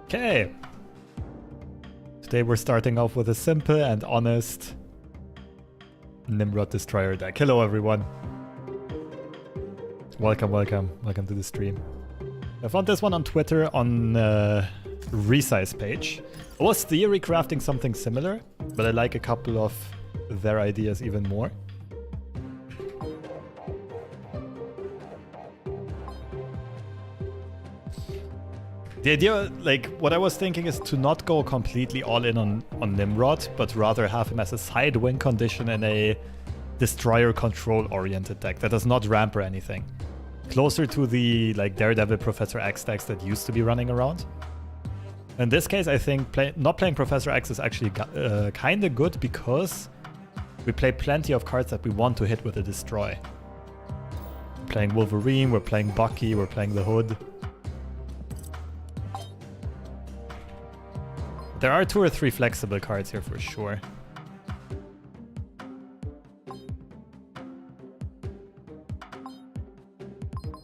Okay. Today we're starting off with a simple and honest Nimrod Destroyer deck. Hello everyone. Welcome to the stream. I found this one on Twitter on Resize page. I was theory crafting something similar, but I like a couple of their ideas even more. The idea, like, what I was thinking is to not go completely all in on Nimrod, but rather have him as a side win condition in a destroyer control oriented deck that does not ramp or anything. Closer to the like Daredevil Professor X decks that used to be running around. In this case, I think not playing Professor X is actually kind of good because we play plenty of cards that we want to hit with a destroy. We're playing Wolverine, we're playing Bucky, we're playing the Hood. There are 2 or 3 flexible cards here for sure.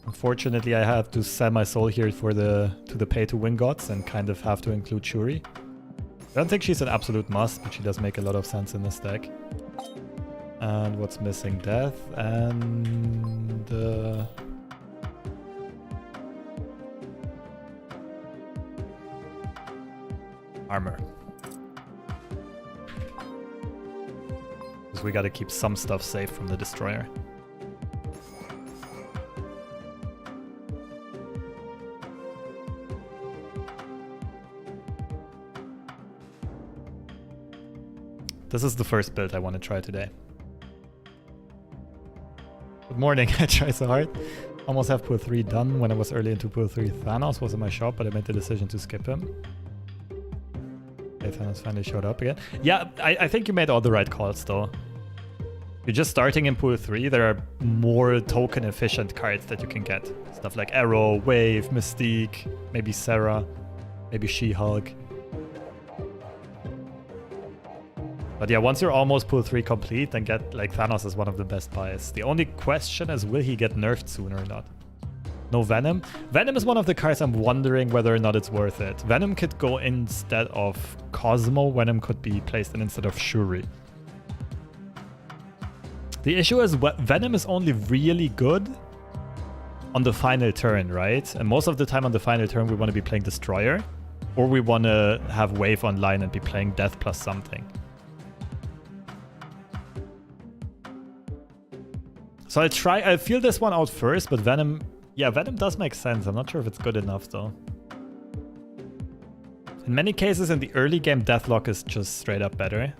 Unfortunately, I have to sell my soul here for to the pay-to-win gods and kind of have to include Shuri. I don't think she's an absolute must, but she does make a lot of sense in this deck. And what's missing? Death and... armor. Because we gotta keep some stuff safe from the destroyer. This is the first build I want to try today. Good morning, I try so hard. Almost have pool 3 done. When I was early into pool 3, Thanos was in my shop, but I made the decision to skip him. Okay, Thanos finally showed up again. Yeah, I think you made all the right calls though. You're just starting in pool 3, there are more token efficient cards that you can get. Stuff like Arrow, Wave, Mystique, maybe Sarah, maybe She-Hulk. But yeah, once you're almost pool 3 complete, then get like Thanos is one of the best buys. The only question is, will he get nerfed soon or not? No Venom? Venom is one of the cards I'm wondering whether or not it's worth it. Venom could go instead of Cosmo. Venom could be placed in instead of Shuri. The issue is Venom is only really good on the final turn, right? And most of the time on the final turn we want to be playing Destroyer. Or we want to have Wave online and be playing Death plus something. So I'll feel this one out first, but Venom... Yeah, Venom does make sense. I'm not sure if it's good enough, though. In many cases, in the early game, Deathlock is just straight up better.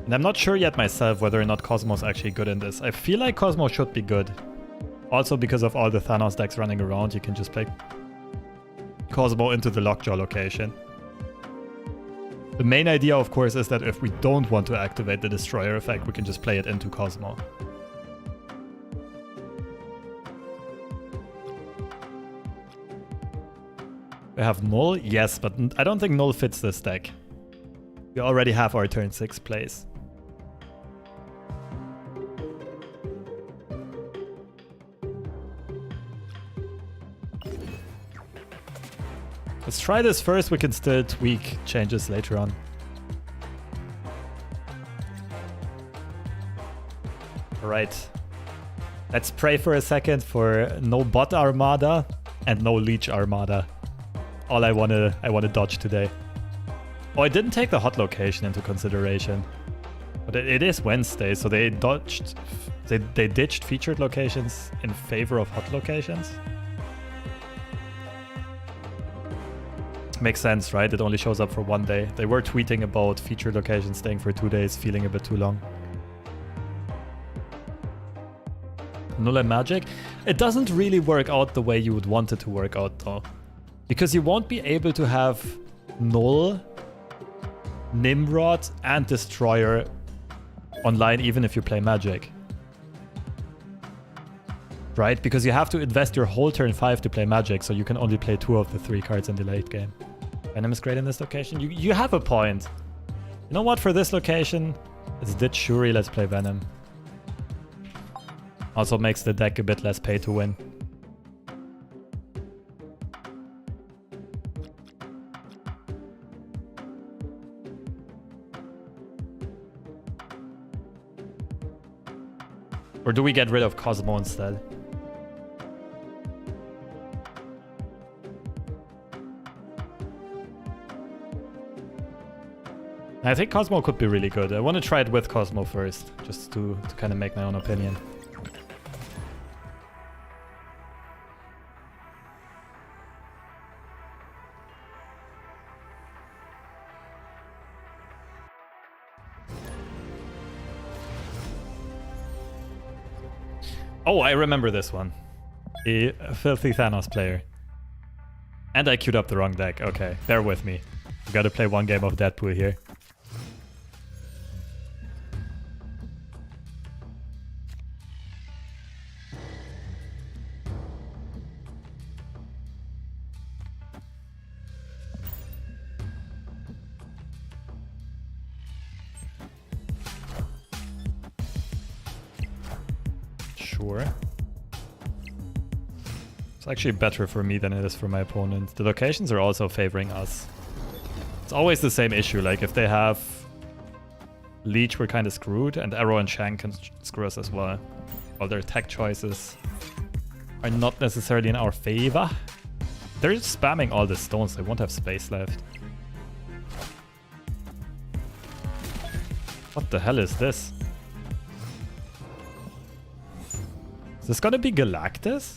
And I'm not sure yet myself whether or not Cosmo's actually good in this. I feel like Cosmo should be good. Also, because of all the Thanos decks running around, you can just play Cosmo into the Lockjaw location. The main idea, of course, is that if we don't want to activate the Destroyer effect, we can just play it into Cosmo. We have Null? Yes, but I don't think Null fits this deck. We already have our turn 6 plays. Let's try this first, we can still tweak changes later on. Alright. Let's pray for a second for no bot armada and no leech armada. All I wanna dodge today. Oh, I didn't take the hot location into consideration. But it is Wednesday, so they ditched featured locations in favor of hot locations. Makes sense, right? It only shows up for 1 day. They were tweeting about featured locations staying for 2 days, feeling a bit too long. Null and Magic? It doesn't really work out the way you would want it to work out, though. Because you won't be able to have Null, Nimrod, and Destroyer online even if you play Magic. Right? Because you have to invest your whole turn 5 to play Magic, so you can only play 2 of the 3 cards in the late game. Venom is great in this location. You have a point. You know what? For this location, let's ditch Shuri, let's play Venom. Also makes the deck a bit less pay to win. Or do we get rid of Cosmo instead? I think Cosmo could be really good. I want to try it with Cosmo first, just to kind of make my own opinion. Oh, I remember this one. A filthy Thanos player. And I queued up the wrong deck. Okay, bear with me. We gotta play one game of Deadpool here. Sure. It's actually better for me than it is for my opponent. The locations are also favoring us. It's always the same issue, like if they have Leech, we're kind of screwed, and Arrow and Shank can screw us as well. All their tech choices are not necessarily in our favor. They're just spamming all the stones, they won't have space left. What the hell is this? Is this gonna be Galactus?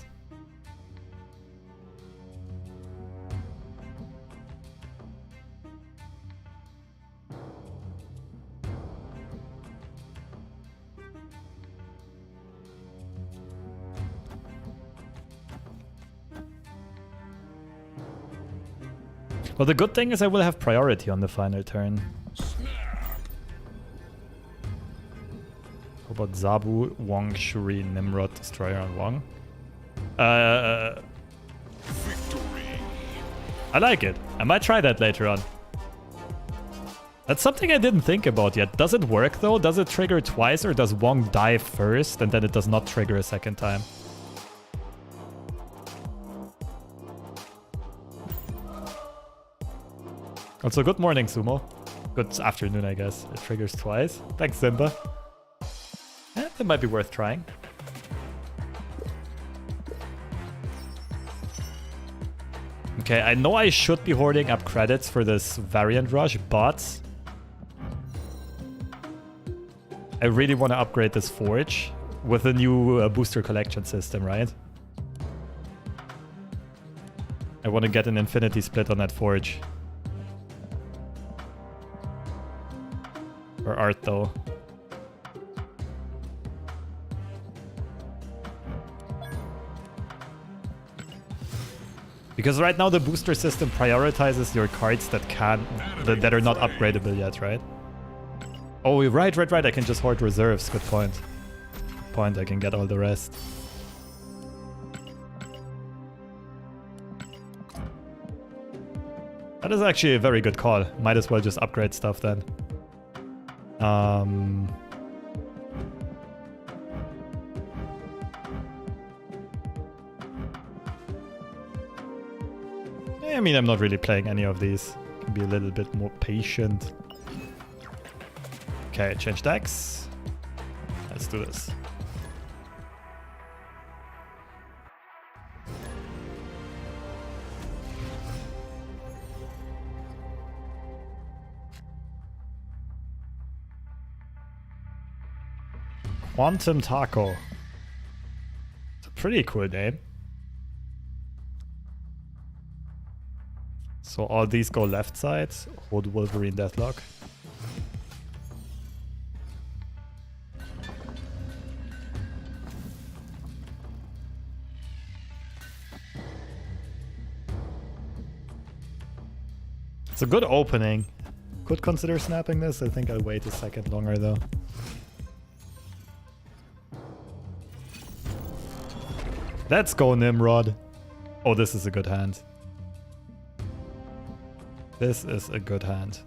Well, the good thing is I will have priority on the final turn. How about Zabu, Wong, Shuri, Nimrod, Destroyer, and Wong? Victory. I like it. I might try that later on. That's something I didn't think about yet. Does it work though? Does it trigger twice, or does Wong die first and then it does not trigger a second time? Also, good morning, Sumo. Good afternoon, I guess. It triggers twice. Thanks, Simba. That might be worth trying. Okay, I know I should be hoarding up credits for this variant rush, but I really want to upgrade this forge with a new booster collection system, right? I want to get an infinity split on that forge. Or art, though. Because right now the booster system prioritizes your cards that are not upgradable yet, right? Oh, right. I can just hoard reserves. Good point. Good point. I can get all the rest. That is actually a very good call. Might as well just upgrade stuff then. I mean, I'm not really playing any of these. Can be a little bit more patient. Okay, change decks. Let's do this. Quantum Taco. It's a pretty cool name. So all these go left side. Hold Wolverine Deathlock. It's a good opening. Could consider snapping this. I think I'll wait a second longer though. Let's go, Nimrod. Oh, this is a good hand. This is a good hand.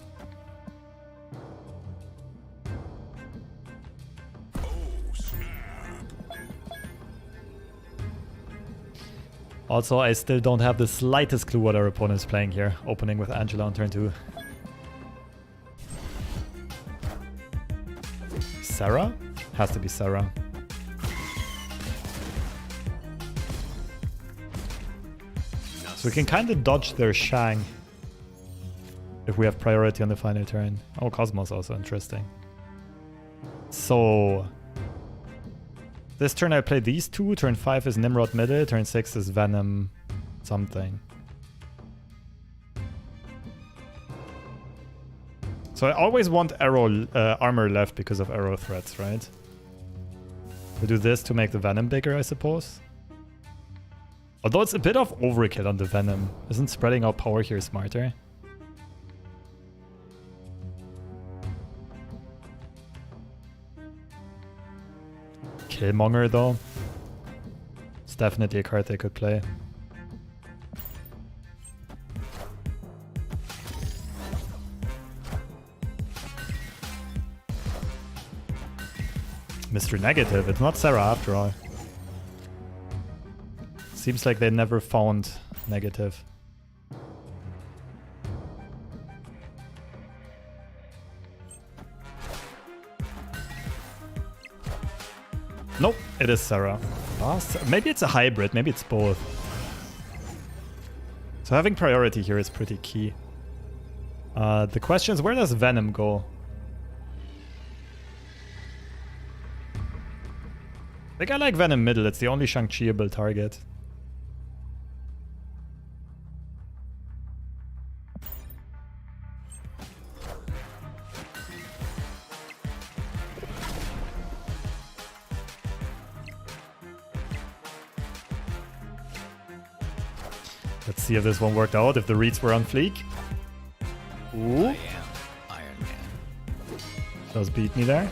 Also, I still don't have the slightest clue what our opponent is playing here. Opening with Angela on turn 2. Sarah? Has to be Sarah. So we can kind of dodge their Shang if we have priority on the final turn. Oh, Cosmos also interesting. So this turn I play these two. Turn 5 is Nimrod middle. Turn 6 is Venom something. So I always want armor left because of arrow threats, right? We do this to make the Venom bigger, I suppose. Although it's a bit of overkill on the Venom. Isn't spreading out power here smarter? Killmonger though. It's definitely a card they could play. Mr. Negative, it's not Sarah after all. Seems like they never found Negative. Nope, it is Sarah. Maybe it's a hybrid, maybe it's both. So having priority here is pretty key. The question is, where does Venom go? I think I like Venom middle, it's the only Shang-Chi-able target. Let's see if this one worked out, if the reads were on fleek. Ooh. I am Iron Man. Does beat me there.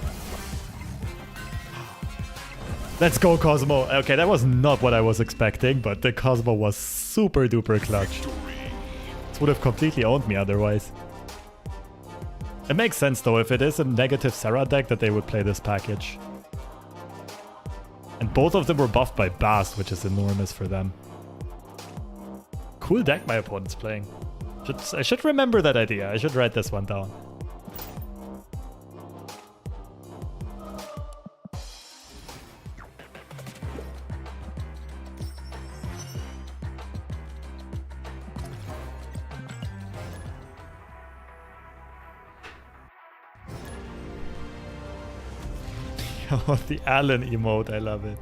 Let's go, Cosmo. Okay, that was not what I was expecting, but the Cosmo was super duper clutch. This would have completely owned me otherwise. It makes sense though, if it is a negative Sarah deck, that they would play this package. And both of them were buffed by Bast, which is enormous for them. Cool deck my opponent's playing. I should remember that idea. I should write this one down. Oh, the Alan emote, I love it.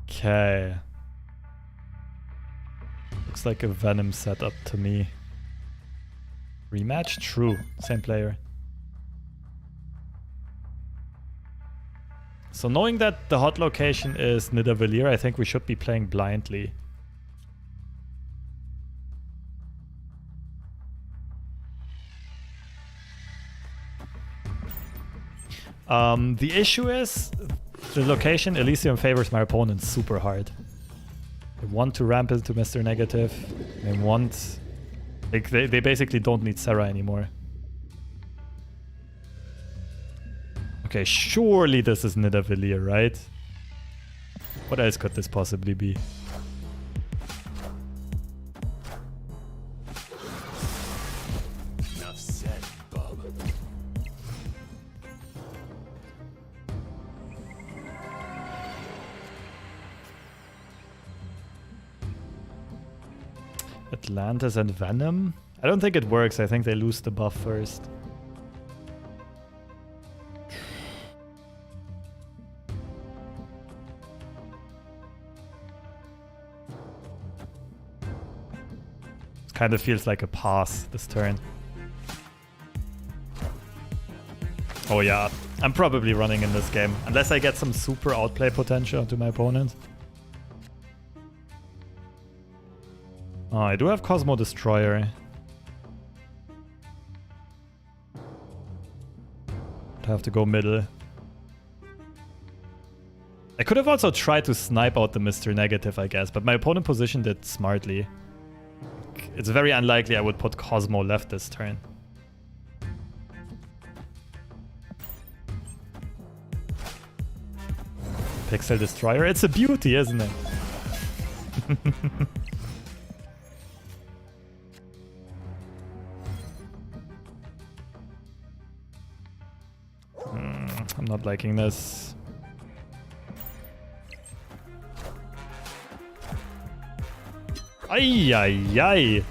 Okay. Looks like a Venom setup to me. Rematch? True. Same player. So knowing that the hot location is Nidavellir, I think we should be playing blindly. The issue is the location Elysium favors my opponent super hard. They want to ramp into Mr. Negative. They want... Like, they basically don't need Sarah anymore. Okay, surely this is Nidavellir, right? What else could this possibly be? Enough said, Bob. Atlantis and Venom? I don't think it works. I think they lose the buff first. It kind of feels like a pass this turn. Oh yeah, I'm probably running in this game. Unless I get some super outplay potential to my opponent. Oh, I do have Cosmo Destroyer. I'd have to go middle. I could have also tried to snipe out the Mr. Negative, I guess, but my opponent positioned it smartly. It's very unlikely I would put Cosmo left this turn. Pixel Destroyer, it's a beauty, isn't it? I'm not liking this. Ay, ay, ay.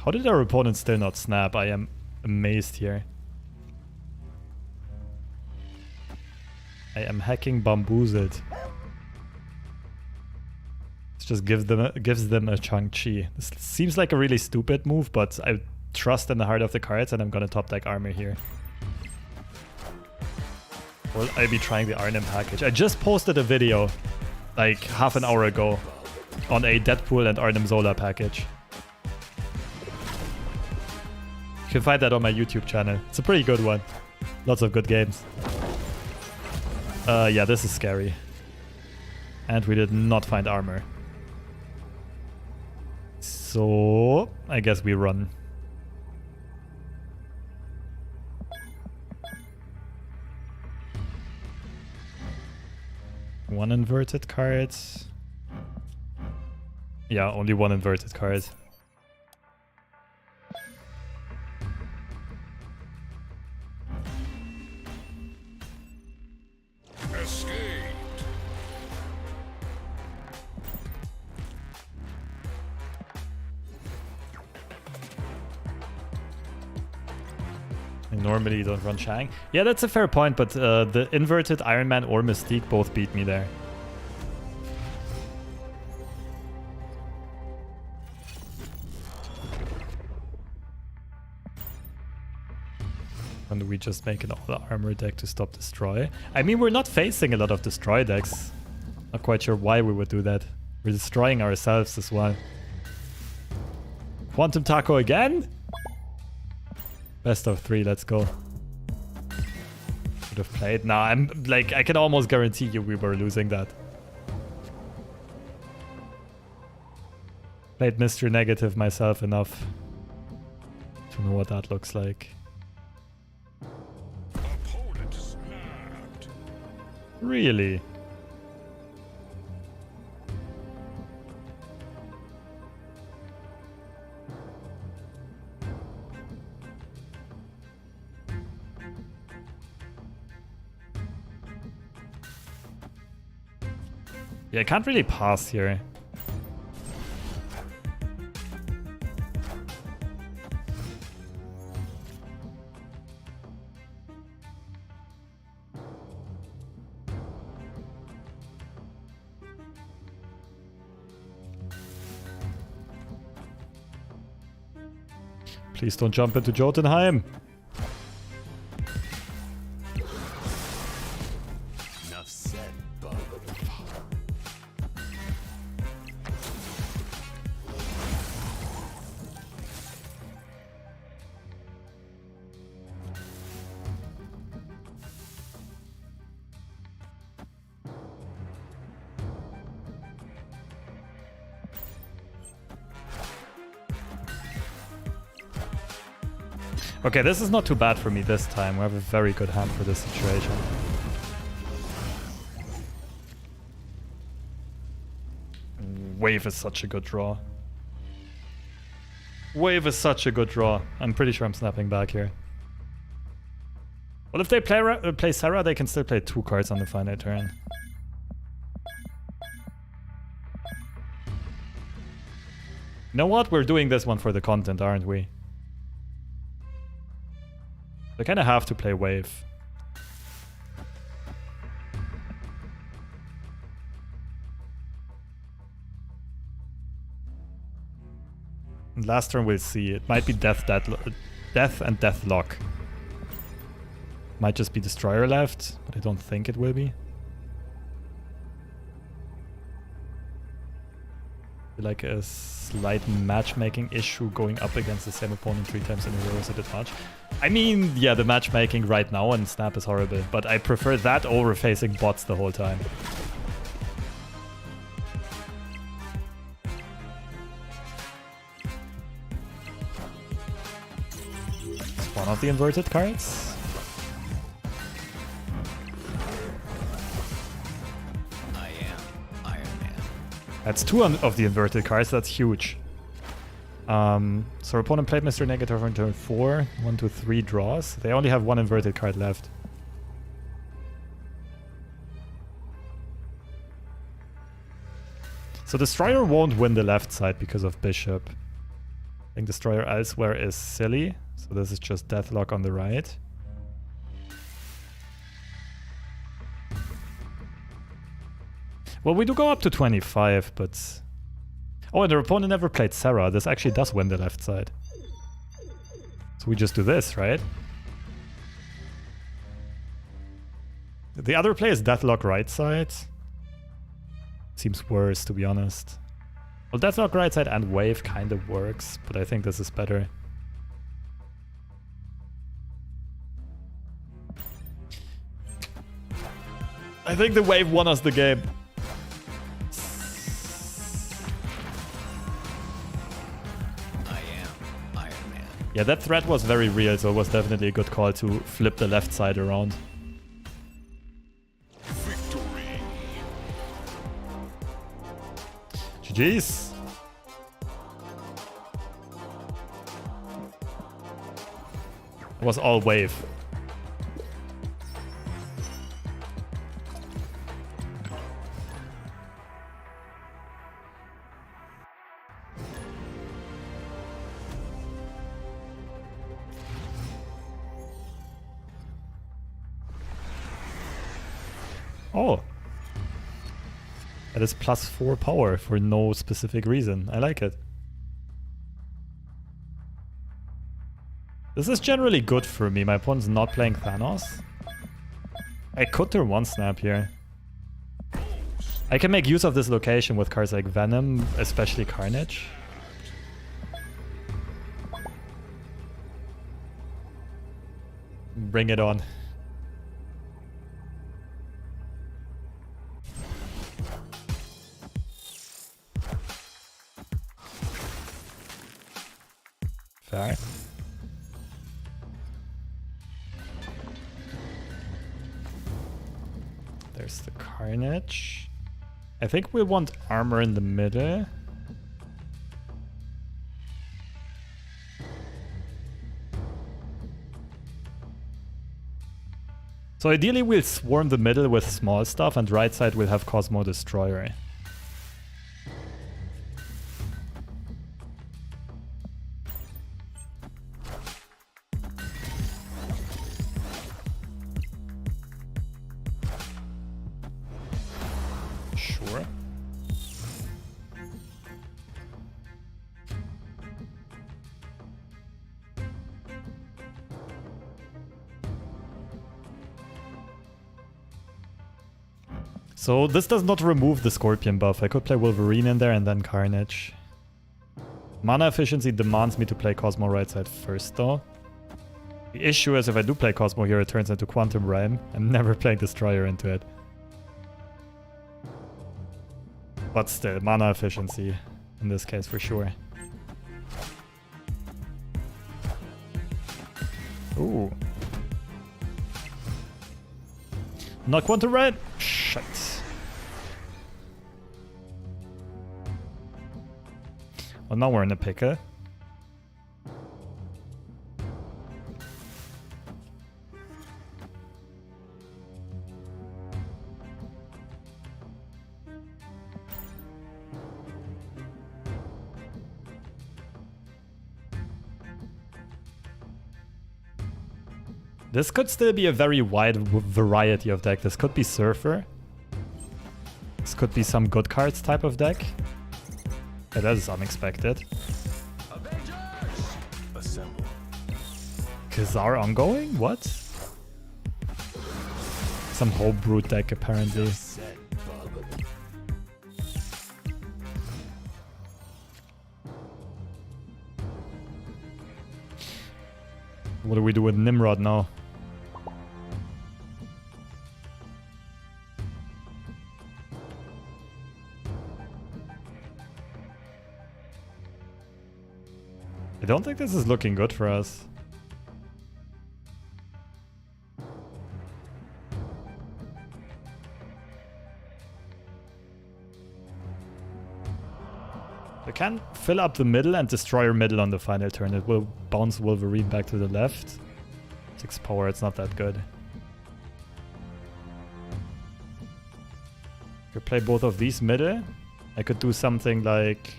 How did our opponent still not snap? I am amazed here. I am hacking bamboozled. It just gives them a Chang-Chi. This seems like a really stupid move, but I trust in the heart of the cards and I'm gonna top deck armor here. Will I be trying the Arnim package? I just posted a video like half an hour ago on a Deadpool and Arnim Zola package. You can find that on my YouTube channel. It's a pretty good one. Lots of good games. Yeah, this is scary. And we did not find armor. So, I guess we run. One inverted card. Yeah, only one inverted card. Normally you don't run Shang. Yeah, that's a fair point, but the inverted Iron Man or Mystique both beat me there. And we just make an all-armor deck to stop Destroy. I mean, we're not facing a lot of Destroy decks. Not quite sure why we would do that. We're destroying ourselves as well. Quantum Taco again? Best of 3, let's go. Should have played. Nah, I'm like, I can almost guarantee you we were losing that. Played Mr. Negative myself enough to know what that looks like. Really? Yeah, I can't really pass here. Please don't jump into Jotunheim. Enough said, bub. Okay, this is not too bad for me this time. We have a very good hand for this situation. Wave is such a good draw. Wave is such a good draw. I'm pretty sure I'm snapping back here. Well, if they play Sarah, they can still play 2 cards on the final turn. You know what? We're doing this one for the content, aren't we? I kind of have to play Wave. And last turn we'll see. It might be Death and Deathlock. Might just be Destroyer left, but I don't think it will be. Like a slight matchmaking issue going up against the same opponent 3 times in a row is a bit much. I mean, yeah, the matchmaking right now on Snap is horrible, but I prefer that over facing bots the whole time. It's one of the inverted cards. That's 2 of the inverted cards, that's huge. So our opponent played Mr. Negative on turn 4, 1, 2, 3 draws. They only have 1 inverted card left. So Destroyer won't win the left side because of Bishop. I think Destroyer elsewhere is silly. So this is just Deathlock on the right. Well, we do go up to 25, but... Oh, and their opponent never played Sarah. This actually does win the left side. So we just do this, right? The other play is Deathlock right side. Seems worse, to be honest. Well, Deathlock right side and Wave kind of works, but I think this is better. I think the Wave won us the game. Yeah, that threat was very real, so it was definitely a good call to flip the left side around. Victory. GG's. It was all Wave. Oh. That is +4 power for no specific reason. I like it. This is generally good for me. My opponent's not playing Thanos. I could turn 1 snap here. I can make use of this location with cards like Venom, especially Carnage. Bring it on. Fair. There's the Carnage. I think we want armor in the middle. So ideally we'll swarm the middle with small stuff and right side we'll have Cosmo Destroyer. Sure. So this does not remove the Scorpion buff. I could play Wolverine in there and then Carnage. Mana efficiency demands me to play Cosmo right side first though. The issue is if I do play Cosmo here, it turns into Quantum Realm. I'm never playing Destroyer into it. But still, mana efficiency in this case for sure. Ooh. Not Quantum Realm? Shit. Well, now we're in a pickle. This could still be a very wide variety of deck. This could be Surfer. This could be some good cards type of deck. Yeah, that is unexpected. Avengers! Assemble. Khazar ongoing? What? Some homebrew deck apparently. Set, bub. What do we do with Nimrod now? I don't think this is looking good for us. We can fill up the middle and destroy our middle on the final turn. It will bounce Wolverine back to the left. 6 power, it's not that good. Could play both of these middle. I could do something like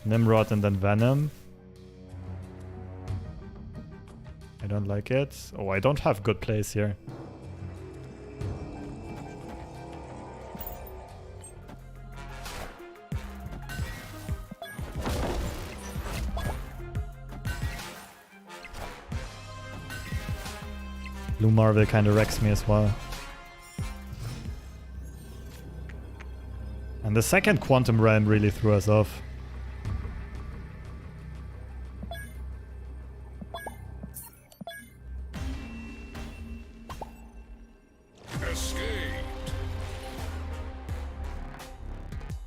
Nimrod and then Venom. I don't like it. Oh, I don't have good plays here. Blue Marvel kind of wrecks me as well. And the second Quantum Realm really threw us off.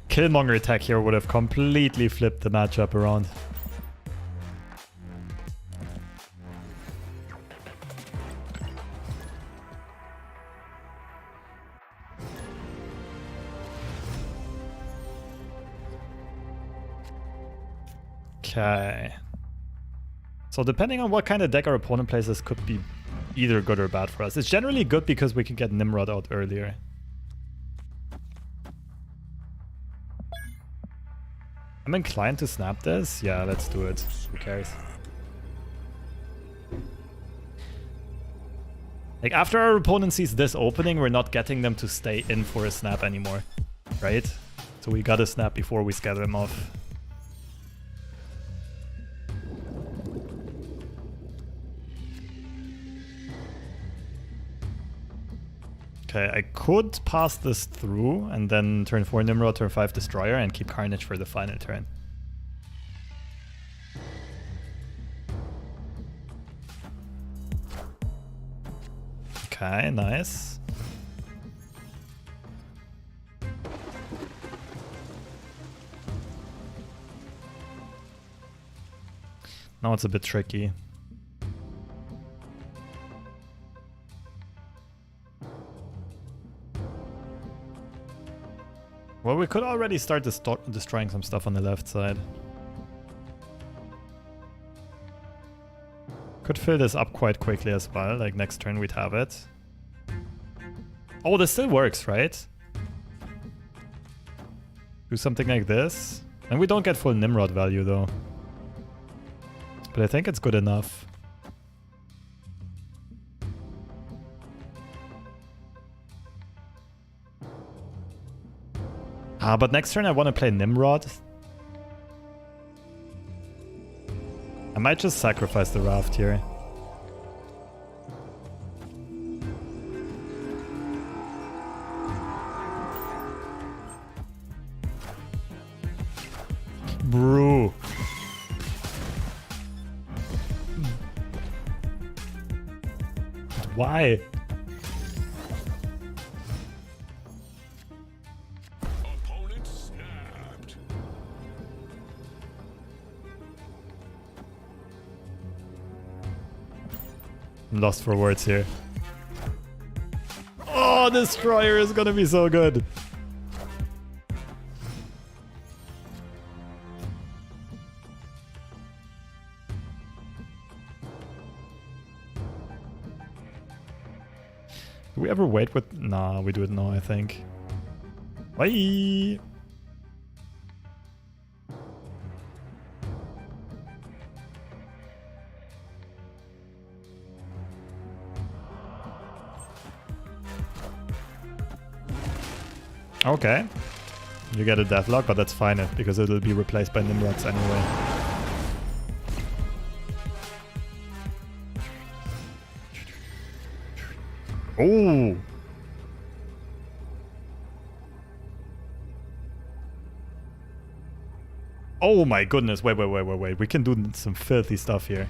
Killmonger attack here would have completely flipped the matchup around. Okay. So depending on what kind of deck our opponent plays, this could be either good or bad for us. It's generally good because we can get Nimrod out earlier. I'm inclined to snap this. Yeah, let's do it. Who cares? Like, after our opponent sees this opening, we're not getting them to stay in for a snap anymore, right? So we gotta snap before we scatter them off. Okay, I could pass this through and then turn 4 Nimrod, turn 5 Destroyer, and keep Carnage for the final turn. Okay, nice. Now it's a bit tricky. Well, we could already start destroying some stuff on the left side. Could fill this up quite quickly as well, like next turn we'd have it. Oh, this still works, right? Do something like this. And we don't get full Nimrod value though. But I think it's good enough. But next turn I want to play Nimrod. I might just sacrifice the Raft here. Brew. Why? I'm lost for words here. Oh, Destroyer is gonna be so good. Do we ever wait with... Nah, we do it now, I think. Bye! Okay. You get a deathlock, but that's fine because it'll be replaced by Nimrods anyway. Oh! Oh my goodness, wait. We can do some filthy stuff here.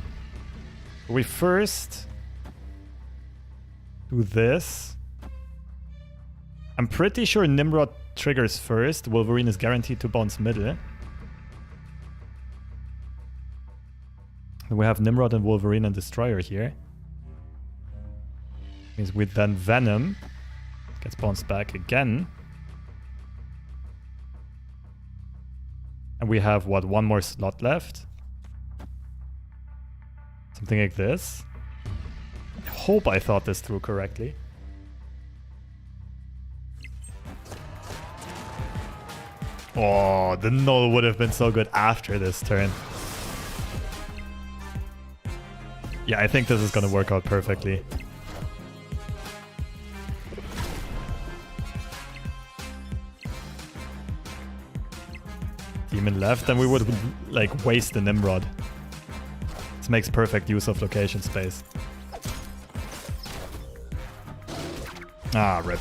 We first do this. I'm pretty sure Nimrod triggers first. Wolverine is guaranteed to bounce middle. And we have Nimrod and Wolverine and Destroyer here. Means with then Venom gets bounced back again. And we have, what, one more slot left? Something like this. I hope I thought this through correctly. Oh, the null would have been so good after this turn. Yeah, I think this is gonna work out perfectly. Demon left, and we would like waste the Nimrod. This makes perfect use of location space. Ah, rip.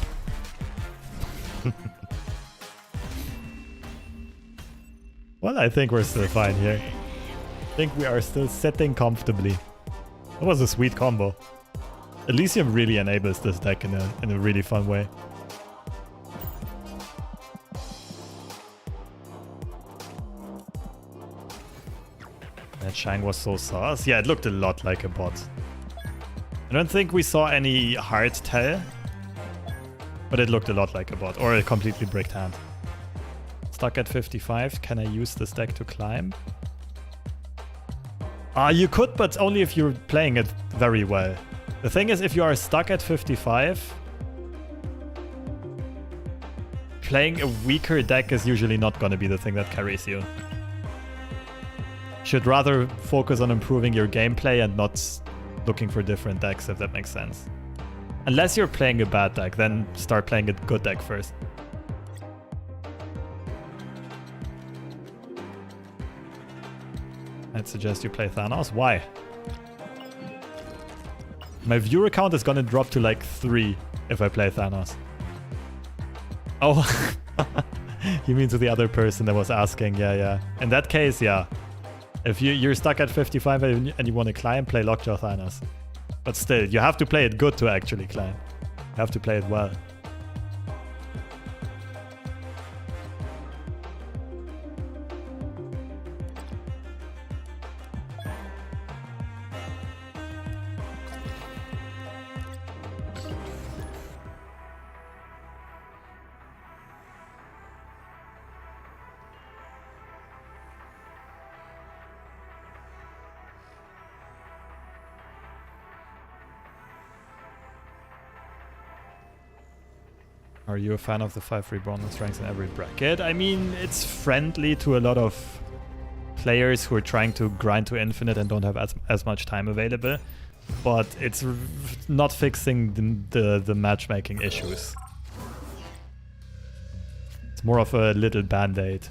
Well, I think we're still fine here. I think we are still sitting comfortably. That was a sweet combo. Elysium really enables this deck in a really fun way. That Shang was so sus. Yeah, it looked a lot like a bot. I don't think we saw any hard tell, but it looked a lot like a bot, or a completely bricked hand. Stuck at 55, can I use this deck to climb? You could, but only if you're playing it very well. The thing is, if you are stuck at 55, playing a weaker deck is usually not going to be the thing that carries you. Should rather focus on improving your gameplay and not looking for different decks, if that makes sense. Unless you're playing a bad deck, then start playing a good deck first. I'd suggest you play Thanos. Why? My viewer count is gonna drop to like 3 if I play Thanos. Oh, you mean to the other person that was asking? Yeah. In that case, yeah. If you're stuck at 55 and you want to climb, play Lockjaw Thanos. But still, you have to play it good to actually climb. You have to play it well. Are you a fan of the 5 reborn strengths in every bracket? I mean, it's friendly to a lot of players who are trying to grind to infinite and don't have as much time available, but it's not fixing the matchmaking issues. It's more of a little band-aid.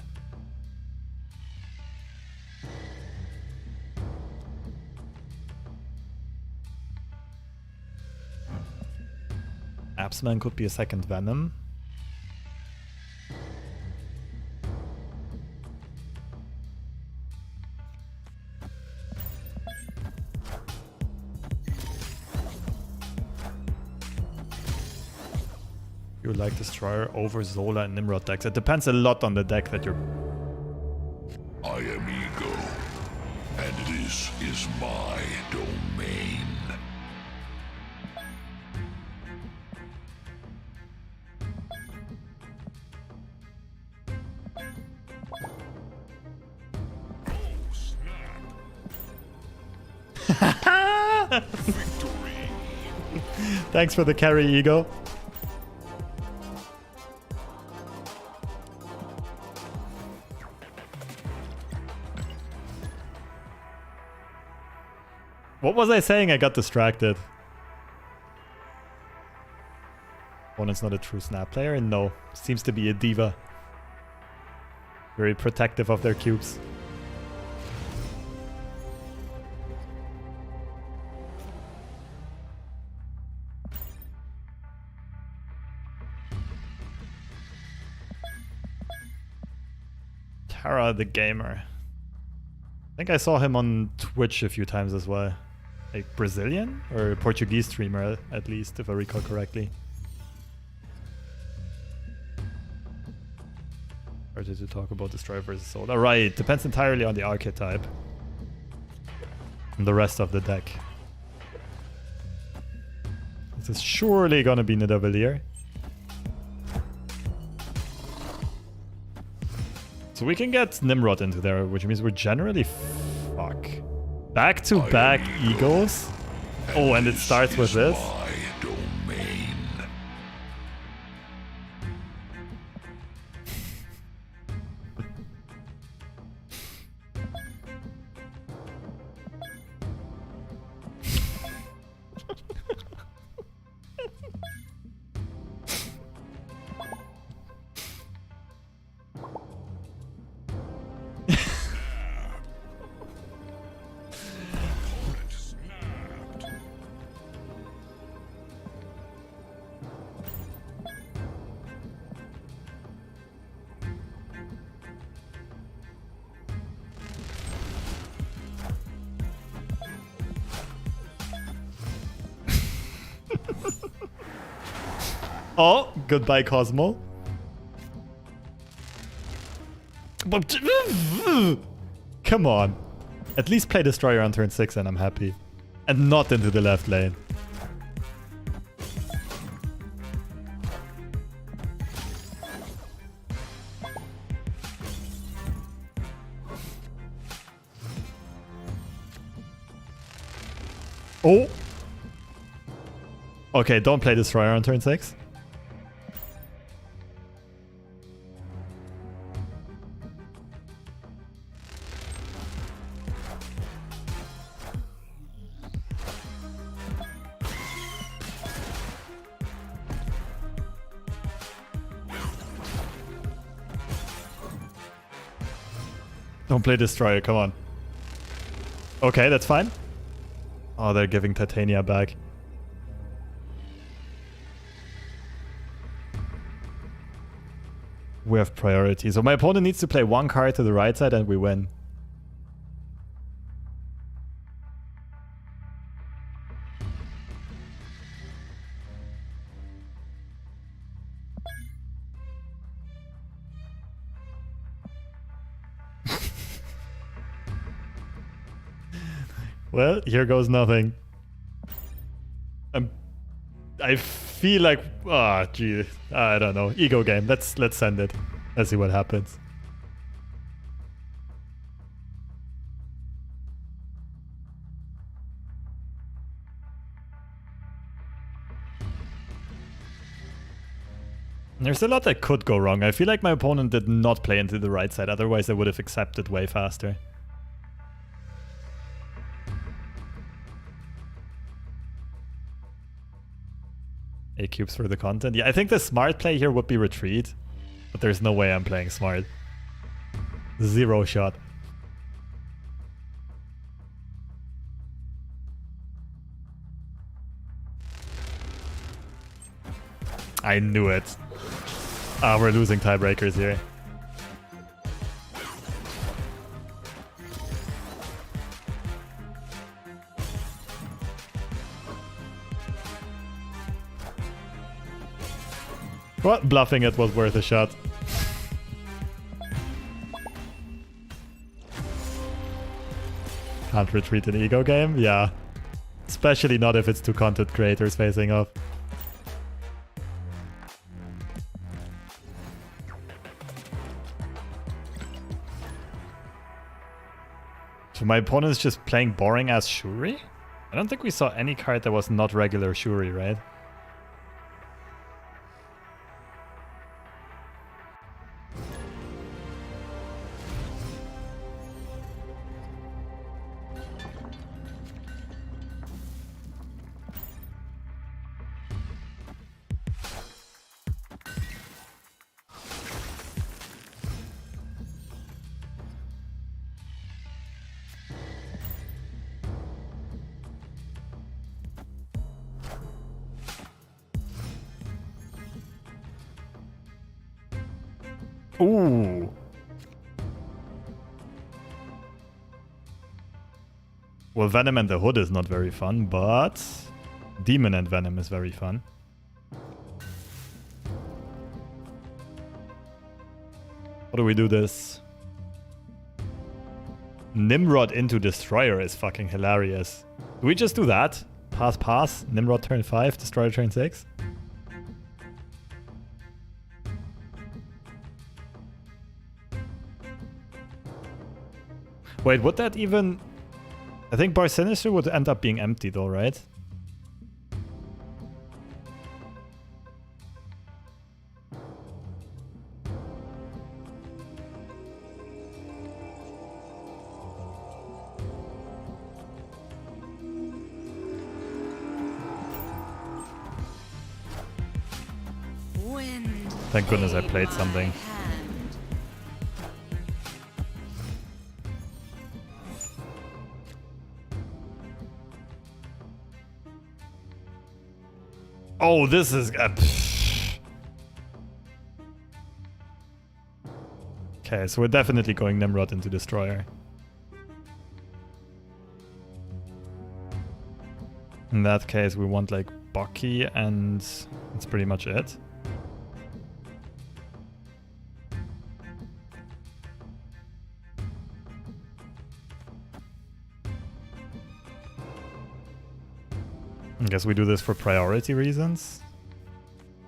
Absman could be a second Venom. You like Destroyer over Zola and Nimrod decks? It depends a lot on the deck that you're... I am ego, and this is my domain. Victory. Thanks for the carry, Ego. What was I saying? I got distracted. Opponent's not a true snap player? No. Seems to be a diva. Very protective of their cubes. Tara the Gamer. I think I saw him on Twitch a few times as well. Like Brazilian or Portuguese streamer, at least, if I recall correctly. Or did you talk about Destroyer versus Solar? Right, depends entirely on the archetype and the rest of the deck. This is surely gonna be Nidavellir. So we can get Nimrod into there, which means we're generally fuck. Back-to-back egos. Oh, and it starts with this. My domain. Oh, goodbye, Cosmo. Come on. At least play Destroyer on turn 6 and I'm happy. And not into the left lane. Oh! Okay, don't play Destroyer on turn 6. Don't play Destroyer, come on. Okay, that's fine. Oh, they're giving Titania back. We have priority. So my opponent needs to play one card to the right side and we win. Well, here goes nothing. I feel like, gee, I don't know. Ego game. Let's send it. Let's see what happens. There's a lot that could go wrong. I feel like my opponent did not play into the right side. Otherwise, I would have accepted way faster. A cubes for the content. Yeah, I think the smart play here would be retreat. But there's no way I'm playing smart. Zero shot. I knew it. We're losing tiebreakers here. What? Bluffing it was worth a shot. Can't retreat an ego game? Yeah. Especially not if it's two content creators facing off. So my opponent's just playing boring ass Shuri? I don't think we saw any card that was not regular Shuri, right? Ooh. Well, Venom and the Hood is not very fun, but Demon and Venom is very fun. How do we do this? Nimrod into Destroyer is fucking hilarious. Do we just do that? Pass, Nimrod turn 5, Destroyer turn 6? Wait, would that even... I think Bar Sinister would end up being empty though, right? Thank goodness I played something. Oh, this is... Okay, so we're definitely going Nimrod into Destroyer. In that case, we want like Bucky and that's pretty much it. I guess we do this for priority reasons.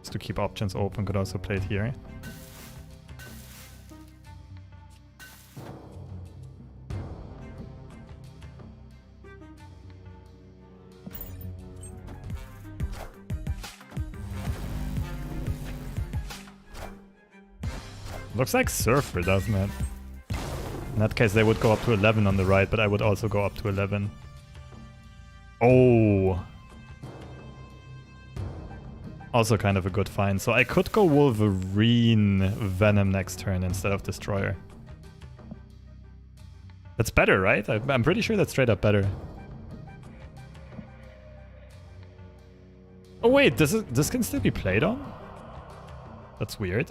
Just to keep options open, could also play it here. Looks like Surfer, doesn't it? In that case, they would go up to 11 on the right, but I would also go up to 11. Oh. Also kind of a good find. So I could go Wolverine Venom next turn instead of Destroyer. That's better, right? I'm pretty sure that's straight up better. Oh wait, this can still be played on? That's weird.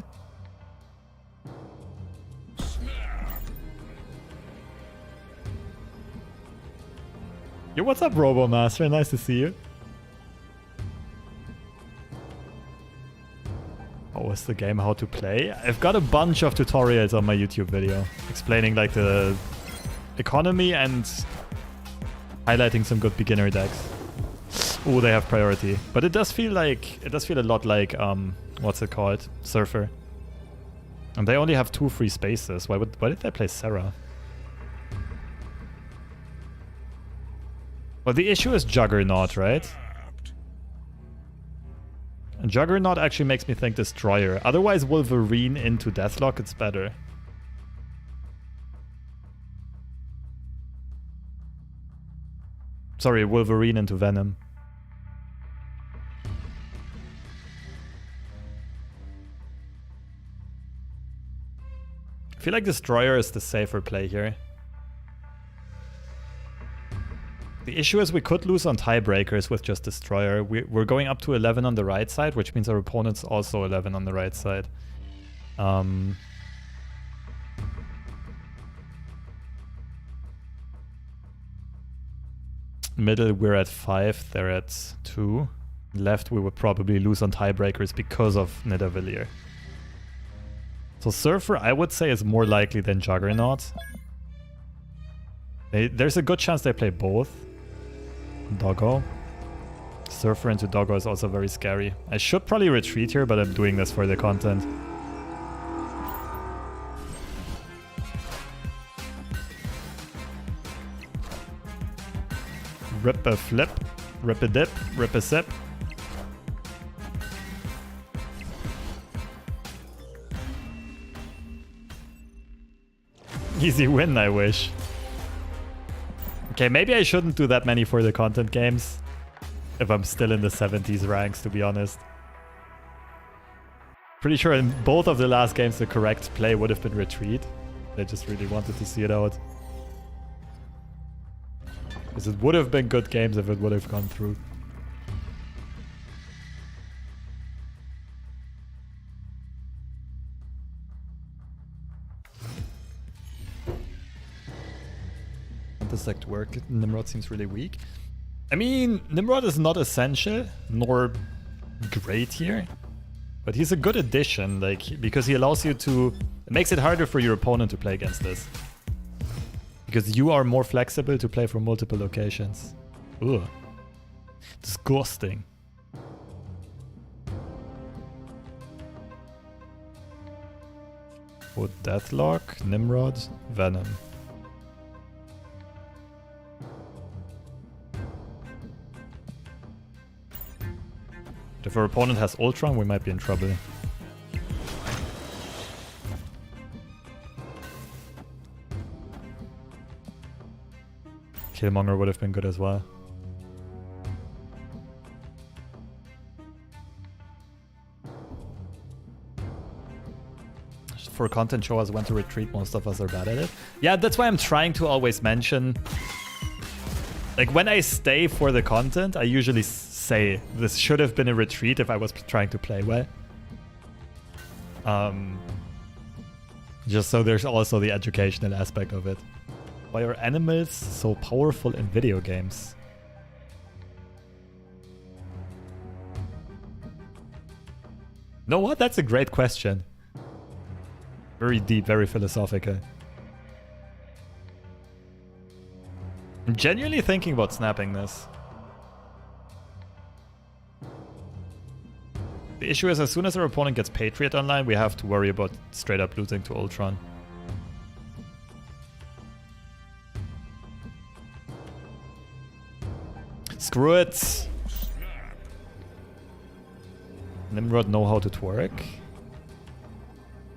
Yo, what's up, RoboMaster? Nice to see you. Oh, is the game how to play? I've got a bunch of tutorials on my YouTube video explaining like the economy and highlighting some good beginner decks. Oh, they have priority, but it does feel a lot like what's it called? Surfer. And they only have 2 free spaces. Why did they play Sarah? Well, the issue is Juggernaut, right? And Juggernaut actually makes me think Destroyer. Otherwise, Wolverine into Deathlock, it's better. Sorry, Wolverine into Venom. I feel like Destroyer is the safer play here. The issue is we could lose on tiebreakers with just Destroyer. We're going up to 11 on the right side, which means our opponent's also 11 on the right side. Middle, we're at 5, they're at 2. Left, we would probably lose on tiebreakers because of Nidavellir. So Surfer, I would say, is more likely than Juggernaut. There's a good chance they play both. Doggo. Surfer into Doggo is also very scary. I should probably retreat here, but I'm doing this for the content. Rip a flip, rip a dip, rip a sip. Easy win, I wish. Okay, maybe I shouldn't do that many for the content games if I'm still in the 70s ranks, to be honest. Pretty sure in both of the last games the correct play would have been retreat. I just really wanted to see it out. Because it would have been good games if it would have gone through. This deck to work. Nimrod seems really weak. I mean, Nimrod is not essential nor great here, but he's a good addition, like, because he allows you to... It makes it harder for your opponent to play against this. Because you are more flexible to play from multiple locations. Ugh. Disgusting. Would Deathlock, Nimrod, Venom. If our opponent has Ultron, we might be in trouble. Killmonger would have been good as well. For content, show us when to retreat. Most of us are bad at it. Yeah, that's why I'm trying to always mention... Like, when I stay for the content, I usually say this should have been a retreat if I was trying to play well. Just so there's also the educational aspect of it. Why are animals so powerful in video games? No, what? That's a great question. Very deep, very philosophical. I'm genuinely thinking about snapping this. The issue is as soon as our opponent gets Patriot online, we have to worry about straight up losing to Ultron. Screw it! Nimrod know how to twerk?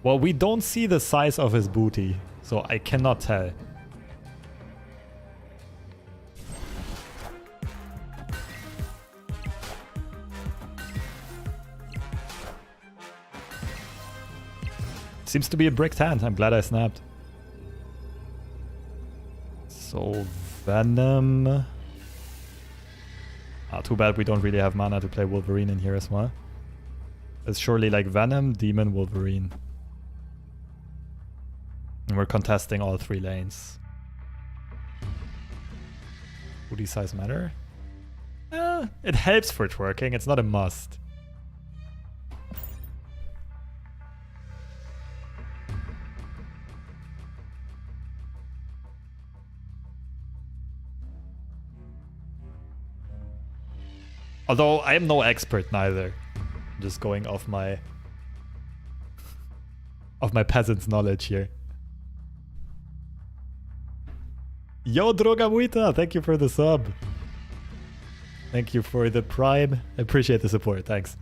Well, we don't see the size of his booty, so I cannot tell. Seems to be a bricked hand. I'm glad I snapped. So, Venom. Ah, too bad we don't really have mana to play Wolverine in here as well. It's surely like Venom, Demon, Wolverine. And we're contesting all 3 lanes. Booty size matter? It helps for twerking, it's not a must. Although I am no expert neither. I'm just going off my peasant's knowledge here. Yo, Droga Muita, thank you for the sub. Thank you for the prime. I appreciate the support, thanks.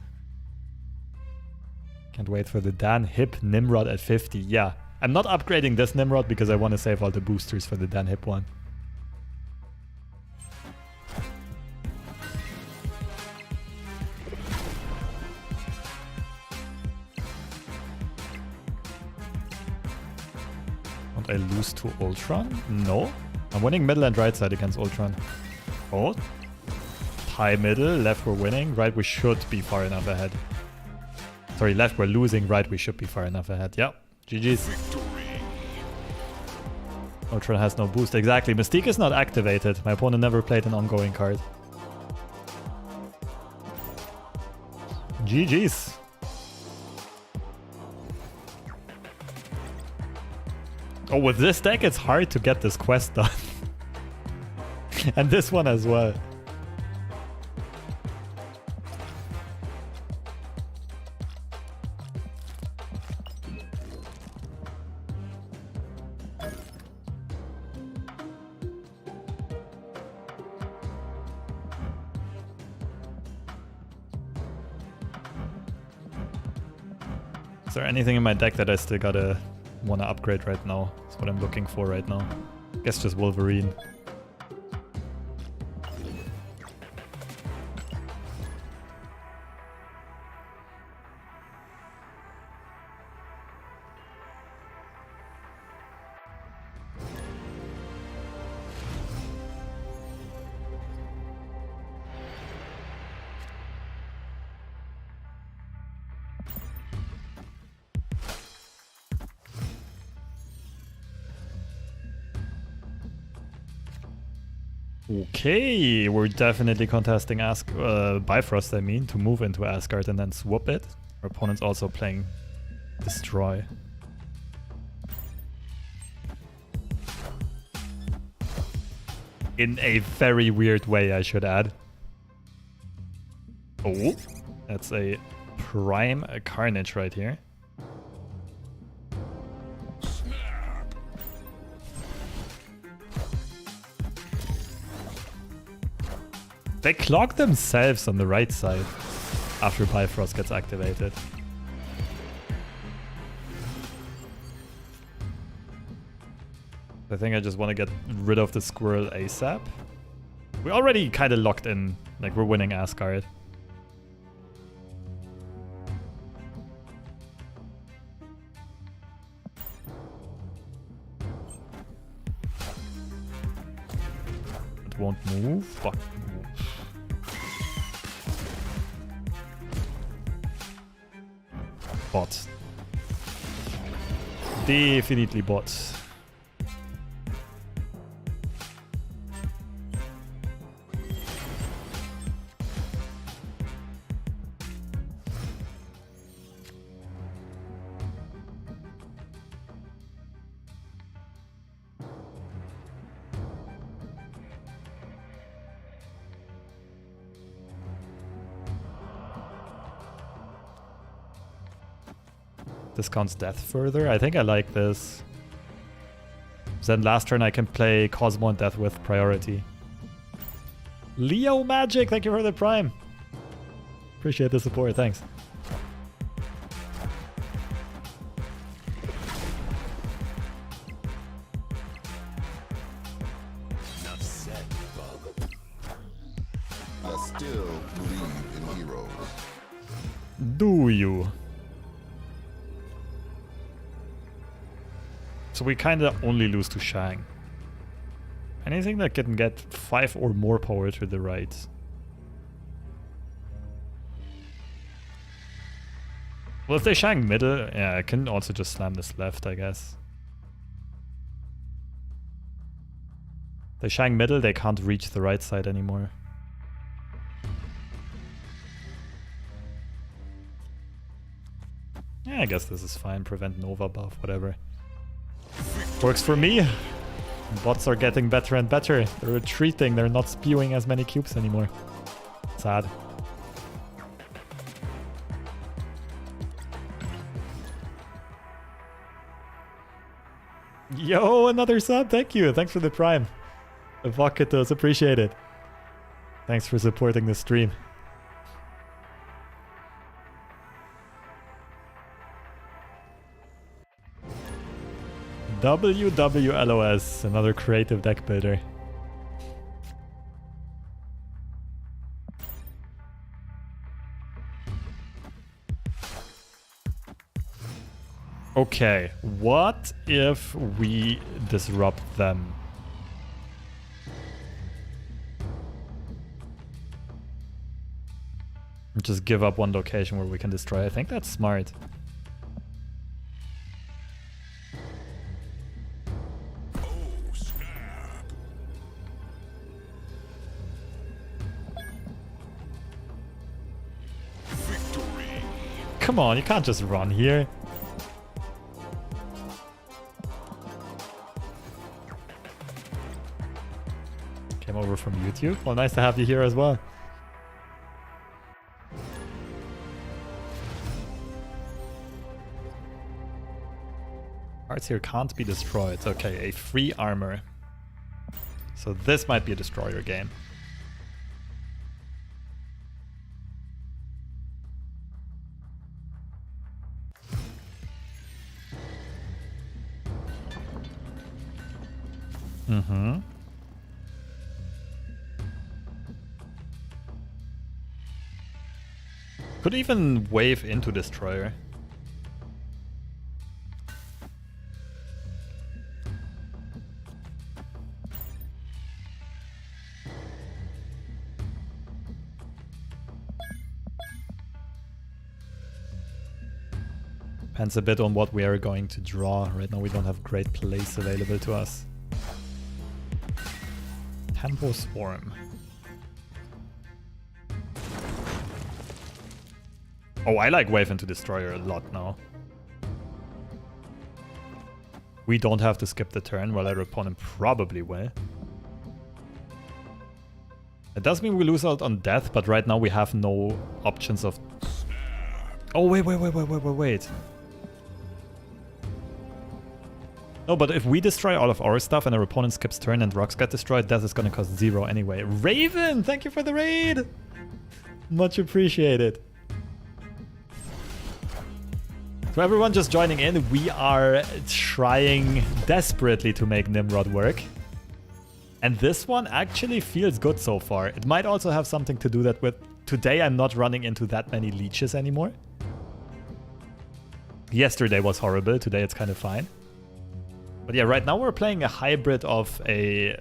Can't wait for the Dan Hip Nimrod at 50. Yeah, I'm not upgrading this Nimrod because I want to save all the boosters for the Dan Hip one. Won't I lose to Ultron? No. I'm winning middle and right side against Ultron. Oh. High middle, left we're winning, right we should be far enough ahead. Sorry, left we're losing, right we should be far enough ahead. Yep. GG's. Ultron has no boost. Exactly. Mystique is not activated. My opponent never played an ongoing card. GG's. Oh, with this deck, it's hard to get this quest done. And this one as well. Is there anything in my deck that I still gotta wanna upgrade right now? That's what I'm looking for right now. Guess just Wolverine. Okay, we're definitely contesting Bifrost, I mean, to move into Asgard and then swap it. Our opponent's also playing Destroy. In a very weird way, I should add. Oh, that's a Prime Carnage right here. They clog themselves on the right side after Bifrost gets activated. I think I just want to get rid of the squirrel ASAP. We already kind of locked in, like we're winning Asgard. It won't move. Fuck. Bot. Definitely bot. Discounts death further. I think I like this. Then last turn I can play Cosmo and Death with priority. Leo Magic, thank you for the prime. Appreciate the support, thanks. Enough said, bub. I still believe in heroes. Do you? So we kinda only lose to Shang. Anything that can get 5 or more power to the right. Well, if they Shang middle, yeah, I can also just slam this left, I guess. They Shang middle, they can't reach the right side anymore. Yeah, I guess this is fine. Prevent Nova buff, whatever. Works for me. Bots are getting better and better. They're retreating. They're not spewing as many cubes anymore. Sad. Yo, another sub. Thank you. Thanks for the prime. Evocatos, appreciate it. Thanks for supporting the stream. WWLOS, another creative deck builder. Okay, what if we disrupt them? Just give up one location where we can destroy. I think that's smart. Come on, you can't just run here. Came over from YouTube. Well, nice to have you here as well. Cards here can't be destroyed. Okay, a free armor. So this might be a destroyer game. Mm-hmm. Could even wave into Destroyer. Depends a bit on what we are going to draw. Right now we don't have great plays available to us. Tempo Swarm. Oh, I like Wave into Destroyer a lot now. We don't have to skip the turn, while our opponent probably will. It does mean we lose out on death, but right now we have no options of... Oh, wait. No, but if we destroy all of our stuff and our opponent skips turn and rocks get destroyed, death is gonna cost 0 anyway. Raven, thank you for the raid! Much appreciated. For everyone just joining in, we are trying desperately to make Nimrod work. And this one actually feels good so far. It might also have something to do that with... Today I'm not running into that many leeches anymore. Yesterday was horrible, today it's kind of fine. But yeah, right now we're playing a hybrid of a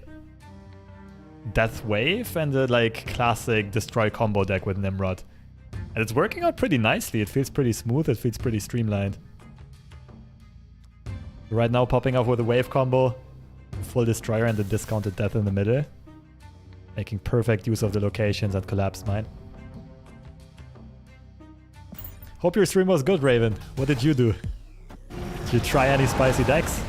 Death Wave and a like classic Destroy combo deck with Nimrod. And it's working out pretty nicely. It feels pretty smooth, it feels pretty streamlined. Right now popping off with a Wave combo, full Destroyer and a discounted Death in the middle. Making perfect use of the locations and Collapse Mine. Hope your stream was good, Raven. What did you do? Did you try any spicy decks?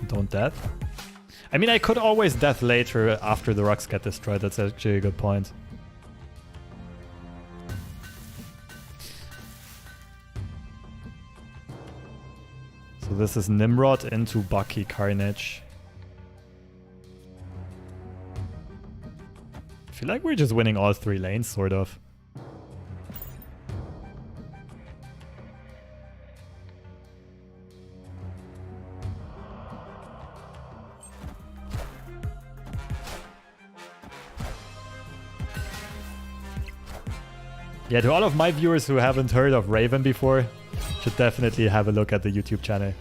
Don't death. I mean, I could always death later after the rocks get destroyed. That's actually a good point. So this is Nimrod into Bucky Carnage. I feel like we're just winning all 3 lanes, sort of. Yeah, to all of my viewers who haven't heard of Raven before, should definitely have a look at the YouTube channel.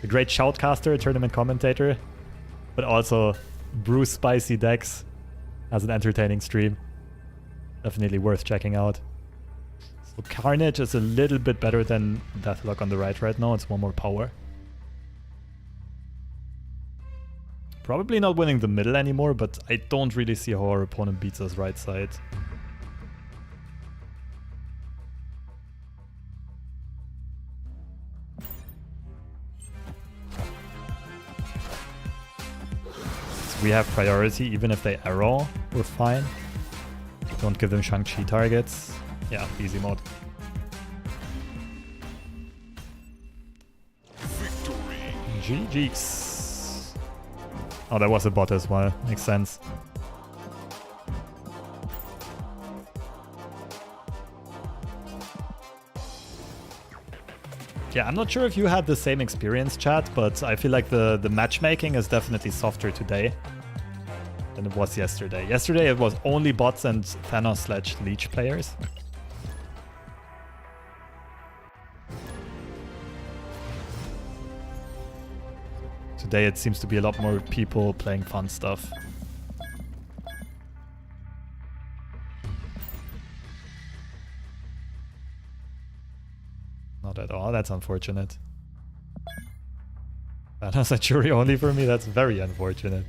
A great shoutcaster, tournament commentator, but also brews spicy decks, has an entertaining stream. Definitely worth checking out. So Carnage is a little bit better than Deathlock on the right now. It's 1 more power. Probably not winning the middle anymore, but I don't really see how our opponent beats us right side. We have priority, even if they arrow, we're fine. Don't give them Shang-Chi targets. Yeah, easy mode. Victory. GG's. Oh, that was a bot as well. Makes sense. Yeah, I'm not sure if you had the same experience, chat, but I feel like the matchmaking is definitely softer today than it was yesterday. Yesterday it was only bots and Thanos/Leech players. Today it seems to be a lot more people playing fun stuff. Not at all, that's unfortunate. Thanos and Jury only for me, that's very unfortunate.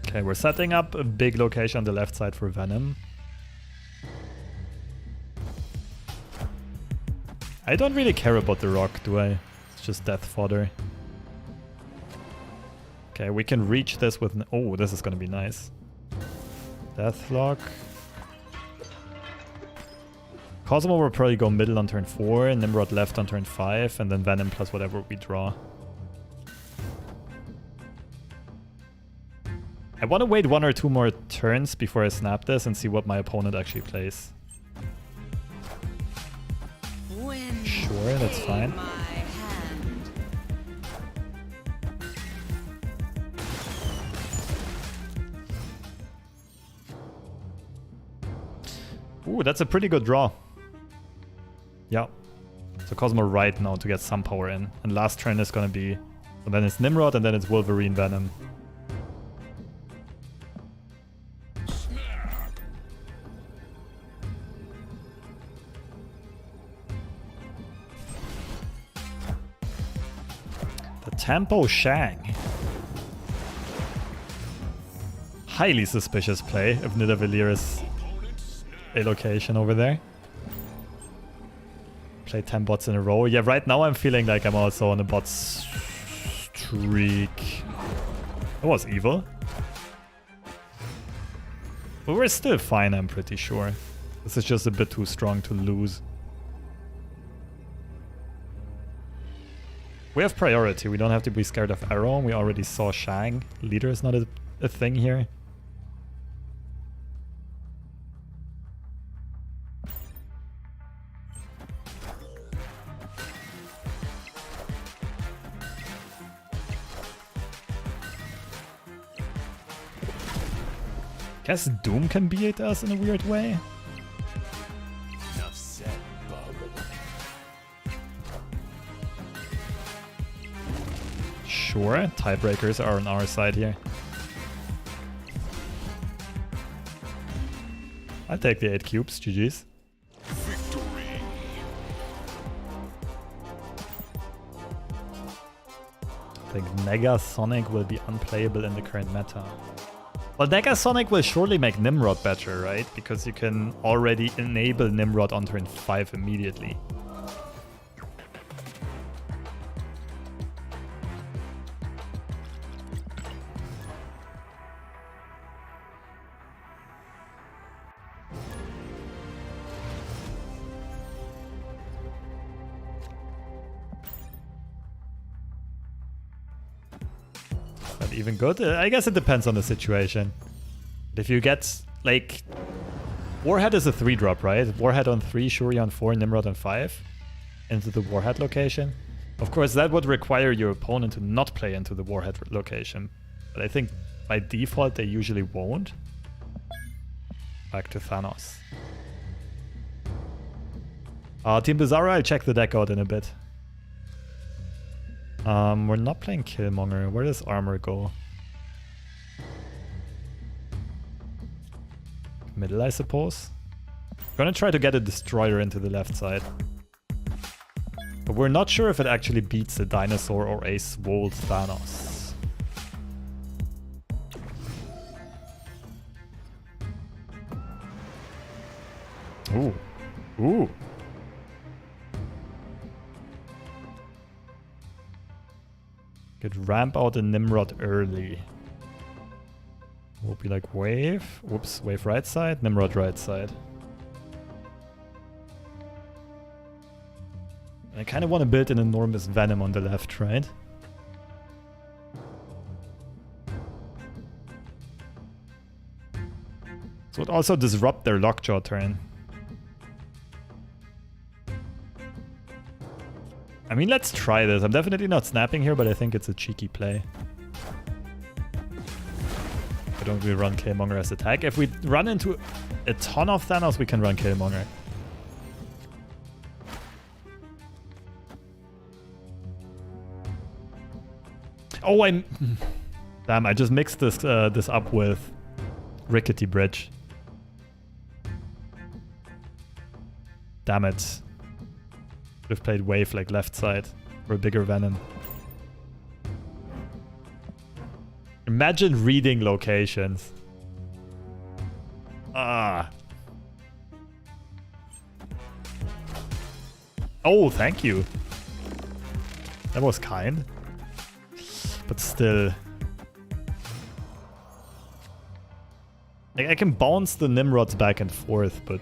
Okay, we're setting up a big location on the left side for Venom. I don't really care about the rock, do I? It's just death fodder. Okay, we can reach this with... Oh, this is gonna be nice. Deathlock. Cosmo will probably go middle on turn 4, Nimrod left on turn 5, and then Venom plus whatever we draw. I want to wait 1 or 2 more turns before I snap this and see what my opponent actually plays. Sure, that's fine. Ooh, that's a pretty good draw. Yeah. So Cosmo right now to get some power in. And last turn is gonna be... And then it's Nimrod and then it's Wolverine Venom. The Tempo Shang. Highly suspicious play if Nidavellir is a location over there. Play 10 bots in a row. Yeah, right now I'm feeling like I'm also on a bot streak. That was evil. But we're still fine, I'm pretty sure. This is just a bit too strong to lose. We have priority. We don't have to be scared of Arrow. We already saw Shang. Leader is not a thing here. Guess Doom can beat us in a weird way. Enough said, bub. Sure, tiebreakers are on our side here. I'll take the 8 cubes, GG's. Victory. I think Negasonic will be unplayable in the current meta. Well, Negasonic will surely make Nimrod better, right? Because you can already enable Nimrod on turn 5 immediately. Not even good? I guess it depends on the situation. If you get, like... Warhead is a 3-drop, right? Warhead on 3, Shuri on 4, Nimrod on 5. Into the Warhead location. Of course, that would require your opponent to not play into the Warhead location. But I think by default, they usually won't. Back to Thanos. Team Bizarro, I'll check the deck out in a bit. We're not playing Killmonger. Where does armor go? Middle, I suppose. Gonna try to get a Destroyer into the left side. But we're not sure if it actually beats a Dinosaur or a Swole Thanos. Ooh. Ooh. Could ramp out a Nimrod early. Will be like wave. Whoops, wave right side, Nimrod right side. I kind of want to build an enormous Venom on the left, right? So it would also disrupt their Lockjaw turn. I mean, let's try this. I'm definitely not snapping here, but I think it's a cheeky play. Why don't we run Killmonger as attack? If we run into a ton of Thanos, we can run Killmonger. Oh, damn, I just mixed this this up with Rickety Bridge. Damn it. Would have played Wave like left side for a bigger Venom. Imagine reading locations. Ah. Oh, thank you. That was kind. But still. I can bounce the Nimrods back and forth, but...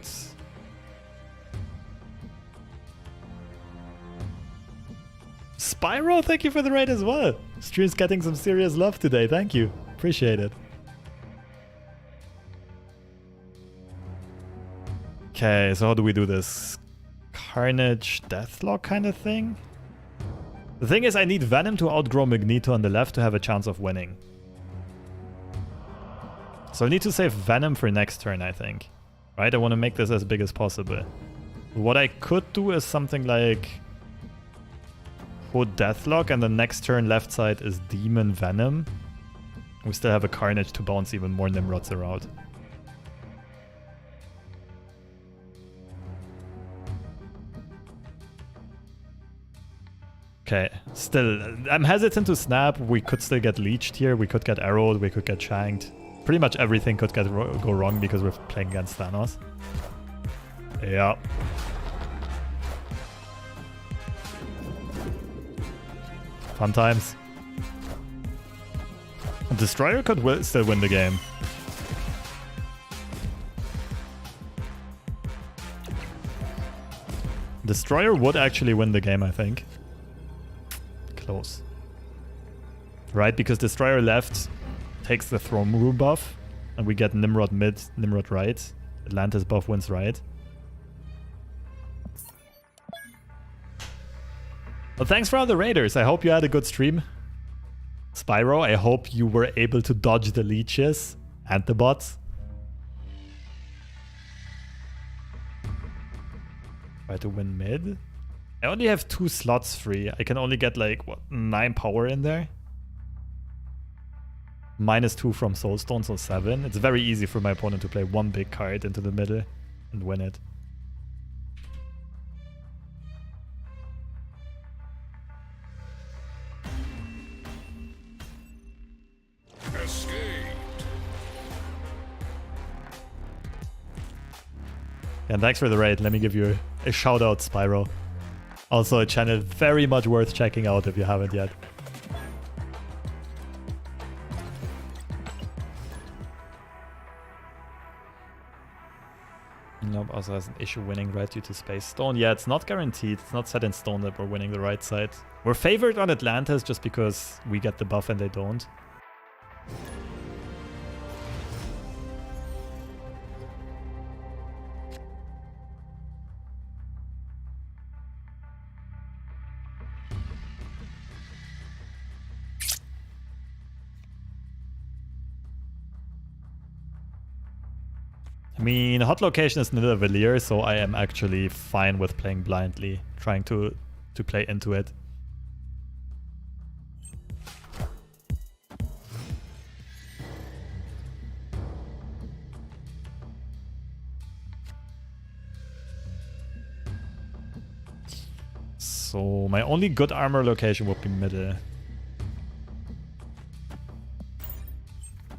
Spyro, thank you for the raid as well. Stream's getting some serious love today. Thank you. Appreciate it. Okay, so how do we do this? Carnage, Deathlock kind of thing? The thing is, I need Venom to outgrow Magneto on the left to have a chance of winning. So I need to save Venom for next turn, I think. Right? I want to make this as big as possible. What I could do is something like... Hood Deathlock, and the next turn left side is Demon Venom. We still have a Carnage to bounce even more Nimrods around. Okay, still, I'm hesitant to snap. We could still get leeched here. We could get arrowed. We could get shanked. Pretty much everything could go wrong because we're playing against Thanos. Yeah. Fun times. Destroyer could still win the game. Destroyer would actually win the game, I think. Close. Right, because Destroyer left takes the Throne Room buff, and we get Nimrod mid, Nimrod right. Atlantis buff wins right. Well, thanks for all the raiders. I hope you had a good stream. Spyro, I hope you were able to dodge the leeches and the bots. Try to win mid. I only have 2 slots free. I can only get like, what, 9 power in there? -2 from Soulstone, so 7. It's very easy for my opponent to play 1 big card into the middle and win it. And thanks for the raid. Let me give you a shout out, Spyro. Also a channel very much worth checking out if you haven't yet. Nope, also has an issue winning right due to Space Stone. Yeah, it's not guaranteed. It's not set in stone that we're winning the right side. We're favored on Atlantis just because we get the buff and they don't. I mean, hot location is Nidavellir, so I am actually fine with playing blindly, trying to play into it. So my only good armor location would be middle.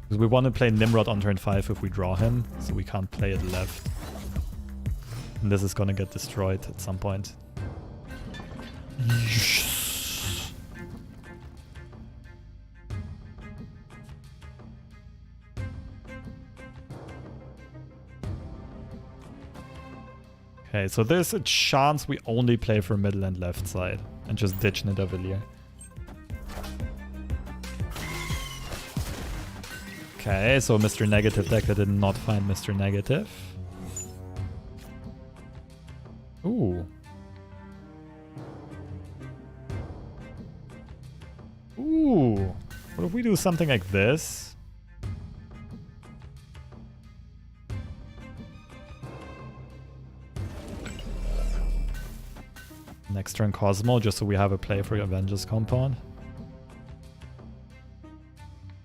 Because we want to play Nimrod on turn 5 if we draw him, so we can't play it left. And this is gonna get destroyed at some point. Okay, so there's a chance we only play for middle and left side and just ditch Nidavellir. Okay, so Mr. Negative deck that did not find Mr. Negative. Ooh. Ooh. What if we do something like this? Next turn Cosmo, just so we have a play for Avengers Compound.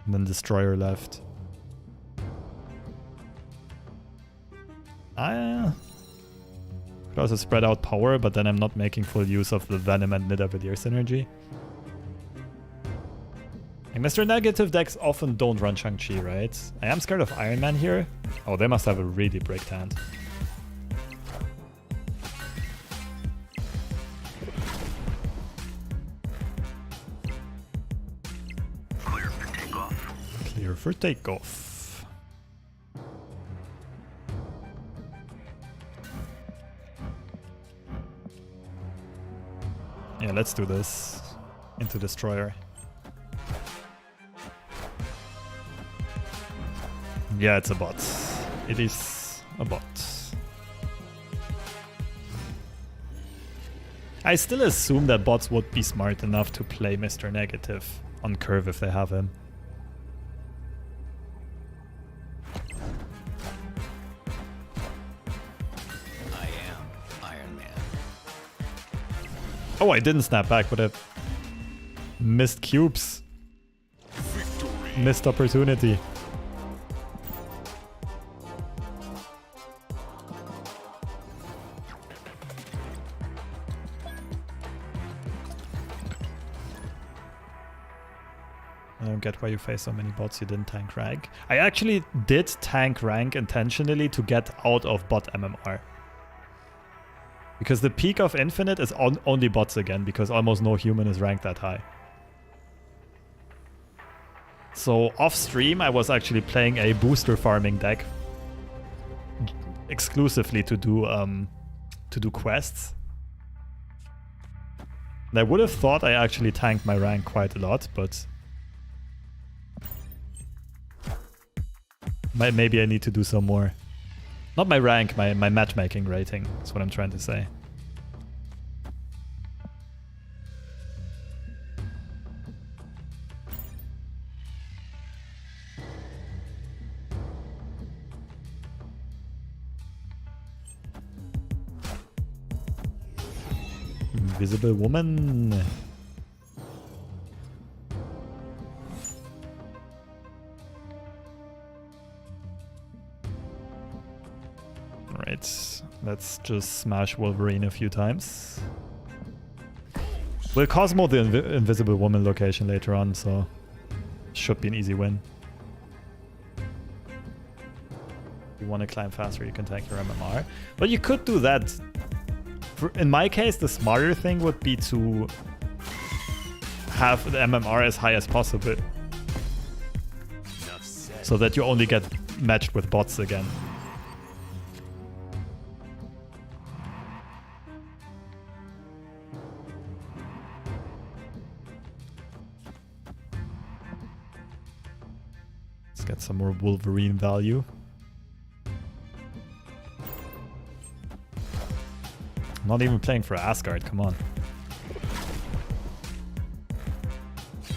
And then Destroyer left. Could also spread out power, but then I'm not making full use of the Venom and Nidavellir synergy. And Mr. Negative decks often don't run Shang-Chi, right? I am scared of Iron Man here. Oh, they must have a really bricked hand. Clear for takeoff. Clear for takeoff. Yeah, let's do this. Into Destroyer. Yeah, it's a bot. It is a bot. I still assume that bots would be smart enough to play Mr. Negative on curve if they have him. I am Iron Man. Oh, I didn't snap back, but I missed cubes. Victory. Missed opportunity. I don't get why you face so many bots you didn't tank rank. I actually did tank rank intentionally to get out of bot MMR. Because the peak of Infinite is only bots again, because almost no human is ranked that high. So off stream I was actually playing a booster farming deck exclusively to do quests. And I would have thought I actually tanked my rank quite a lot, but maybe I need to do some more. Not my rank, my matchmaking rating. That's what I'm trying to say. Invisible Woman. Alright, let's just smash Wolverine a few times. We'll Cosmo the Invisible Woman location later on, so should be an easy win. If you want to climb faster, you can tank your MMR. But you could do that. In my case, the smarter thing would be to have the MMR as high as possible. So that you only get matched with bots again. get some more Wolverine value. I'm not even playing for Asgard, come on.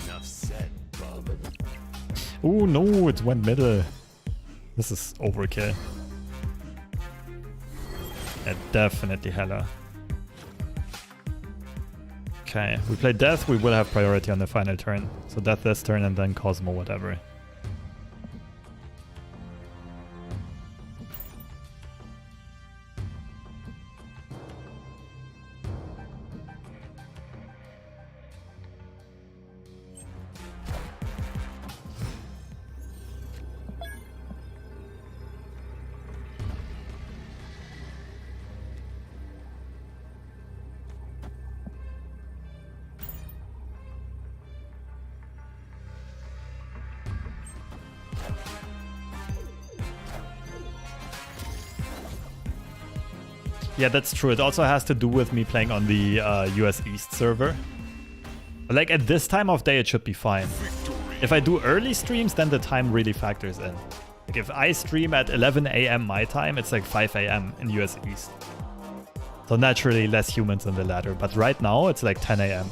Enough said, bub. Oh no, it went middle. This is overkill. Yeah, definitely hella. Okay, we play Death, we will have priority on the final turn. So Death this turn and then Cosmo whatever. Yeah, that's true. It also has to do with me playing on the US East server. But like at this time of day, it should be fine. If I do early streams, then the time really factors in. Like if I stream at 11 a.m. my time, it's like 5 a.m. in US East. So naturally less humans in the ladder. But right now, it's like 10 a.m.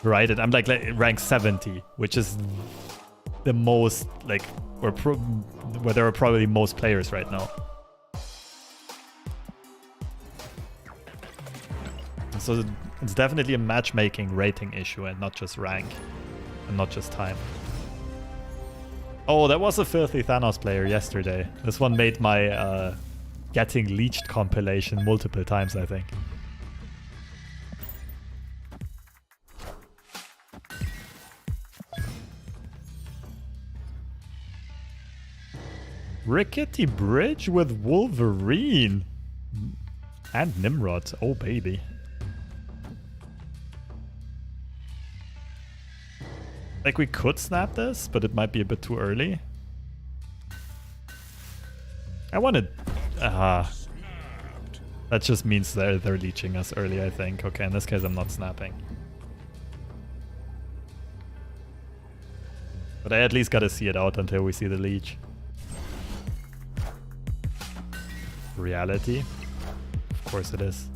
Right, and I'm like rank 70, which is the most like where there are probably most players right now. So it's definitely a matchmaking rating issue and not just rank and not just time. Oh, that was a filthy Thanos player yesterday. This one made my getting leeched compilation multiple times, I think. Rickety Bridge with Wolverine and Nimrod. Oh, baby. Like, we could snap this, but it might be a bit too early. I wanted... that just means they're leeching us early, I think. Okay, in this case, I'm not snapping. But I at least gotta see it out until we see the leech. Reality? Of course it is.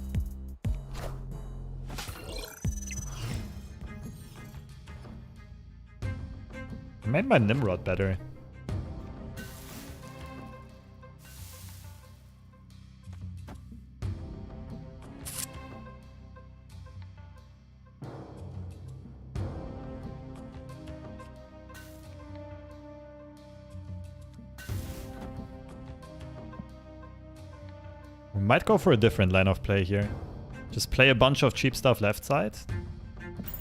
I made my Nimrod better. We might go for a different line of play here. Just play a bunch of cheap stuff left side.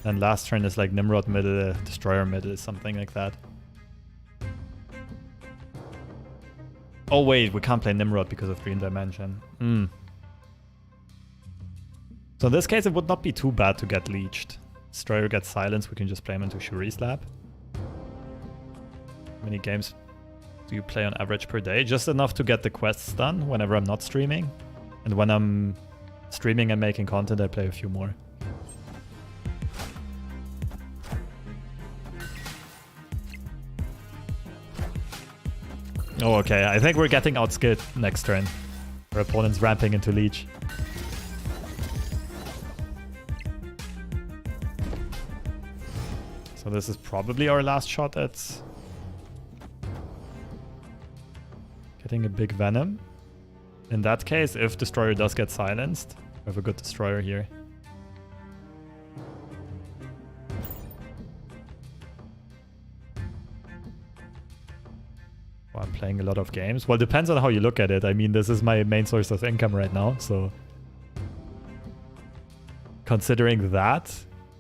And last turn is like Nimrod middle, Destroyer middle, something like that. Oh wait, we can't play Nimrod because of Green Dimension. So in this case it would not be too bad to get leeched. Destroyer gets silenced, we can just play him into Shuri's lab. How many games do you play on average per day? Just enough to get the quests done whenever I'm not streaming. And when I'm streaming and making content, I play a few more. Oh, okay. I think we're getting outskilled next turn. Our opponent's ramping into Leech. So this is probably our last shot at getting a big Venom. In that case, if Destroyer does get silenced, we have a good Destroyer here. Well, I'm playing a lot of games. Well, depends on how you look at it. I mean, this is my main source of income right now, so... Considering that,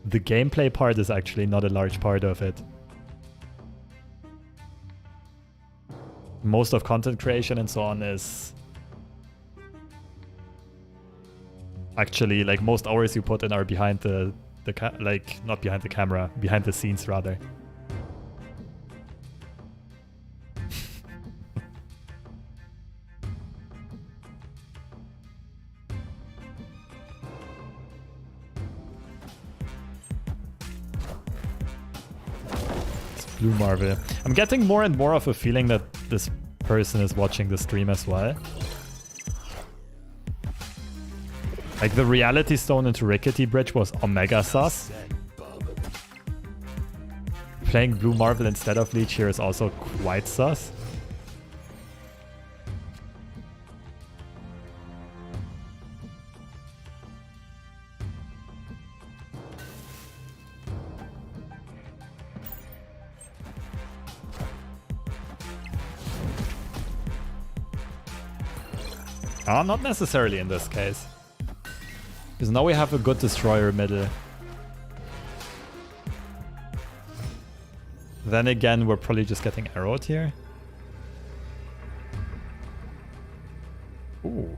the gameplay part is actually not a large part of it. Most of content creation and so on is... Actually, like, most hours you put in are behind the like, not behind the camera, behind the scenes, rather. Blue Marvel. I'm getting more and more of a feeling that this person is watching the stream as well. Like the Reality Stone into Rickety Bridge was Omega sus. Playing Blue Marvel instead of Leech here is also quite sus. Not necessarily in this case. Because now we have a good Destroyer middle. Then again, we're probably just getting arrowed here. Ooh.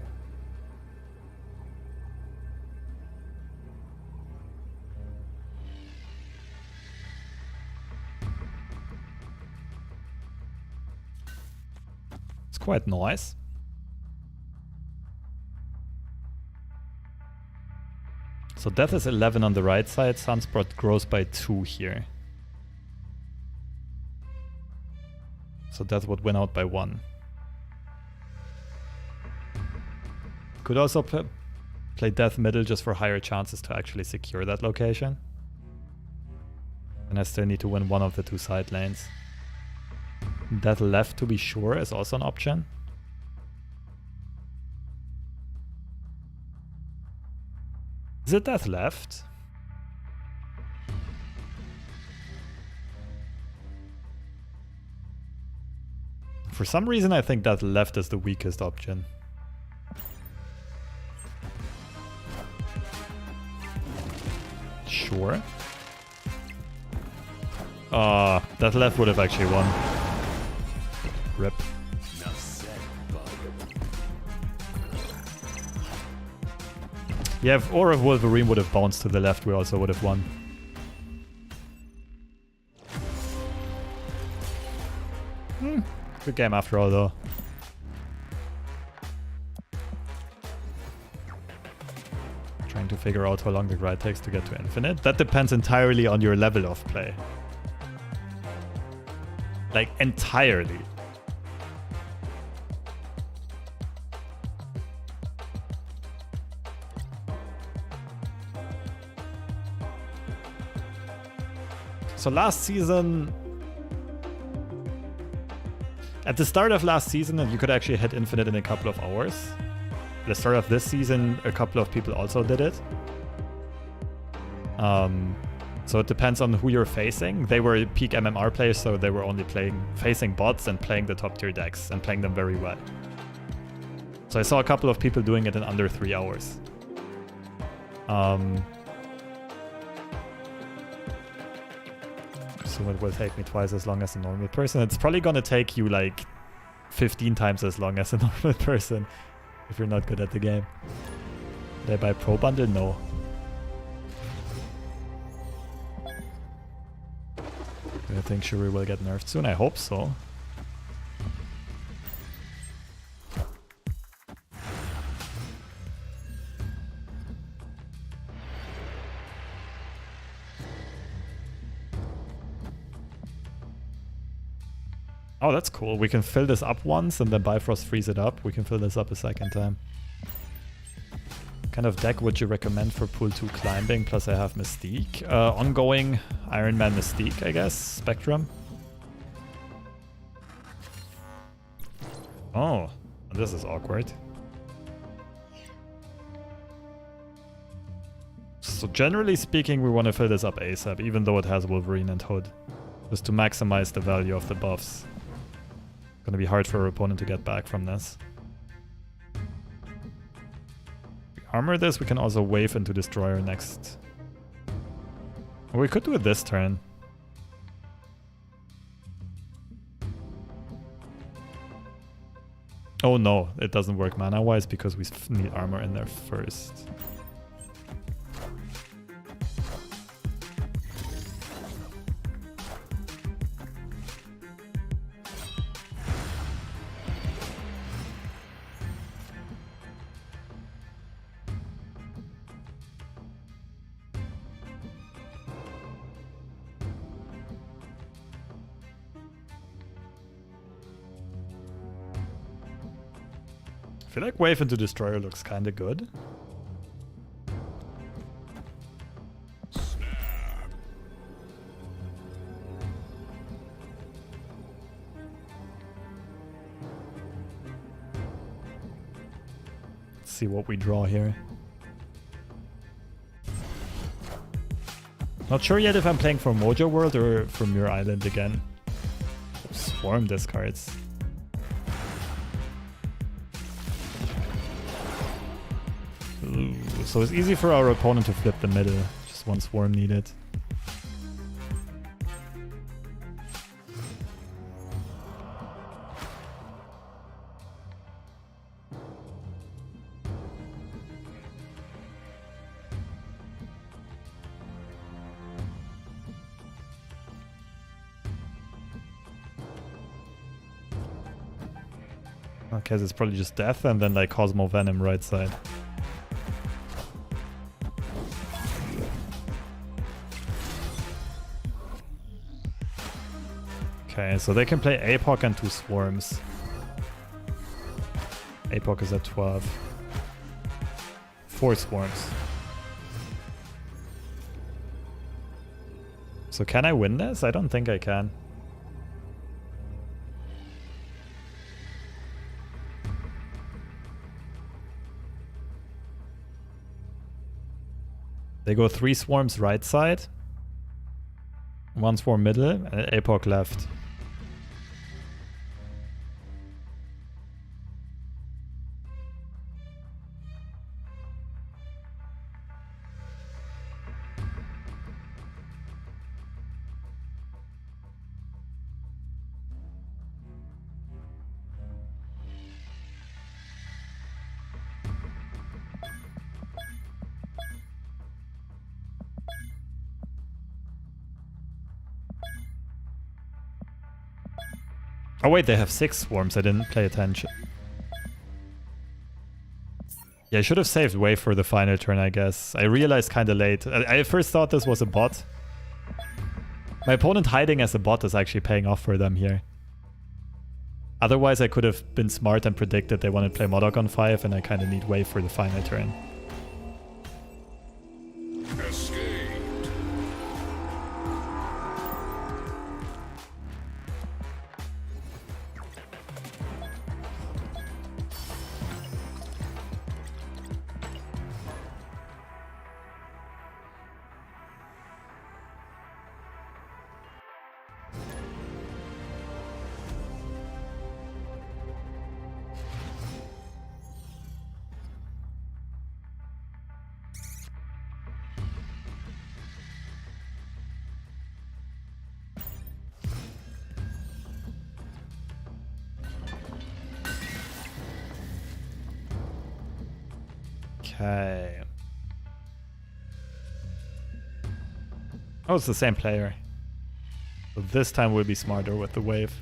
It's quite nice. So death is 11 on the right side, Sunspot grows by 2 here. So death would win out by 1. Could also play death middle just for higher chances to actually secure that location. And I still need to win one of the 2 side lanes. Death left to be sure is also an option. Is it death left? For some reason I think death left is the weakest option. Sure. Death left would have actually won. Rip. Yeah, or if Wolverine would have bounced to the left, we also would have won. Good game after all, though. Trying to figure out how long the ride takes to get to infinite. That depends entirely on your level of play. Like, entirely. So last season, at the start of last season, you could actually hit infinite in a couple of hours. At the start of this season, a couple of people also did it. So it depends on who you're facing. They were peak MMR players, so they were only facing bots and playing the top tier decks and playing them very well. So I saw a couple of people doing it in under 3 hours. So it will take me twice as long as a normal person. It's probably gonna take you like 15 times as long as a normal person if you're not good at the game. Did I buy Pro Bundle? No. Do I think Shuri will get nerfed soon? I hope so. Oh, that's cool. We can fill this up once and then Bifrost frees it up. We can fill this up a second time. What kind of deck would you recommend for pool 2 climbing? Plus I have Mystique. Ongoing Iron Man Mystique, I guess. Spectrum. Oh, this is awkward. So generally speaking, we want to fill this up ASAP, even though it has Wolverine and Hood. Just to maximize the value of the buffs. Gonna be hard for our opponent to get back from this. We armor this, we can also wave into Destroyer next. Or we could do it this turn. Oh no, it doesn't work mana-wise because we need armor in there first. I feel like Wave into Destroyer looks kind of good. Let's see what we draw here. Not sure yet if I'm playing for Mojo World or for Muir Island again. Swarm discards. Ooh, so it's easy for our opponent to flip the middle. Just one swarm needed. Okay, so it's probably just death and then like Cosmo Venom right side. Okay, so they can play APOC and 2 swarms. APOC is at 12. 4 swarms. So can I win this? I don't think I can. They go 3 swarms right side, 1 swarm middle, and an APOC left. Oh wait, they have 6 swarms. I didn't pay attention. Yeah, I should have saved Wave for the final turn, I guess. I realized kind of late. I first thought this was a bot. My opponent hiding as a bot is actually paying off for them here. Otherwise, I could have been smart and predicted they want to play Modok on 5, and I kind of need Wave for the final turn. Okay. Oh, it's the same player. So this time we'll be smarter with the Wave.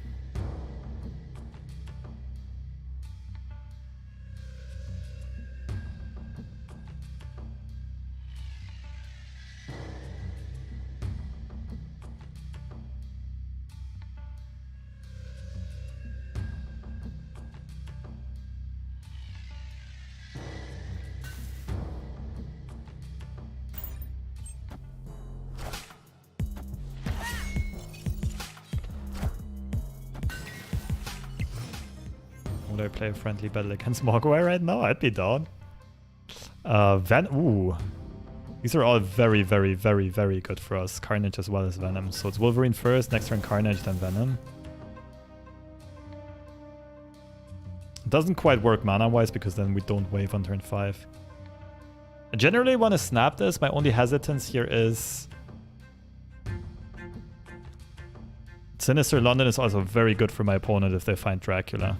Would I play a friendly battle against Mogwai right now? I'd be down. Ooh. These are all very, very, very, very good for us. Carnage as well as Venom. So it's Wolverine first, next turn Carnage, then Venom. It doesn't quite work mana-wise because then we don't wave on turn 5. I generally want to snap this. My only hesitance here is... Sinister London is also very good for my opponent if they find Dracula.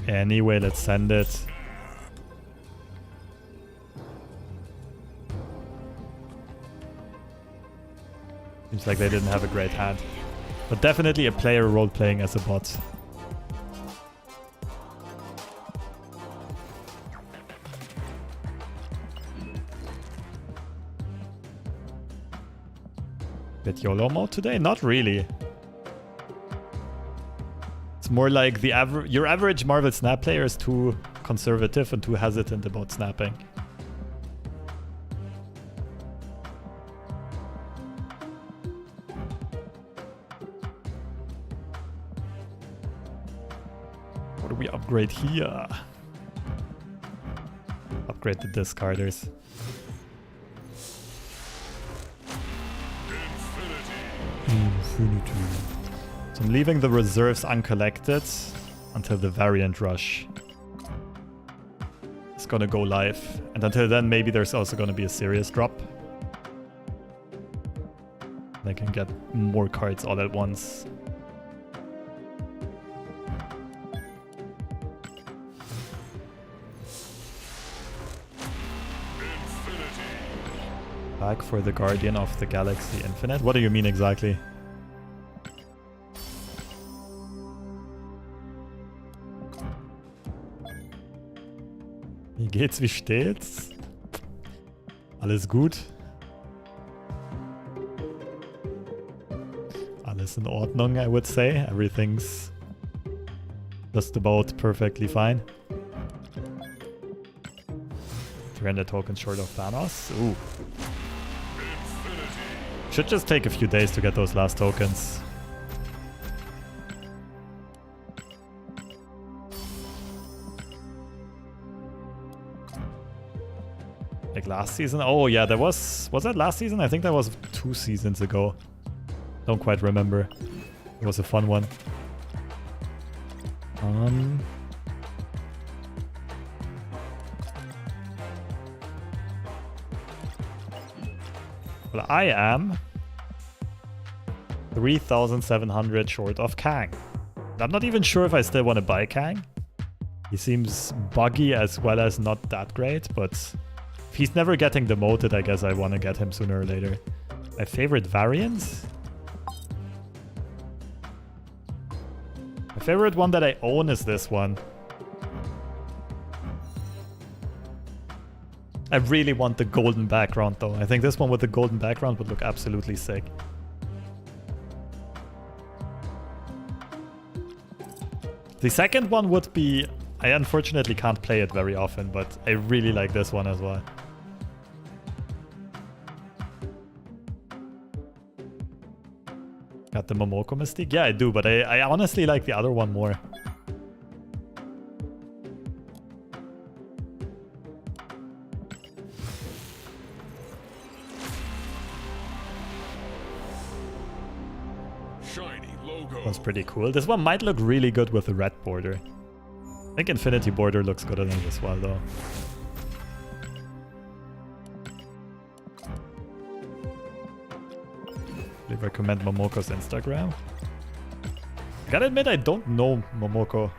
Anyway, let's send it. Seems like they didn't have a great hand. But definitely a player role-playing as a bot. Bit YOLO mode today? Not really. It's more like your average Marvel Snap player is too conservative and too hesitant about snapping. What do we upgrade here? Upgrade the discarders. Infinity. So I'm leaving the reserves uncollected until the variant rush. It's gonna go live. And until then, maybe there's also gonna be a serious drop. I can get more cards all at once. Back for the Guardian of the Galaxy Infinite? What do you mean exactly? Wie geht's, wie steht's? Alles gut? Alles in Ordnung, I would say. Everything's just about perfectly fine. 300 tokens short of Thanos. Ooh. Should just take a few days to get those last tokens. Like last season? Oh yeah, that was that last season? I think that was 2 seasons ago. Don't quite remember. It was a fun one. Well, I am 3,700 short of Kang. I'm not even sure if I still want to buy Kang. He seems buggy as well as not that great, but if he's never getting demoted, I guess I want to get him sooner or later. My favorite variants? My favorite one that I own is this one. I really want the golden background though. I think this one with the golden background would look absolutely sick. The second one would be... I unfortunately can't play it very often, but I really like this one as well. Got the Momoko Mystique? Yeah, I do, but I honestly like the other one more. That's pretty cool. This one might look really good with the red border. I think Infinity border looks good on it as well, though. I recommend Momoko's Instagram. I gotta admit, I don't know Momoko.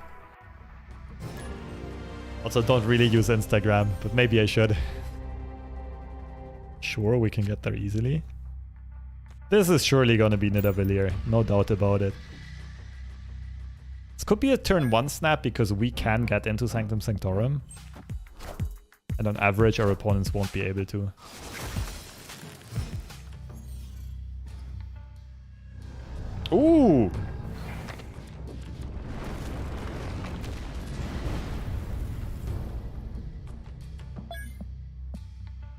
Also, don't really use Instagram, but maybe I should. Sure, we can get there easily. This is surely gonna be Nidavellir, no doubt about it. This could be a turn 1 snap because we can get into Sanctum Sanctorum. And on average, our opponents won't be able to. Ooh!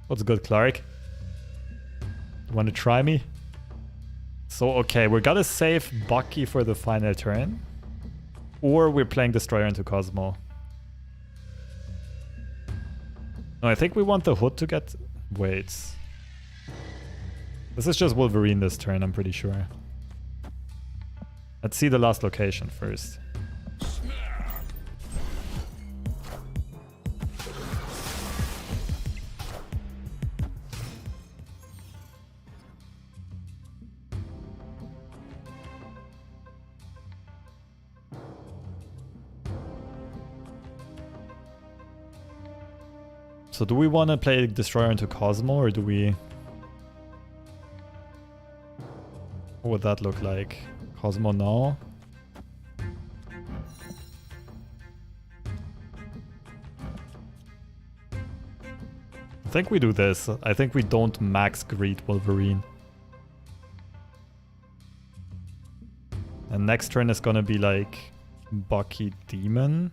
What's good, Clark? You want to try me? So, okay, we're gonna save Bucky for the final turn. Or we're playing Destroyer into Cosmo. No, I think we want the Hood to get... Wait. This is just Wolverine this turn, I'm pretty sure. Let's see the last location first. So do we want to play Destroyer into Cosmo, or do we... What would that look like? Cosmo now? I think we do this. I think we don't max greet Wolverine. And next turn is gonna be like Bucky Demon.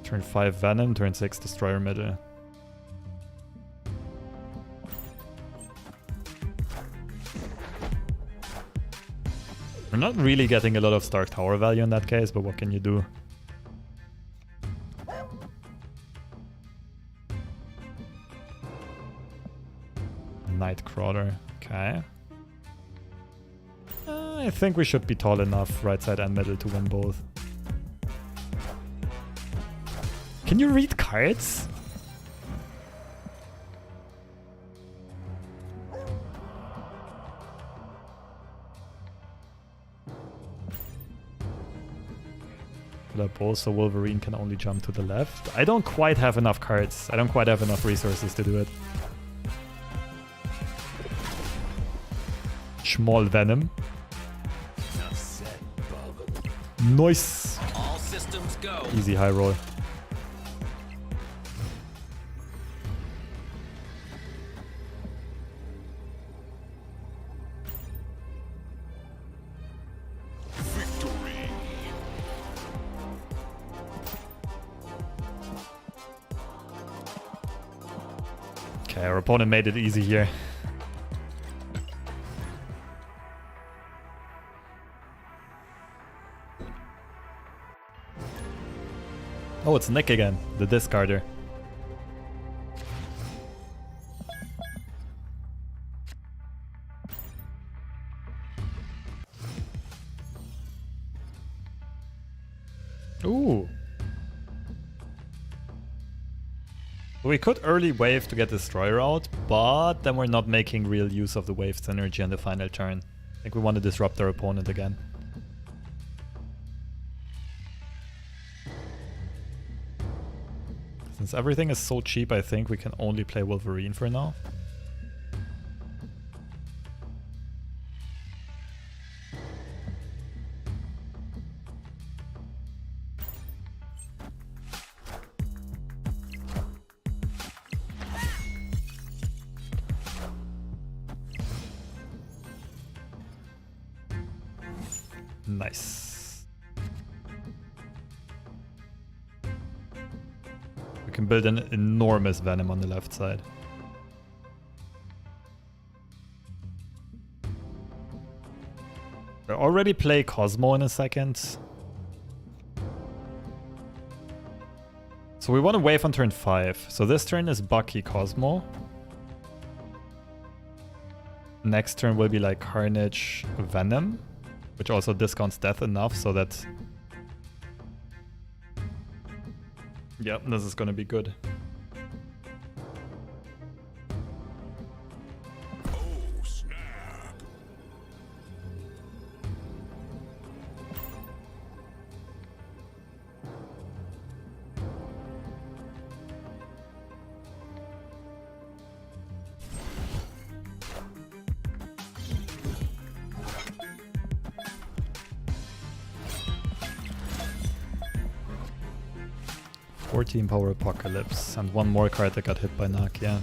Turn 5 Venom, turn 6 Destroyer middle. We're not really getting a lot of Stark Tower value in that case, but what can you do? Nightcrawler, okay. I think we should be tall enough, right side and middle, to win both. Can you read cards? So Wolverine can only jump to the left. I don't quite have enough cards. I don't quite have enough resources to do it. Small Venom. Nice. All systems go. Easy high roll. Victory. Okay, our opponent made it easy here. Oh, it's Nick again, the discarder. Ooh. We could early wave to get Destroyer out, but then we're not making real use of the wave synergy on the final turn. I think we want to disrupt our opponent again. Since everything is so cheap, I think we can only play Wolverine for now. Nice. We can build an enormous Venom on the left side. We'll already play Cosmo in a second. So we want to wave on turn 5. So this turn is Bucky Cosmo. Next turn will be like Carnage Venom, which also discounts death enough so that... Yep, this is gonna be good. Oh, snap. Team Power Apocalypse, and one more card that got hit by Nakia.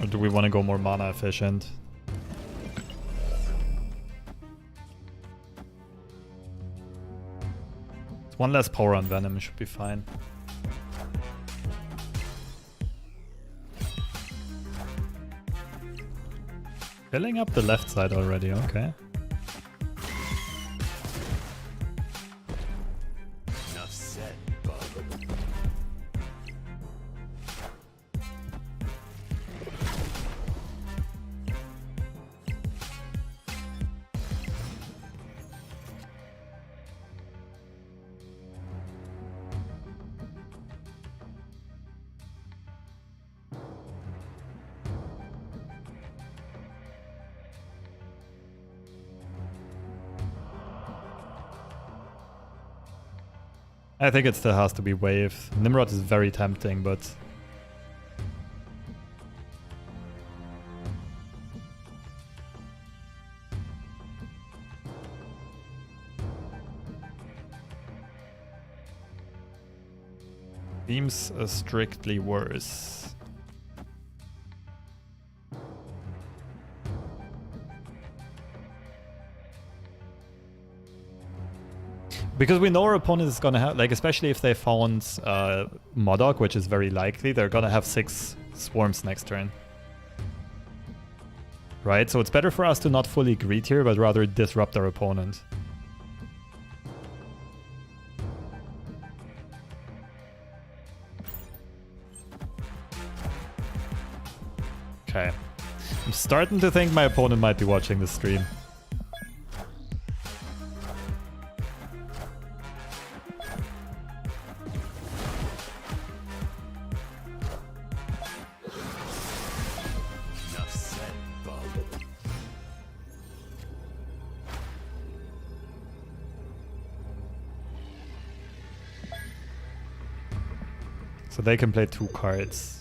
Or do we want to go more mana efficient? It's one less power on Venom, should be fine. Filling up the left side already, okay. Enough said, bub. I think it still has to be wave. Nimrod is very tempting, but... seems strictly worse. Because we know our opponent is gonna have, like, especially if they found Modok, which is very likely, they're gonna have 6 swarms next turn. Right? So it's better for us to not fully greed here, but rather disrupt our opponent. Okay. I'm starting to think my opponent might be watching the stream. Enough said, bub. So they can play 2 cards.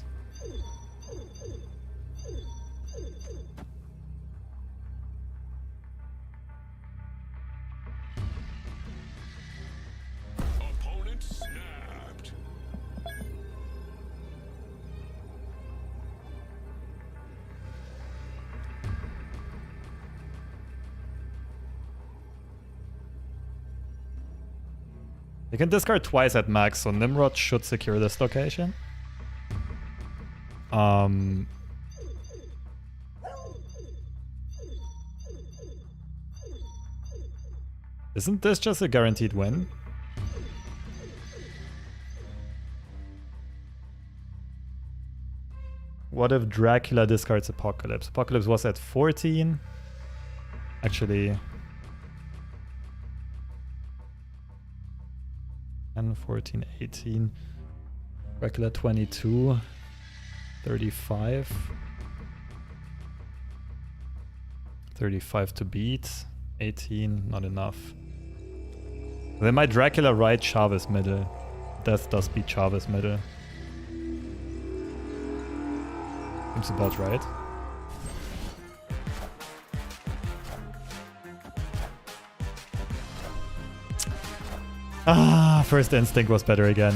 Opponent snapped. They can discard twice at max, so Nimrod should secure this location. Isn't this just a guaranteed win? What if Dracula discards Apocalypse? Apocalypse was at 14. Actually... 10, 14, 18. Dracula 22. 35. 35 to beat. 18, not enough. They might Dracula right Chavez middle. Death does beat Chavez middle. Seems about right. Ah, first instinct was better again.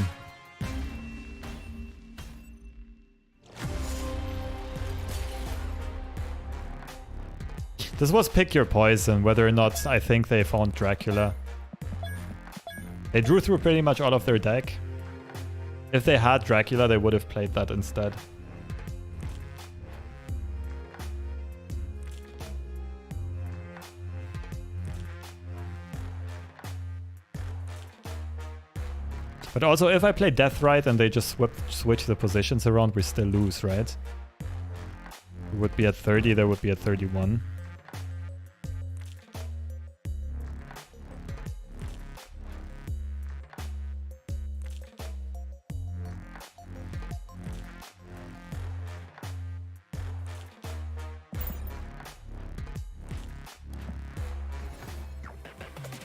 This was pick your poison, whether or not I think they found Dracula. They drew through pretty much all of their deck. If they had Dracula, they would have played that instead. But also, if I play Deathrite and they just switch the positions around, we still lose, right? We would be at 30, they would be at 31.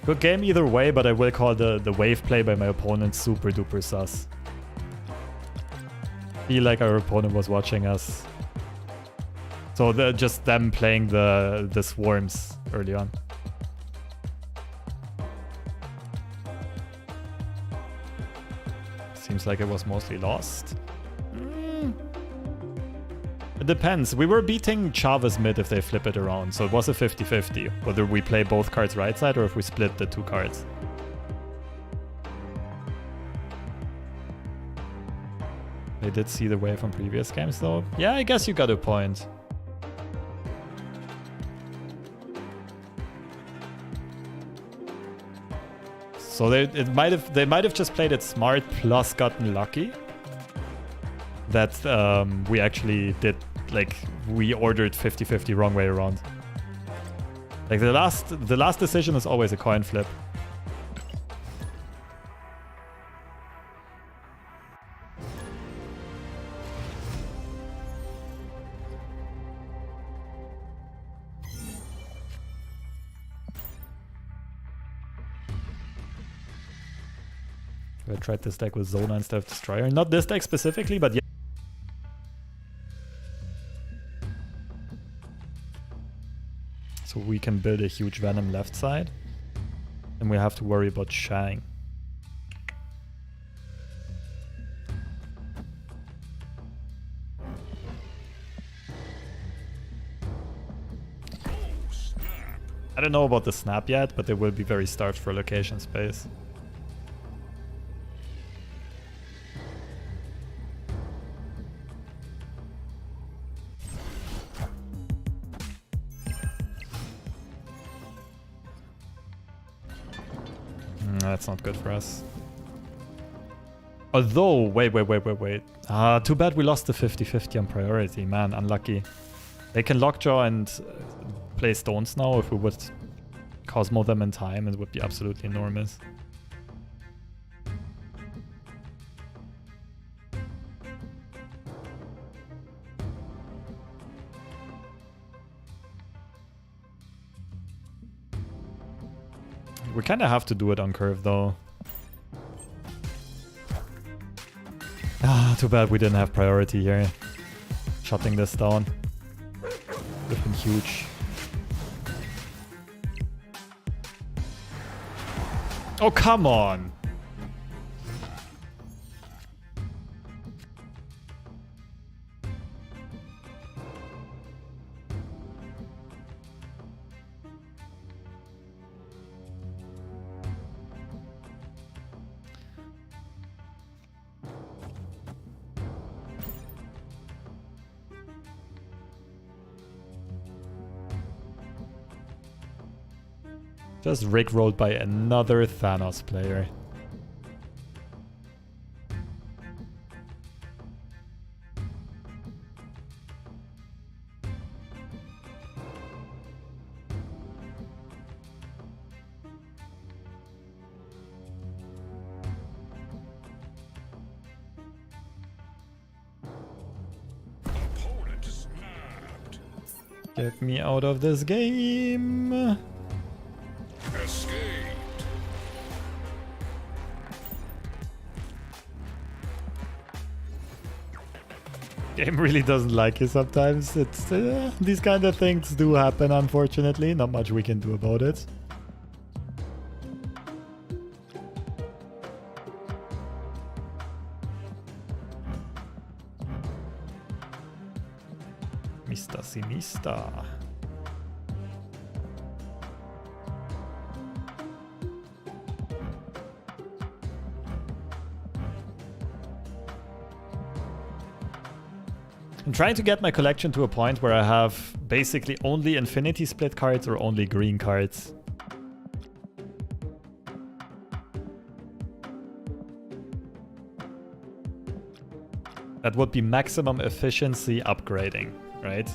Good game either way, but I will call the wave play by my opponent super duper sus. Feel like our opponent was watching us. So just them playing the swarms early on. Seems like it was mostly lost. It depends. We were beating Chavez mid if they flip it around, so it was a 50-50. Whether we play both cards right side or if we split the 2 cards. They did see the way from previous games though. Yeah, I guess you got a point. So they might have just played it smart plus gotten lucky. That we actually did, like, we ordered 50-50 wrong way around. Like the last decision is always a coin flip. I tried this deck with Zona instead of Destroyer. Not this deck specifically, but yeah. So we can build a huge Venom left side. And we have to worry about Shang. I don't know about the snap yet, but they will be very starved for location space. That's not good for us. Although, wait. Too bad we lost the 50-50 on priority, man, unlucky. They can lockjaw and play stones now. If we would Cosmo them in time, it would be absolutely enormous. We kind of have to do it on curve though. Too bad we didn't have priority here. Shutting this down would have been huge. Oh, come on! Just rickrolled by another Thanos player. Opponent snapped. Get me out of this game. Escaped. Game really doesn't like you sometimes. It's these kind of things do happen, unfortunately. Not much we can do about it. Mista Sinista. I'm trying to get my collection to a point where I have basically only infinity split cards or only green cards. That would be maximum efficiency upgrading, right?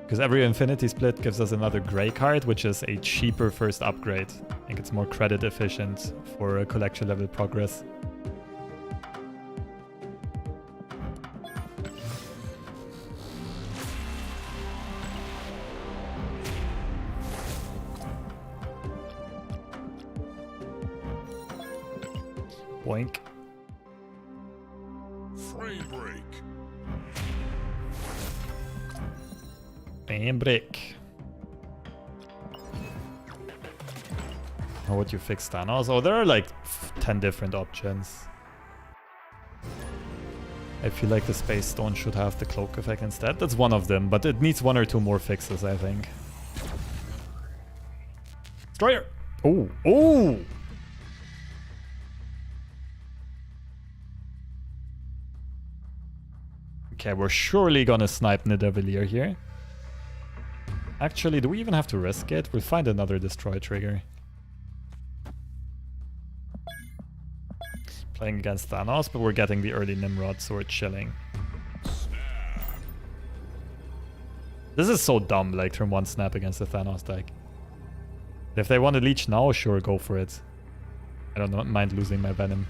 Because every infinity split gives us another gray card, which is a cheaper first upgrade. I think it's more credit efficient for a collection level progress. Boink. Frame break. Frame break. How would you fix Thanos? Oh, there are like 10 different options. I feel like the Space Stone should have the cloak effect instead. That's one of them, but it needs one or two more fixes, I think. Destroyer! Oh! Oh! Okay, we're surely gonna snipe Nidavellir here. Actually, do we even have to risk it? We'll find another destroy trigger. Playing against Thanos, but we're getting the early Nimrod, so we're chilling. This is so dumb, like turn 1 snap against the Thanos deck. If they want to leech now, sure, go for it. I don't mind losing my Venom.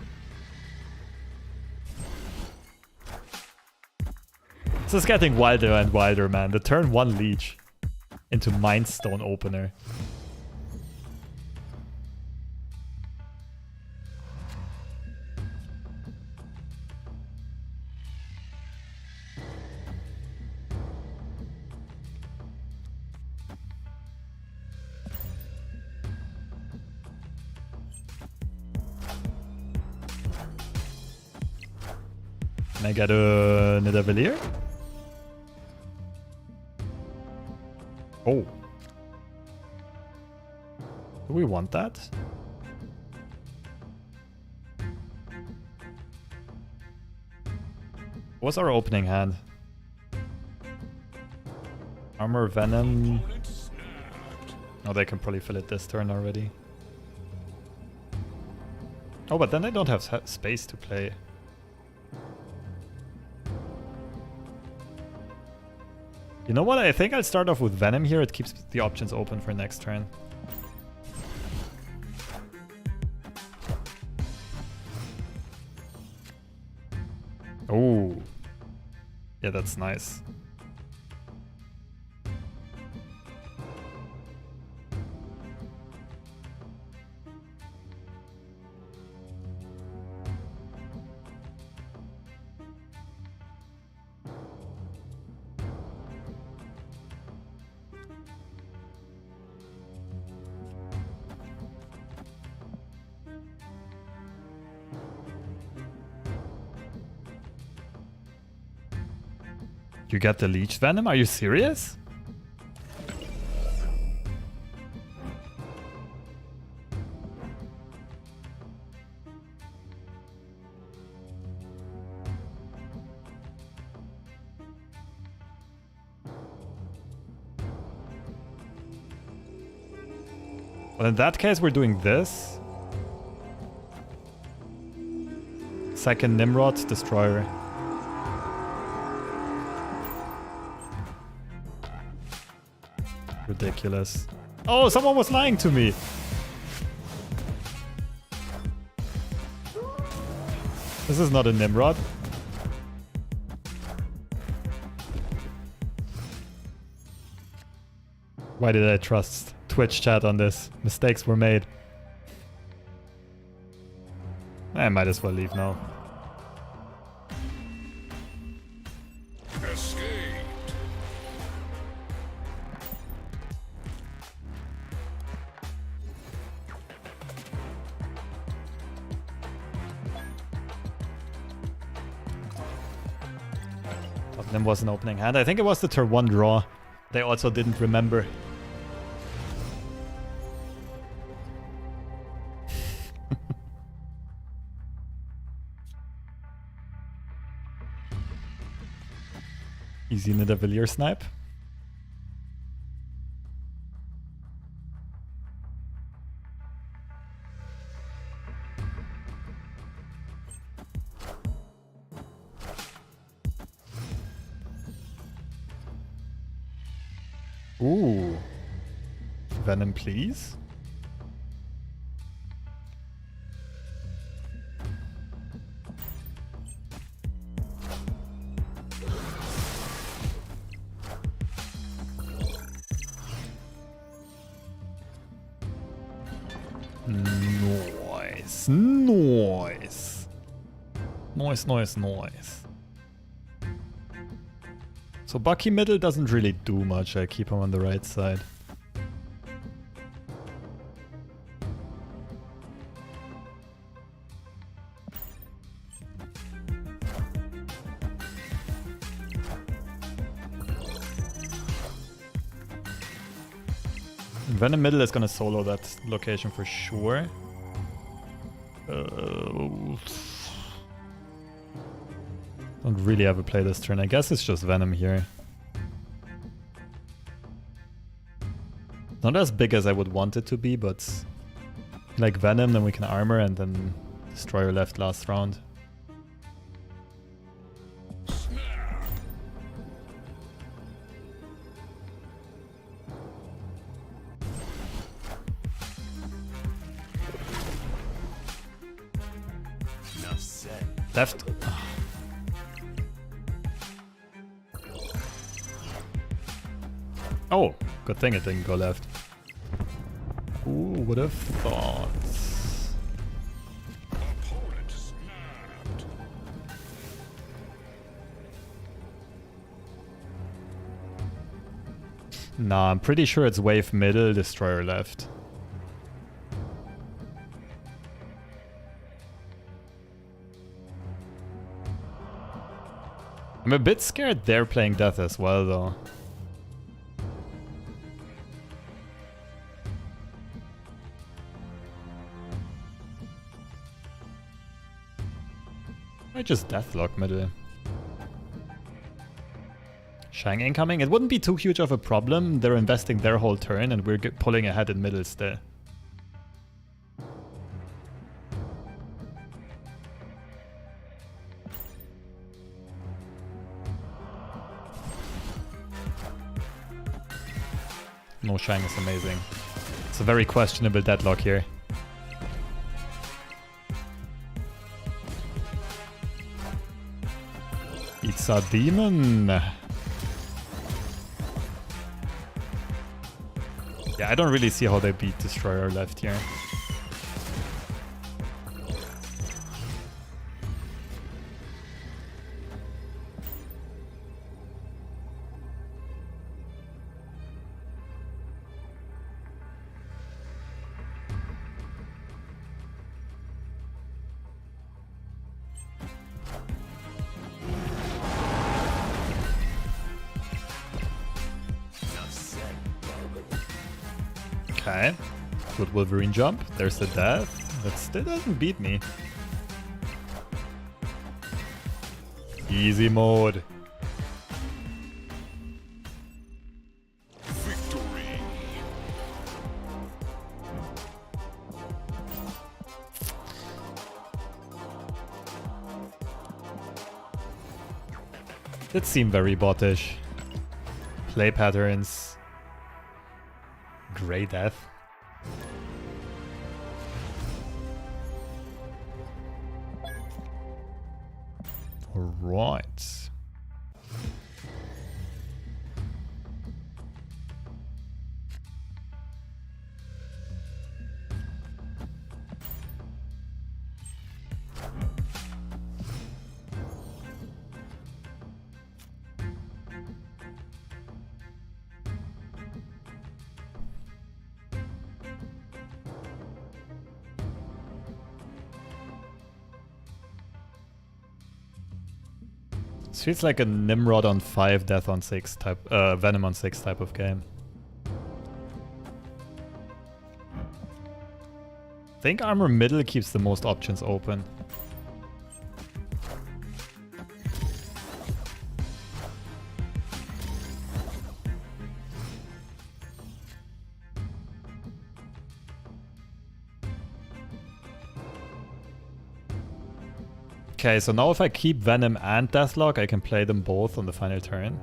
This is getting wilder and wilder, man. The turn 1 leech into Mind Stone opener. Can I get a Nidavellir? Oh. Do we want that? What's our opening hand? Armor, Venom. Oh, they can probably fill it this turn already. Oh, but then they don't have space to play. You know what? I think I'll start off with Venom here. It keeps the options open for next turn. Oh. Yeah, that's nice. You got the Leech Venom? Are you serious? Well, in that case, we're doing this. Second Nimrod Destroyer. Ridiculous. Oh, someone was lying to me. This is not a Nimrod. Why did I trust Twitch chat on this? Mistakes were made. I might as well leave now. Them was an opening hand. I think it was the turn 1 draw. They also didn't remember. Easy Nidavellir snipe. Ooh. Venom, please. Nice. Nice. Nice, nice, nice. So Bucky middle doesn't really do much. I keep him on the right side. Venom middle is gonna solo that location for sure. Don't really have a play this turn. I guess it's just Venom here. Not as big as I would want it to be, but like Venom, then we can armor and then Destroyer left last round. Left. Oh, good thing it didn't go left. Ooh, would have thought. Nah, I'm pretty sure it's wave middle, Destroyer left. I'm a bit scared they're playing death as well, though. I just deathlock middle. Shang incoming. It wouldn't be too huge of a problem. They're investing their whole turn and we're pulling ahead in middle still. No Shang is amazing. It's a very questionable deadlock here. It's a demon. Yeah, I don't really see how they beat Destroyer left here. Okay, good Wolverine jump. There's the death. That still doesn't beat me. Easy mode. Victory. It seemed very bottish. Play patterns. Grey death. Alright. This feels like a Nimrod on 5, Death on 6 type, Venom on 6 type of game. I think armor middle keeps the most options open. Okay, so now if I keep Venom and Deathlock, I can play them both on the final turn.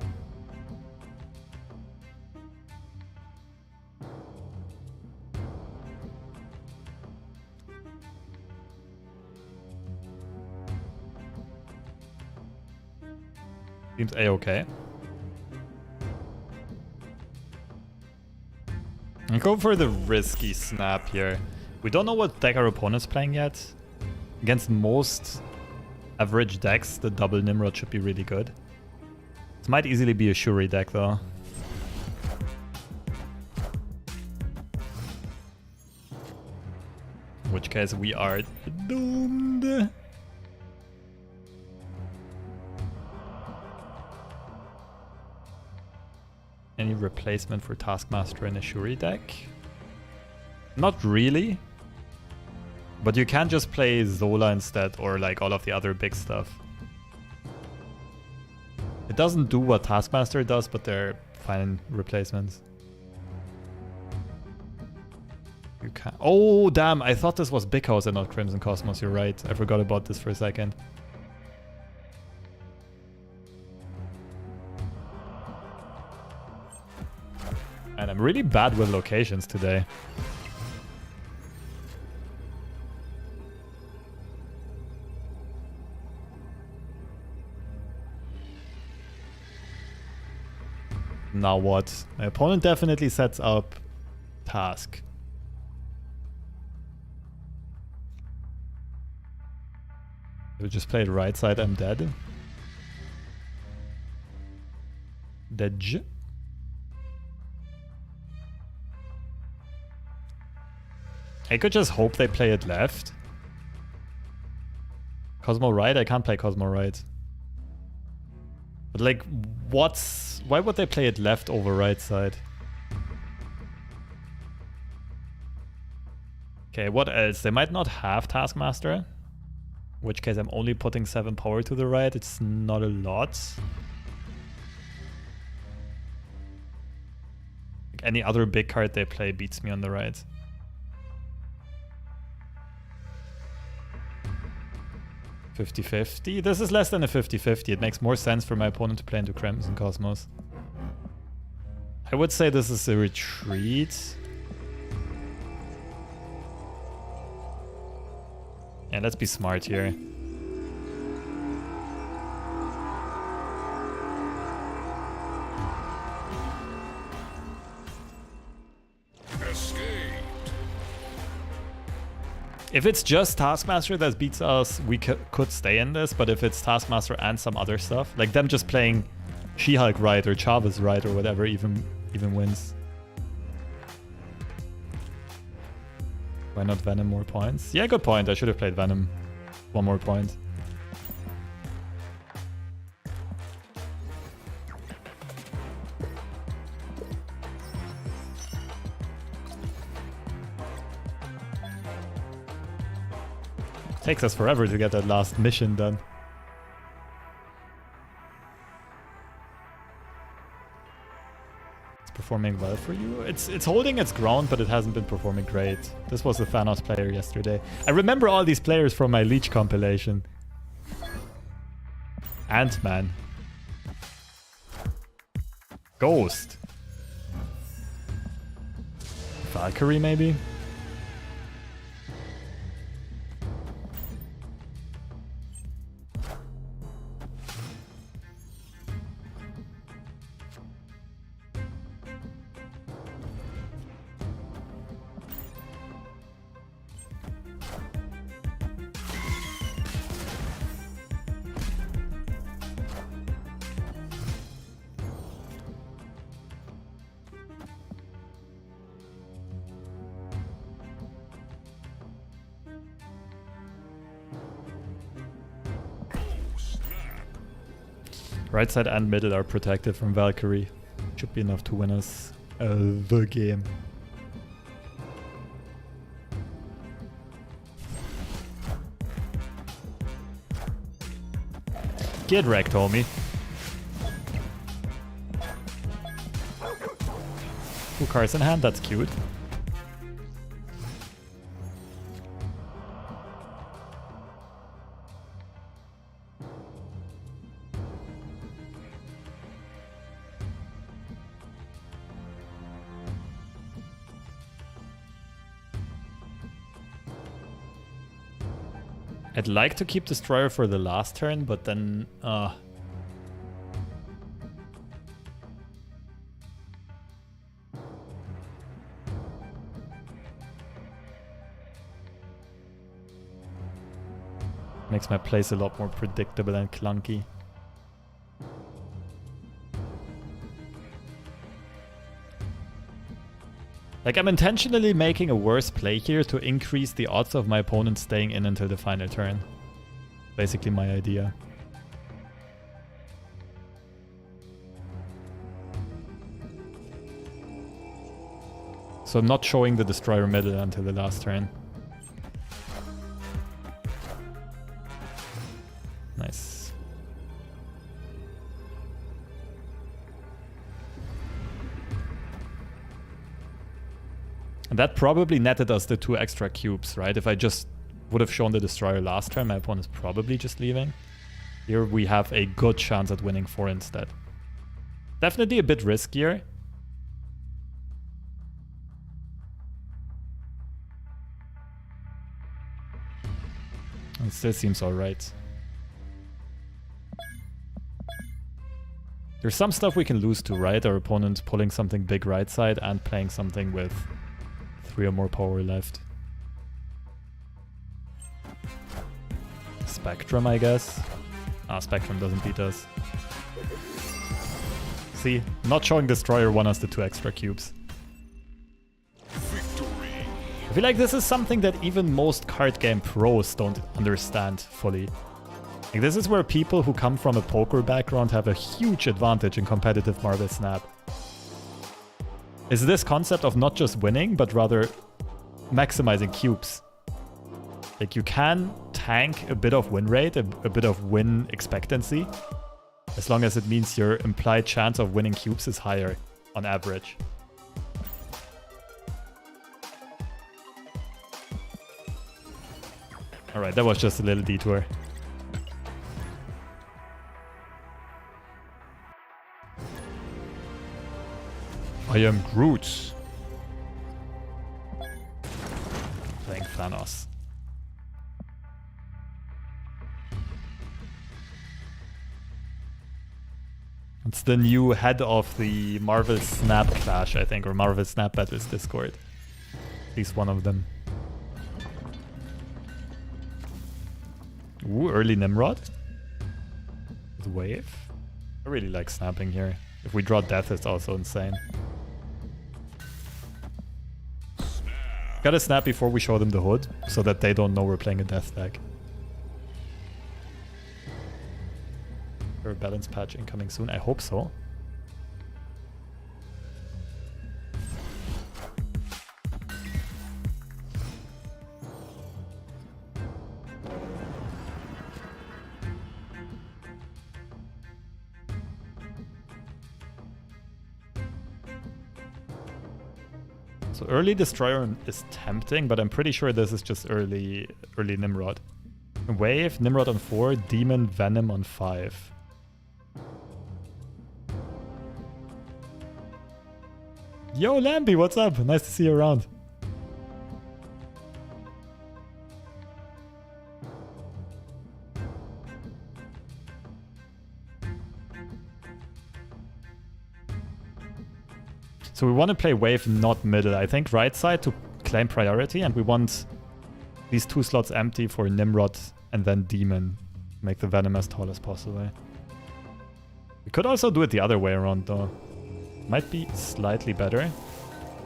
Seems a-okay. I'm going for the risky snap here. We don't know what deck our opponent's playing yet. Against most average decks, the double Nimrod should be really good. This might easily be a Shuri deck though. In which case we are doomed. Any replacement for Taskmaster in a Shuri deck? Not really. But you can just play Zola instead, or like all of the other big stuff. It doesn't do what Taskmaster does, but they're fine replacements. You can. Oh damn! I thought this was Big House and not Crimson Cosmos. You're right. I forgot about this for a second. And I'm really bad with locations today. Now what? My opponent definitely sets up Task. We'll just play the right side, I'm dead. Dead. I could just hope they play it left. Cosmo right? I can't play Cosmo right. But like, why would they play it left over right side? Okay, what else? They might not have Taskmaster. In which case I'm only putting 7 power to the right. It's not a lot. Like any other big card they play beats me on the right. $50-50. This is less than a 50-50. It makes more sense for my opponent to play into Crimson Cosmos. I would say this is a retreat. Yeah, let's be smart here. If it's just Taskmaster that beats us, we could stay in this, but if it's Taskmaster and some other stuff, like them just playing She-Hulk right or Chavez right or whatever even wins. Why not Venom more points? Yeah, good point. I should have played Venom 1 more point. Takes us forever to get that last mission done. It's performing well for you. It's holding its ground, but it hasn't been performing great. This was the Thanos player yesterday. I remember all these players from my Leech compilation. Ant-Man. Ghost. Valkyrie, maybe? Right side and middle are protected from Valkyrie. Should be enough to win us the game. Get wrecked, homie. 2 cards in hand, that's cute. I'd like to keep Destroyer for the last turn, but then... makes my plays a lot more predictable and clunky. Like, I'm intentionally making a worse play here to increase the odds of my opponent staying in until the final turn. Basically my idea. So I'm not showing the Destroyer middle until the last turn. Nice. And that probably netted us the 2 extra cubes, right? If I just would have shown the Destroyer last turn, my opponent's probably just leaving. Here we have a good chance at winning 4 instead. Definitely a bit riskier. It still seems alright. There's some stuff we can lose to, right? Our opponent pulling something big right side and playing something with 3 or more power left. Spectrum, I guess. Ah, Spectrum doesn't beat us. See, not showing Destroyer won us the 2 extra cubes. Victory. I feel like this is something that even most card game pros don't understand fully. Like, this is where people who come from a poker background have a huge advantage in competitive Marvel Snap. Is this concept of not just winning, but rather maximizing cubes. Like, you can tank a bit of win rate, a bit of win expectancy, as long as it means your implied chance of winning cubes is higher on average. Alright, that was just a little detour. I am Groot. Playing Thanos. It's the new head of the Marvel Snap Clash, I think, or Marvel Snap Battles Discord. At least one of them. Ooh, early Nimrod. With wave. I really like snapping here. If we draw death, it's also insane. Gotta snap before we show them the hood, so that they don't know we're playing a death deck. A balance patch incoming soon. I hope so. So early Destroyer is tempting, but I'm pretty sure this is just early Nimrod. Wave, Nimrod on 4, Demon, Venom on 5. Yo, Lambie, what's up? Nice to see you around. So we want to play wave, not middle. I think right side to claim priority, and we want these 2 slots empty for Nimrod and then Demon. Make the Venom as tall as possible. We could also do it the other way around, though. Might be slightly better,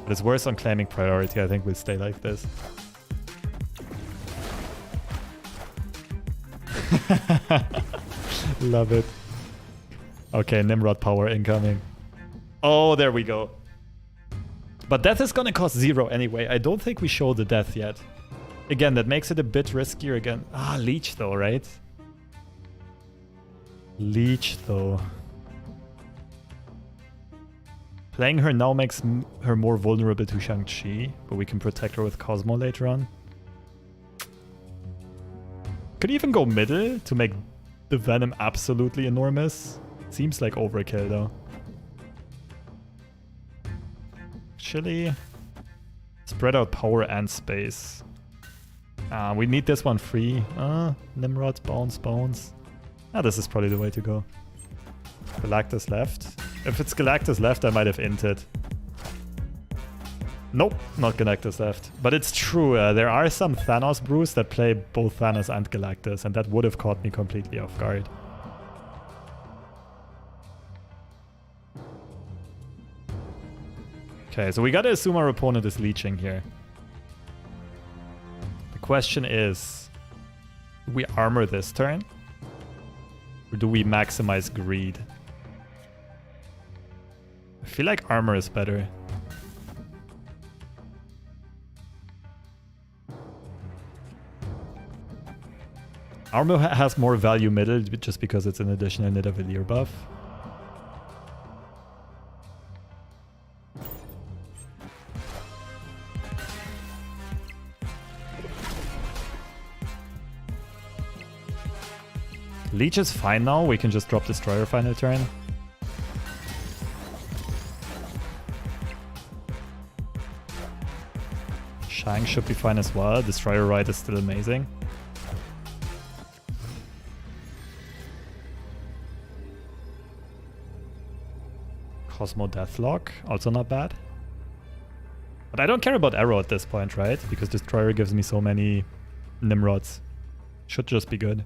but it's worse on claiming priority. I think we'll stay like this. Love it. Okay, Nimrod power incoming. Oh, there we go. But death is gonna cost 0 anyway. I don't think we show the death yet. Again, that makes it a bit riskier again. Ah, Leech though, right? Leech though. Playing her now makes her more vulnerable to Shang-Chi, but we can protect her with Cosmo later on. Could even go middle to make the Venom absolutely enormous. Seems like overkill though. Actually, spread out power and space. We need this one free. Nimrod, bounce. This is probably the way to go. Galactus left. If it's Galactus left, I might have inted. Nope, not Galactus left. But it's true, there are some Thanos brews that play both Thanos and Galactus, and that would have caught me completely off guard. Okay, so we gotta assume our opponent is leeching here. The question is, do we armor this turn? Or do we maximize greed? I feel like armor is better. Armor has more value middle just because it's an additional Nidavellir buff. Leech is fine now, we can just drop Destroyer final turn. Shang should be fine as well, Destroyer right is still amazing. Cosmo Deathlock, also not bad. But I don't care about Arrow at this point, right? Because Destroyer gives me so many Nimrods. Should just be good.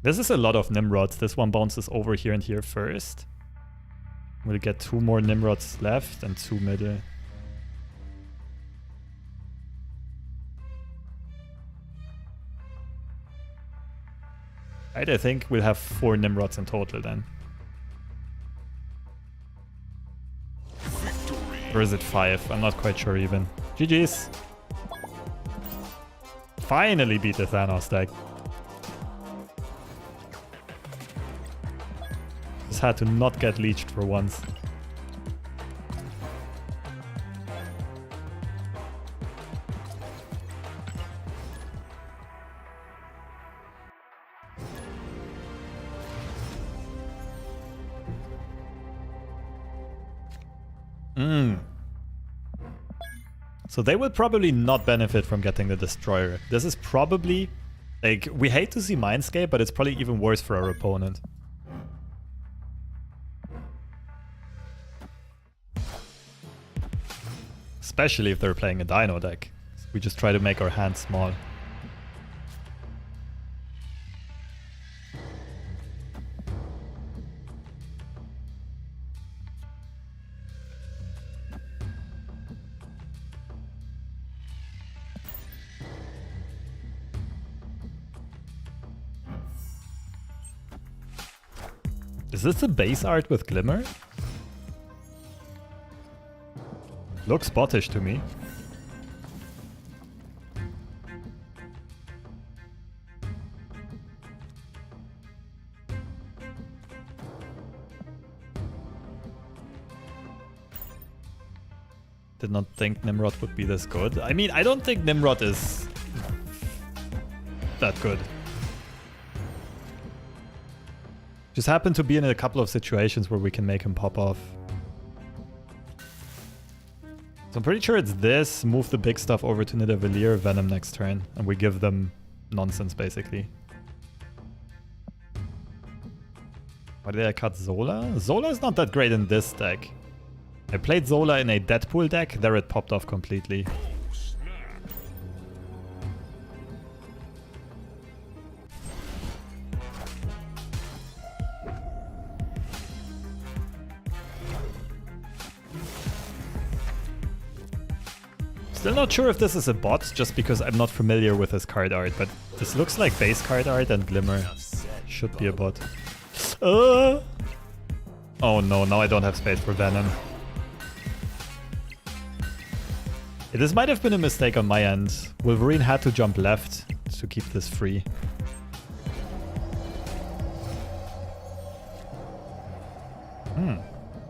This is a lot of Nimrods. This one bounces over here and here first. We'll get 2 more Nimrods left and 2 middle. Right, I think we'll have 4 Nimrods in total then. Or is it 5? I'm not quite sure even. GG's. Finally beat the Thanos deck. Just had to not get leeched for once. So they will probably not benefit from getting the Destroyer. This is probably, like, we hate to see Mindscape, but it's probably even worse for our opponent. Especially if they're playing a Dino deck. We just try to make our hand small. Is this the base art with Glimmer? Looks spottish to me. Did not think Nimrod would be this good. I mean, I don't think Nimrod is that good. Just happened to be in a couple of situations where we can make him pop off. So I'm pretty sure it's this, move the big stuff over to Nidavellir, Venom next turn, and we give them nonsense basically. Why did I cut Zola? Zola is not that great in this deck. I played Zola in a Deadpool deck, there it popped off completely. Still not sure if this is a bot, just because I'm not familiar with his card art, but this looks like base card art and Glimmer should be a bot. Oh no, now I don't have space for Venom. This might have been a mistake on my end. Wolverine had to jump left to keep this free.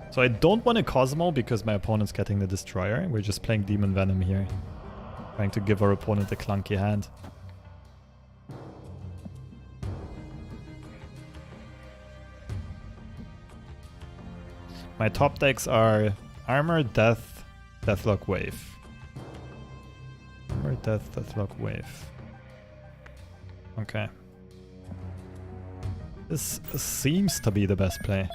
So I don't want a Cosmo because my opponent's getting the Destroyer. We're just playing Demon Venom here. Trying to give our opponent a clunky hand. My top decks are Armor, Death, Deathlock Wave. Armor, Death, Deathlock Wave. Okay. This seems to be the best play.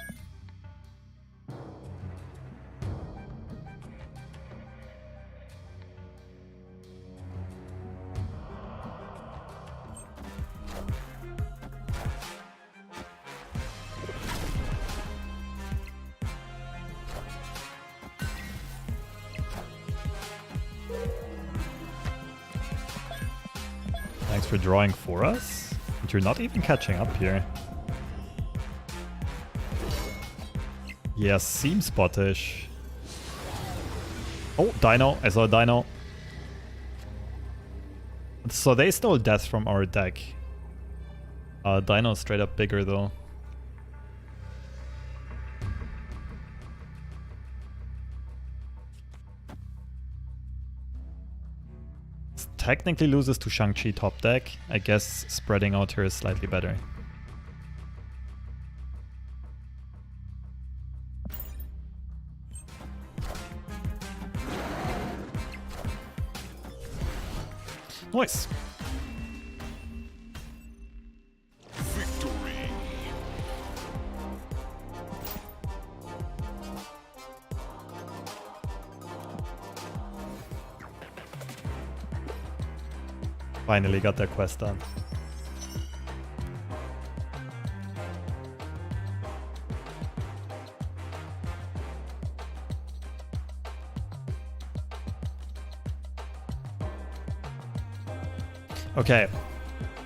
Thanks for drawing for us. But you're not even catching up here. Yeah, seems spottish. Oh, Dino. I saw a Dino. So they stole Death from our deck. Dino's straight up bigger though. Technically loses to Shang-Chi top deck. I guess spreading out here is slightly better. Nice. Victory. Finally got their quest done. Okay.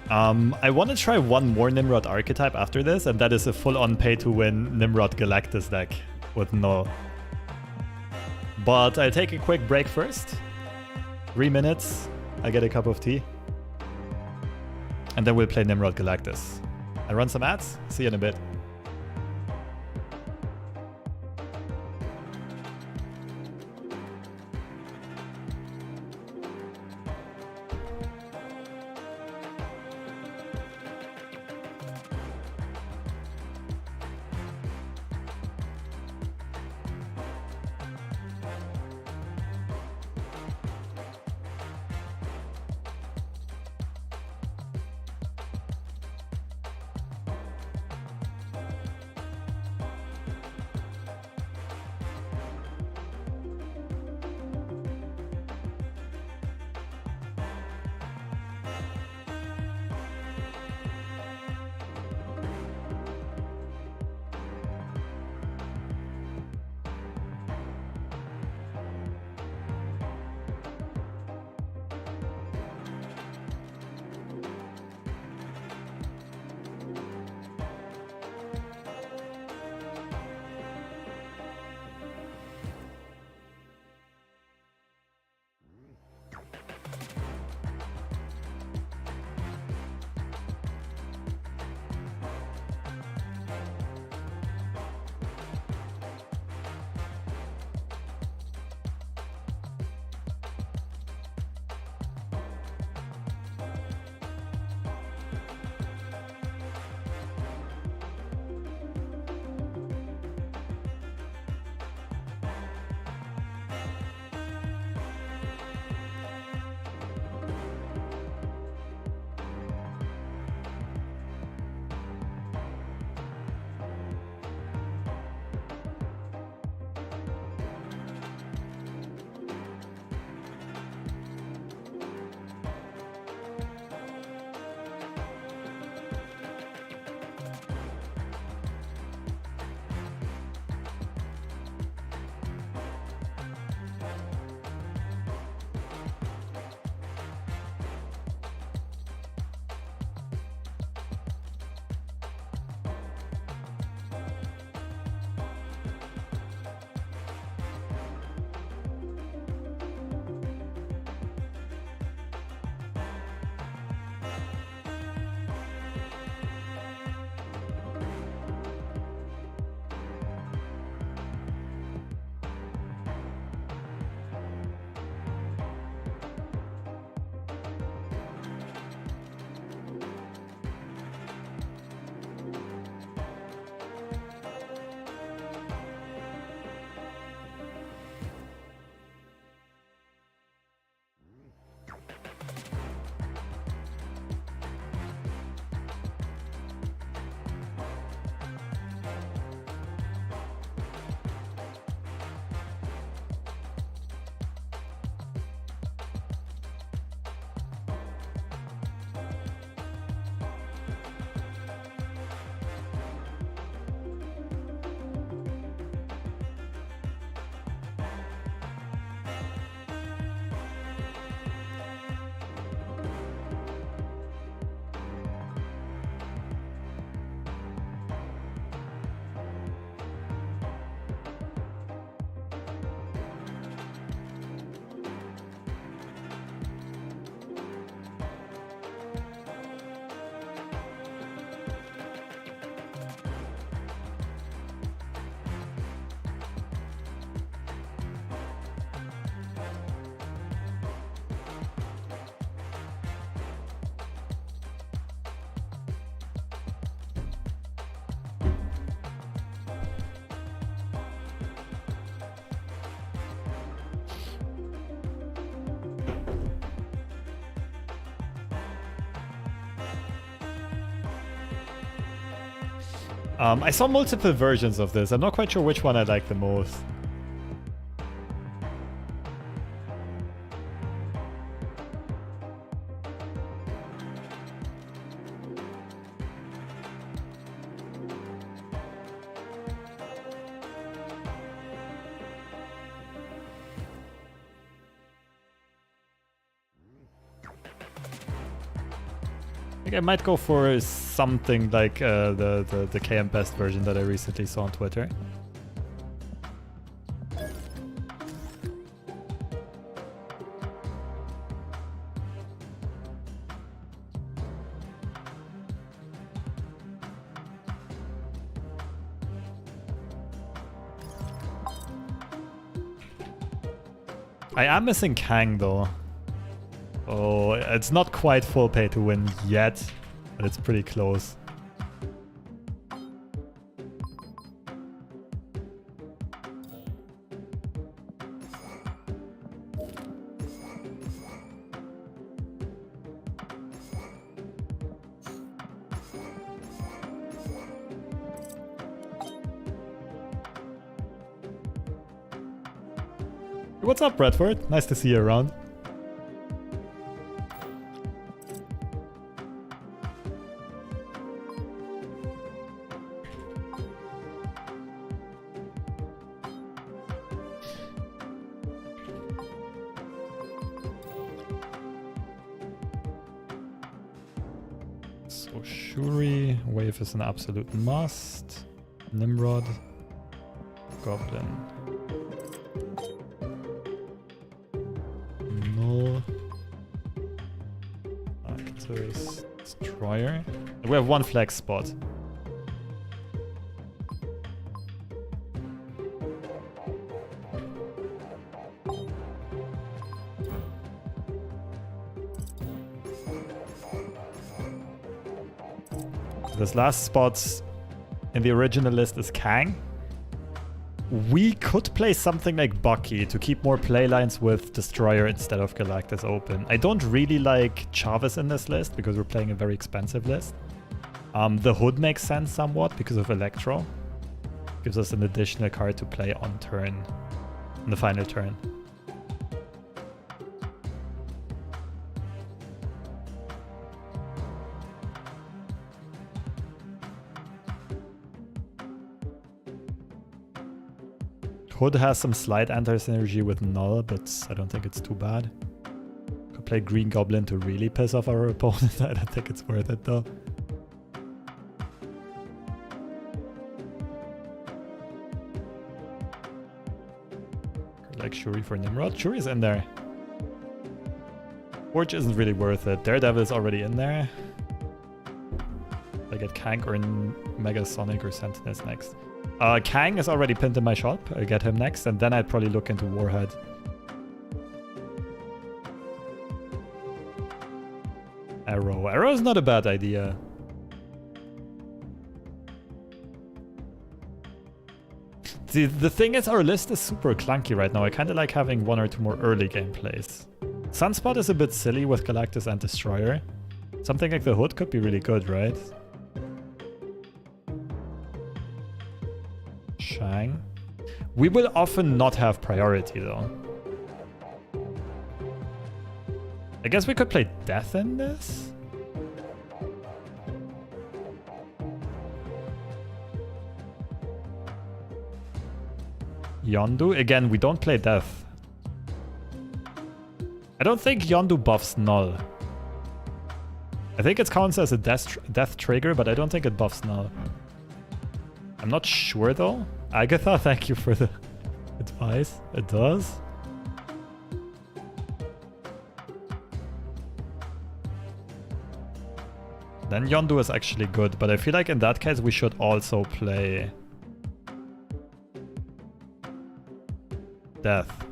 I want to try one more Nimrod archetype after this, and that is a full-on pay-to-win Nimrod Galactus deck with no. But I'll take a quick break first. 3 minutes. I get a cup of tea. And then we'll play Nimrod Galactus. I run some ads. See you in a bit. I saw multiple versions of this. I'm not quite sure which one I like the most. think I might go for something like the KM Best version that I recently saw on Twitter. I am missing Kang though. Oh, it's not quite full pay to win yet, but it's pretty close. What's up, Bradford? Nice to see you around. So Shuri, Wave is an absolute must. Nimrod, Goblin. Galactus, Destroyer. We have one flex spot. This last spot in the original list is Kang. We could play something like Bucky to keep more playlines with Destroyer instead of Galactus open. I don't really like Chavez in this list because we're playing a very expensive list. The Hood makes sense somewhat because of Electro. Gives us an additional card to play on turn, on the final turn. Hood has some slight anti-synergy with Null, but I don't think it's too bad. Could play Green Goblin to really piss off our opponent. I don't think it's worth it though. Like Shuri for Nimrod. Shuri's in there. Forge isn't really worth it. Daredevil's already in there. I get Kank or Mega Sonic or Sentinels next. Kang is already pinned in my shop. I'll get him next, and then I'd probably look into Warhead. Arrow. Arrow is not a bad idea. The thing is, our list is super clunky right now. I kind of like having one or two more early game plays. Sunspot is a bit silly with Galactus and Destroyer. Something like the Hood could be really good, right? Shang. We will often not have priority though. I guess we could play Death in this? Yondu? Again, we don't play Death. I don't think Yondu buffs Null. I think it counts as a death trigger, but I don't think it buffs Null. I'm not sure though. Agatha, thank you for the advice. It does. Then Yondu is actually good, but I feel like in that case we should also play Death.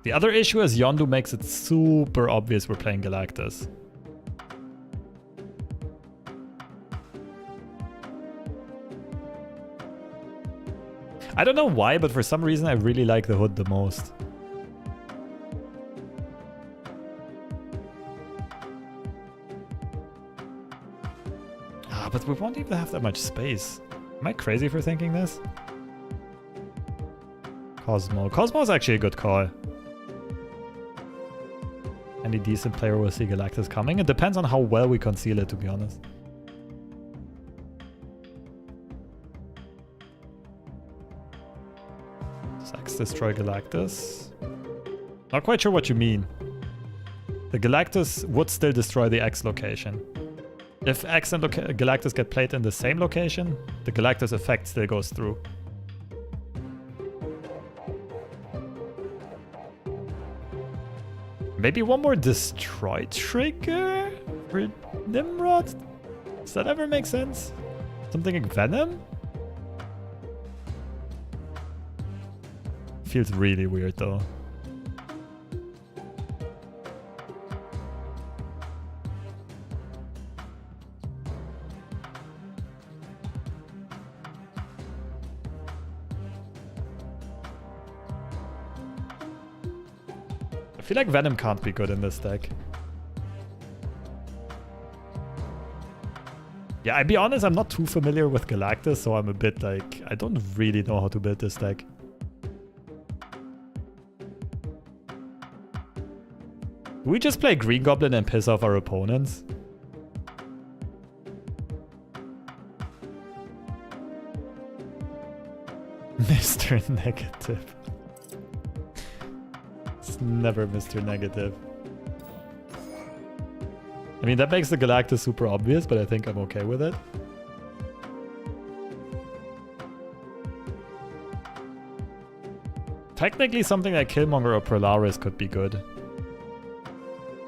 The other issue is Yondu makes it super obvious we're playing Galactus. I don't know why, but for some reason I really like the Hood the most. But we won't even have that much space. Am I crazy for thinking this? Cosmo. Cosmo is actually a good call. Any decent player will see Galactus coming. It depends on how well we conceal it, to be honest. Sex destroy Galactus. Not quite sure what you mean. The Galactus would still destroy the X location. If X and Galactus get played in the same location, the Galactus effect still goes through. Maybe one more destroy trigger for Nimrod? Does that ever make sense? Something like Venom? Feels really weird though. I feel like Venom can't be good in this deck. Yeah, I'll be honest, I'm not too familiar with Galactus, so I'm a bit like, I don't really know how to build this deck. Do we just play Green Goblin and piss off our opponents? Mr. Negative. It's never Mr. Negative. I mean, that makes the Galactus super obvious, but I think I'm okay with it. Technically, something like Killmonger or Polaris could be good.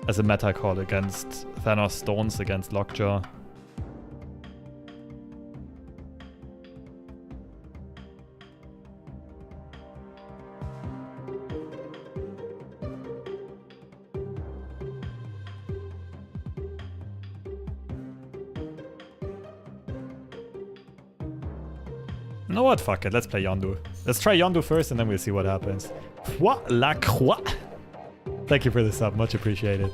As a meta call against Thanos Stones against Lockjaw. You know what? Fuck it. Let's play Yondu. Let's try Yondu first and then we'll see what happens. What la croix? Thank you for the sub. Much appreciated.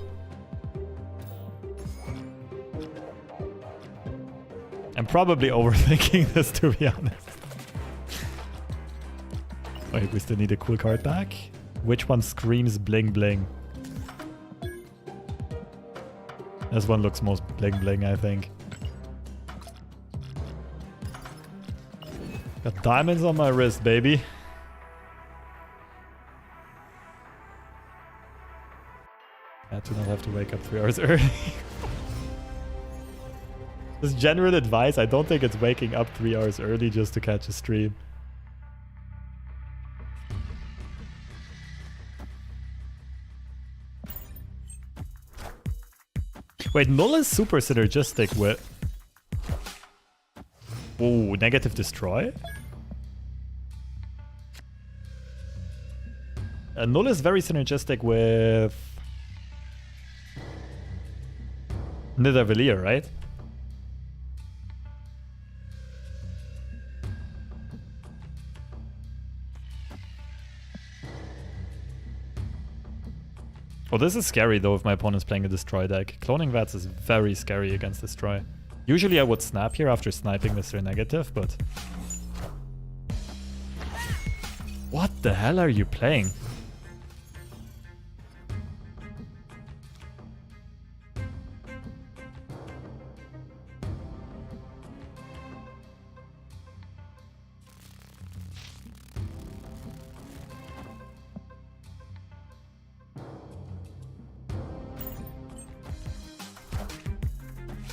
I'm probably overthinking this, to be honest. Wait, we still need a cool card back? Which one screams bling bling? This one looks most bling bling, I think. Got diamonds on my wrist, baby. I do not have to wake up 3 hours early. Just general advice, I don't think it's waking up 3 hours early just to catch a stream. Wait, Null is super synergistic with... Ooh, negative destroy? Null is very synergistic with... Nidavellir, right? Oh, this is scary though if my opponent's playing a Destroy deck. Cloning Vats is very scary against Destroy. Usually I would snap here after sniping Mr. Negative, but... What the hell are you playing?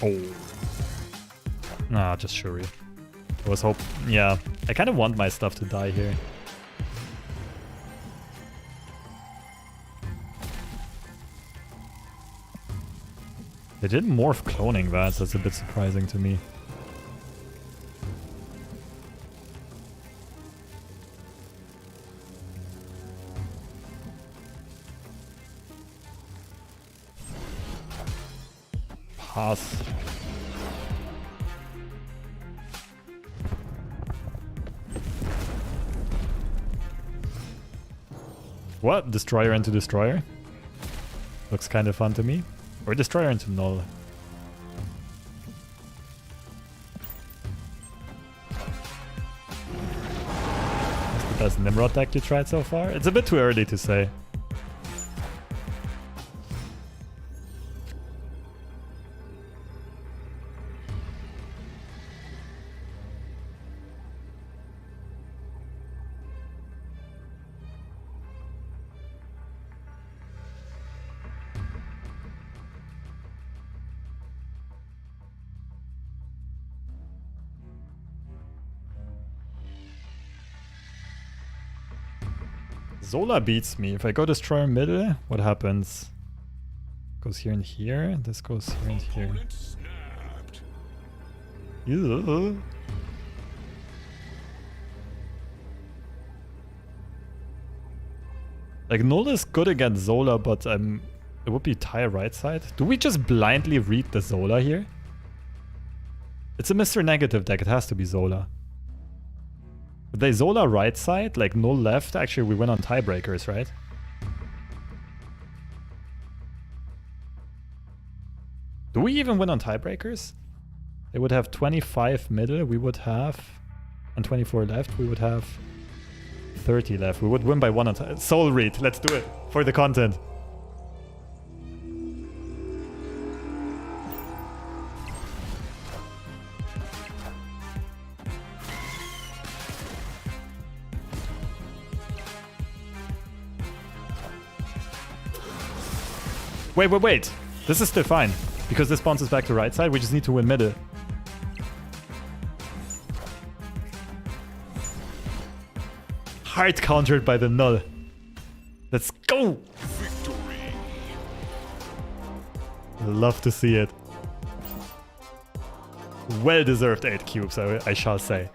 Oh. Nah, just Shuri. I was hope. Yeah, I kind of want my stuff to die here. They did morph cloning Vats, that's a bit surprising to me. Pass. What? Destroyer into Destroyer? Looks kind of fun to me. Or Destroyer into Null. That's the best Nimrod deck you tried so far? It's a bit too early to say. Zola beats me. If I go Destroyer middle, what happens? Goes here and here. This goes here and here. Opponent snapped. Ew. Like, Null is good against Zola, but it would be Ty right side. Do we just blindly read the Zola here? It's a Mr. Negative deck, it has to be Zola. If they Zola right side, like Null left, actually we win on tiebreakers, right? Do we even win on tiebreakers? They would have 25 middle, we would have... And 24 left, we would have... 30 left. We would win by 1 on time. Soul Read. Let's do it. For the content. Wait. This is still fine. Because this bounces back to right side. We just need to win middle. Hard countered by the Null. Let's go! Victory. Love to see it. Well deserved 8 cubes, I shall say.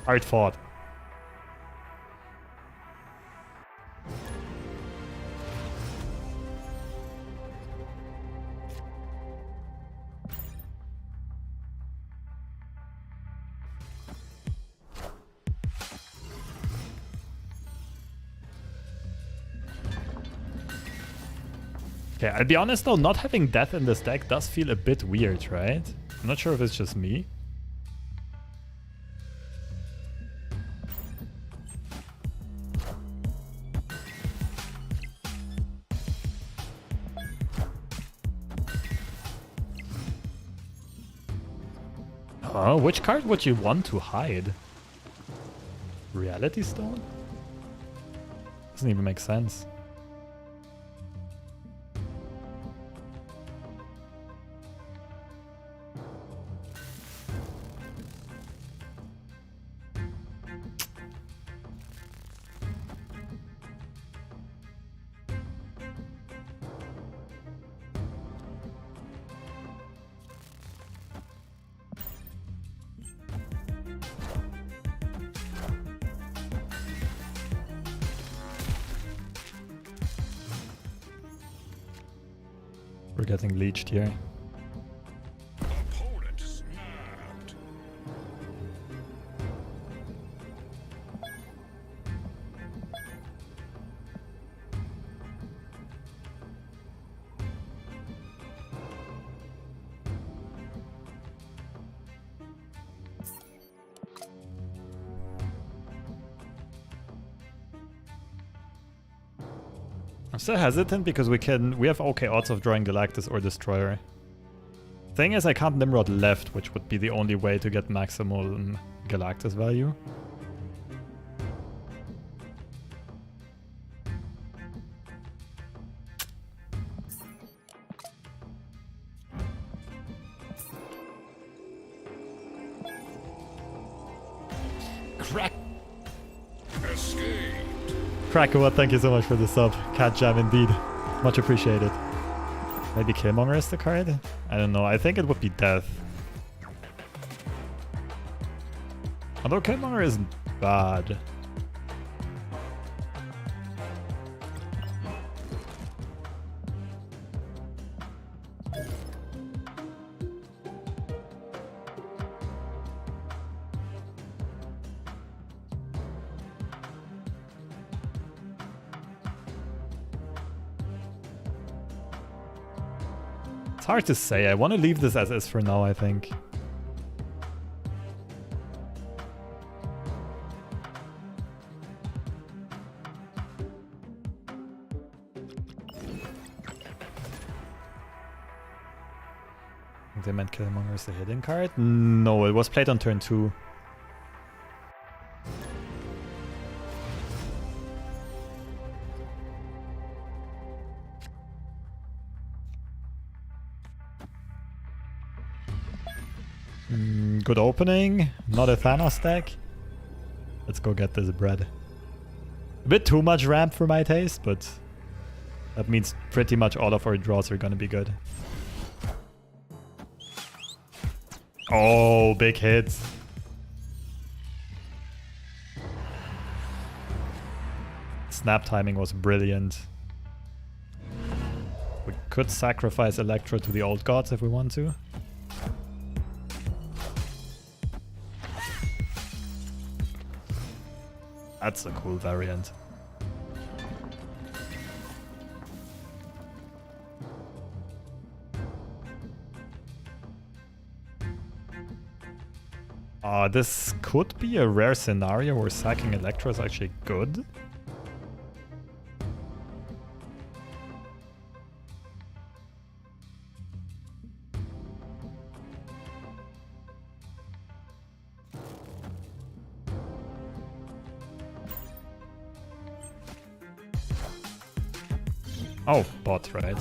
Hard fought. Okay, I'll be honest though, not having death in this deck does feel a bit weird, right? I'm not sure if it's just me. Oh, which card would you want to hide? Reality Stone? Doesn't even make sense. We're getting leeched here. Opponent snapped. I'm still hesitant because we have okay odds of drawing Galactus or Destroyer. Thing is, I can't Nimrod left, which would be the only way to get maximum Galactus value. Crack! Escaped. Krakowa, thank you so much for the sub. Cat Jam indeed. Much appreciated. Maybe Killmonger is the card? I don't know. I think it would be Death. Although Killmonger isn't bad. It's hard to say. I want to leave this as is for now, I think. They meant Killmonger is the hidden card? No, it was played on turn 2. Good opening. Not a Thanos deck. Let's go get this bread. A bit too much ramp for my taste, but that means pretty much all of our draws are gonna be good. Oh, big hit. Snap timing was brilliant. We could sacrifice Electro to the old gods if we want to. That's a cool variant. This could be a rare scenario where sacking Electro is actually good. Oh, bot, right.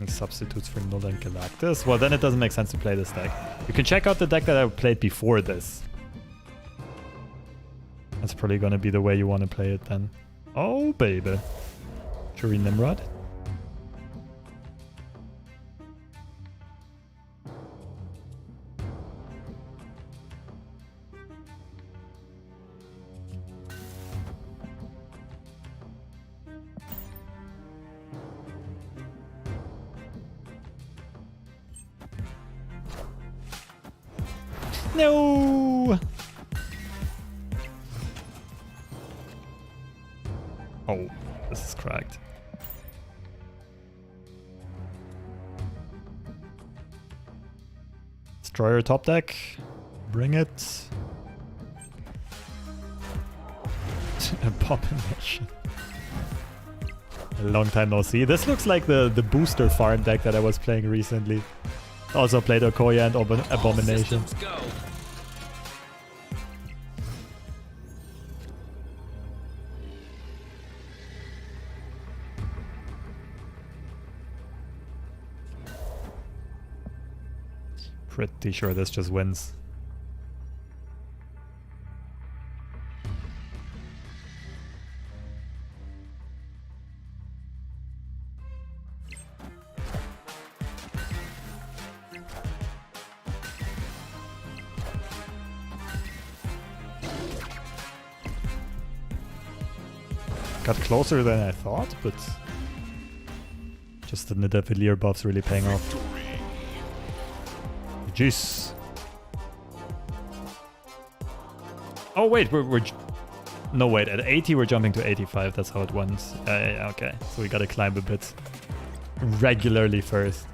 Substitutes for Null and Galactus. Well, then it doesn't make sense to play this deck. You can check out the deck that I played before this. That's probably gonna be the way you want to play it then. Oh, baby. Shuri Nimrod. No! Oh, this is cracked. Destroyer top deck. Bring it. Abomination. A long time no see. This looks like the booster farm deck that I was playing recently. Also played Okoya and Abomination. Pretty sure this just wins. Got closer than I thought, but just the Nidavellir buff's really paying off. Jeez. Oh wait, we're no wait, at 80 we're jumping to 85, that's how it went. Yeah, okay, so we gotta climb a bit regularly first.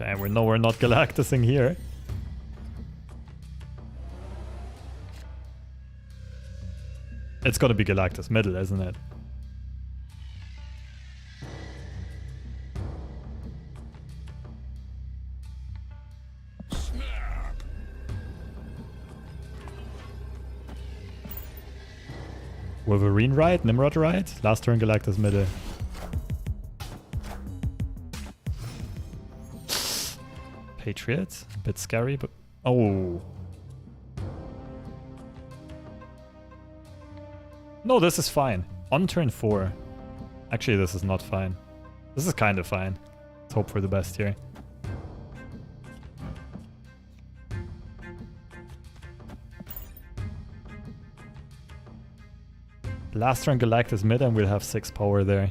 Okay, we're not Galactusing here. It's gotta be Galactus middle, isn't it? Snap. Wolverine right, Nimrod right, last turn Galactus middle. Patriot, a bit scary, but oh. No, this is fine. On turn 4. Actually, this is not fine. This is kind of fine. Let's hope for the best here. Last turn Galactus mid and we'll have 6 power there.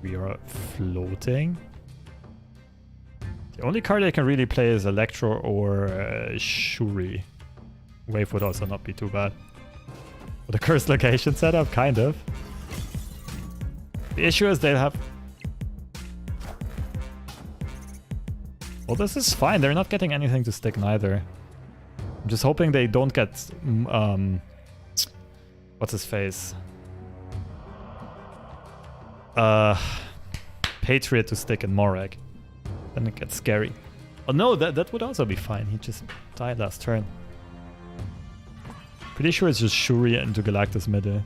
We are floating. The only card I can really play is Electro or Shuri. Wave would also not be too bad. With a cursed location setup, kind of. The issue is they'll have... Well, this is fine. They're not getting anything to stick neither. I'm just hoping they don't get... what's his face? Patriot to stick in Morag. Then it gets scary. Oh no, that would also be fine. He just died last turn. Pretty sure it's just Shuri into Galactus middle.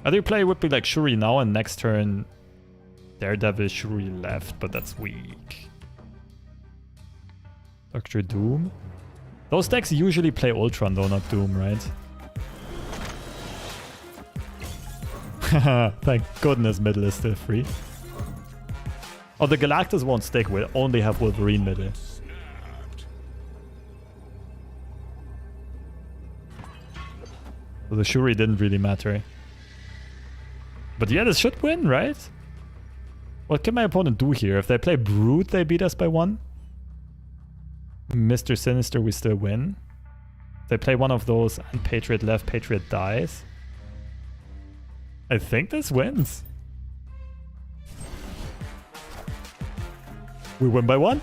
Other play would be like Shuri now and next turn Daredevil Shuri left, but that's weak. Doctor Doom. Those decks usually play Ultron though, not Doom, right? Thank goodness middle is still free. Oh, the Galactus won't stick. We'll only have Wolverine middle. So the Shuri didn't really matter. But yeah, this should win, right? What can my opponent do here? If they play Brute, they beat us by 1. Mr. Sinister, we still win. If they play one of those and Patriot left, Patriot dies. I think this wins. We win by 1.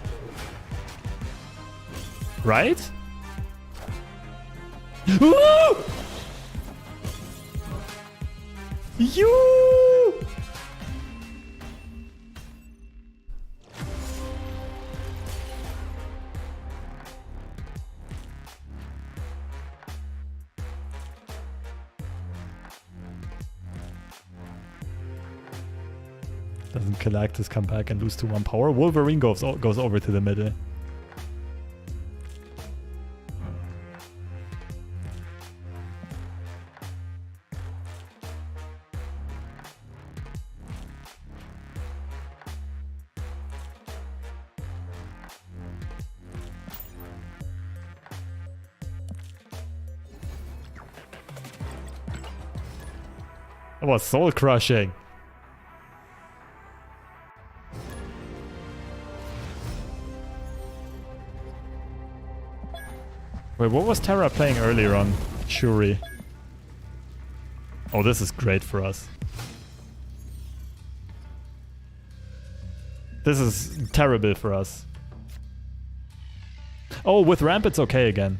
Right? Ooh! You! Doesn't Galactus come back and lose to 1 power? Wolverine goes over to the middle. That was soul crushing. Wait, what was Terra playing earlier on? Shuri. Oh, this is great for us. This is terrible for us. Oh, with ramp it's okay again.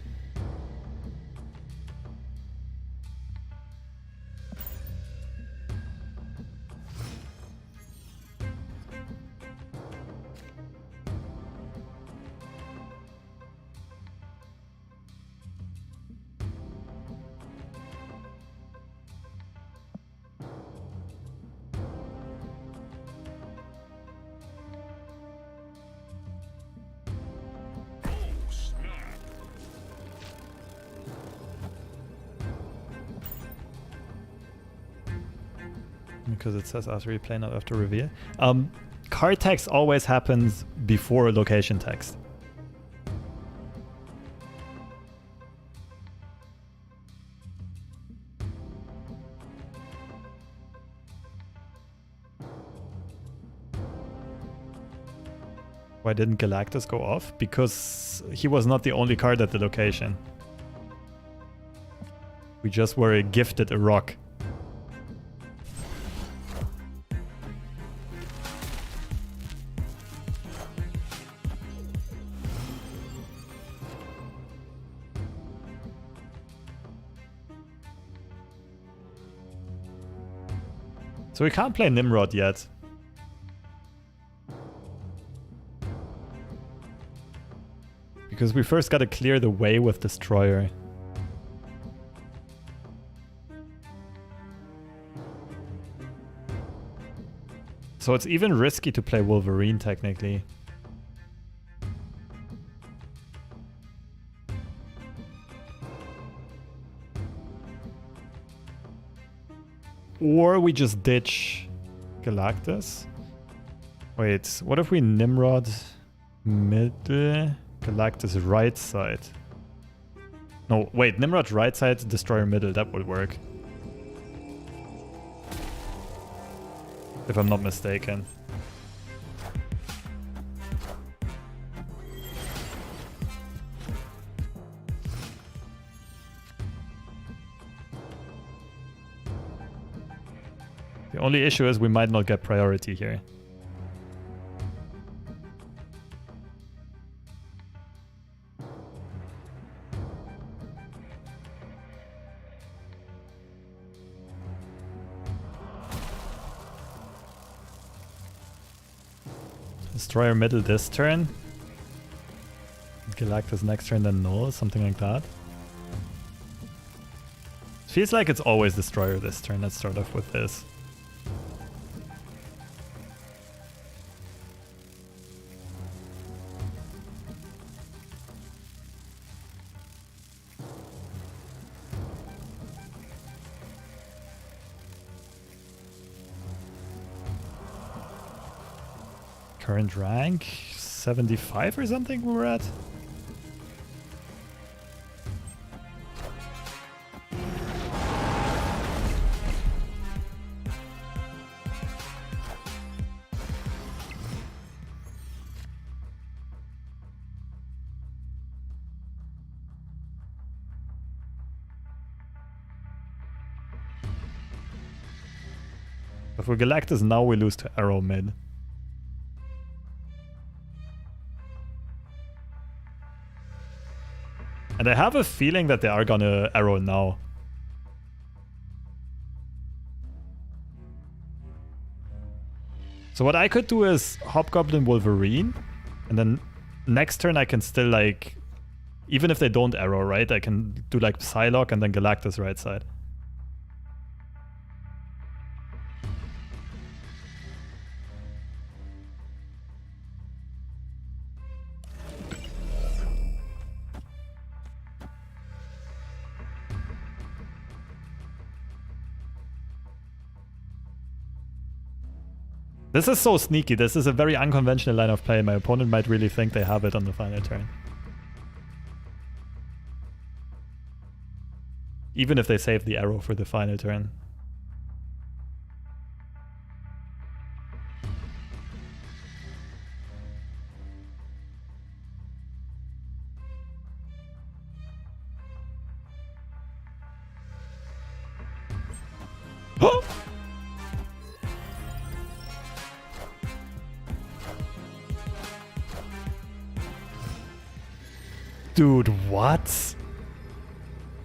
Because it says after you play, not after reveal. Card text always happens before location text. Why didn't Galactus go off? Because he was not the only card at the location. We just were gifted a rock. So we can't play Nimrod yet. Because we first gotta clear the way with Destroyer. So it's even risky to play Wolverine technically. Or we just ditch Galactus. Wait, what if we Nimrod middle, Galactus right side? No, wait, Nimrod right side, Destroyer middle, that would work. if I'm not mistaken. The only issue is we might not get priority here. Destroyer middle this turn. Galactus next turn, then null, something like that. Feels like it's always Destroyer this turn. Let's start off with this. Current rank 75 or something we were at. But for Galactus now we lose to Arrow mid. And I have a feeling that they are gonna Arrow now. So what I could do is Hobgoblin Wolverine, and then next turn I can still like, even if they don't Arrow, right? I can do like Psylocke and then Galactus right side. This is so sneaky. This is a very unconventional line of play. My opponent might really think they have it on the final turn. Even if they save the Arrow for the final turn. Oh! Dude, what?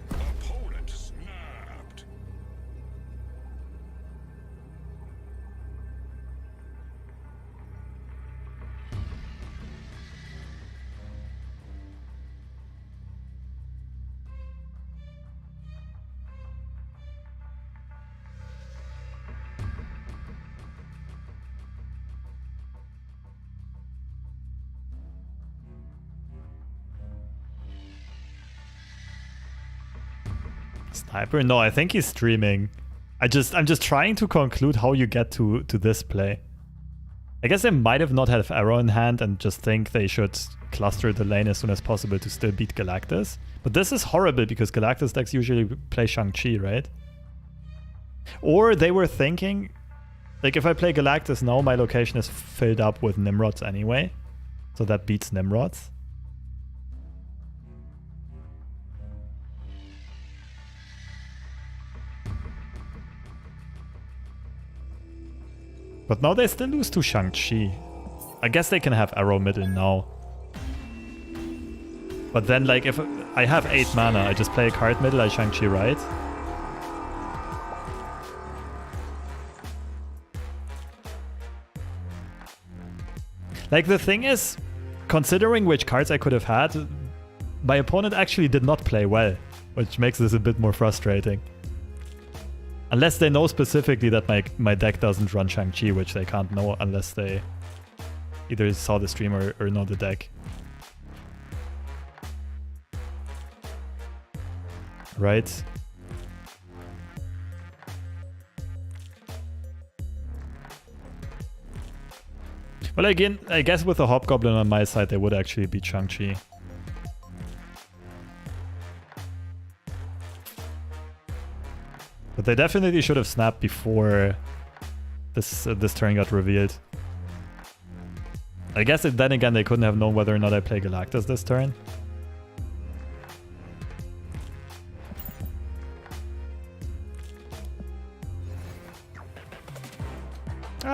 Opponent snapped. Sniper? No, I think he's streaming. I'm just trying to conclude how you get to this play. I guess they might have not had Arrow in hand and just think they should cluster the lane as soon as possible to still beat Galactus. But this is horrible because Galactus decks usually play Shang-Chi, right? Or they were thinking, like if I play Galactus now, my location is filled up with Nimrods anyway. So that beats Nimrods. But now they still lose to Shang-Chi. I guess they can have Arrow middle now. But then like if I have 8 mana, I just play a card middle, I Shang-Chi right. Like the thing is, considering which cards I could have had, my opponent actually did not play well, which makes this a bit more frustrating. Unless they know specifically that my deck doesn't run Shang-Chi, which they can't know unless they either saw the stream or know the deck. Right? Well, again, I guess with a Hobgoblin on my side, they would actually beat Shang-Chi. But they definitely should have snapped before this turn got revealed. I guess then again they couldn't have known whether or not I play Galactus this turn.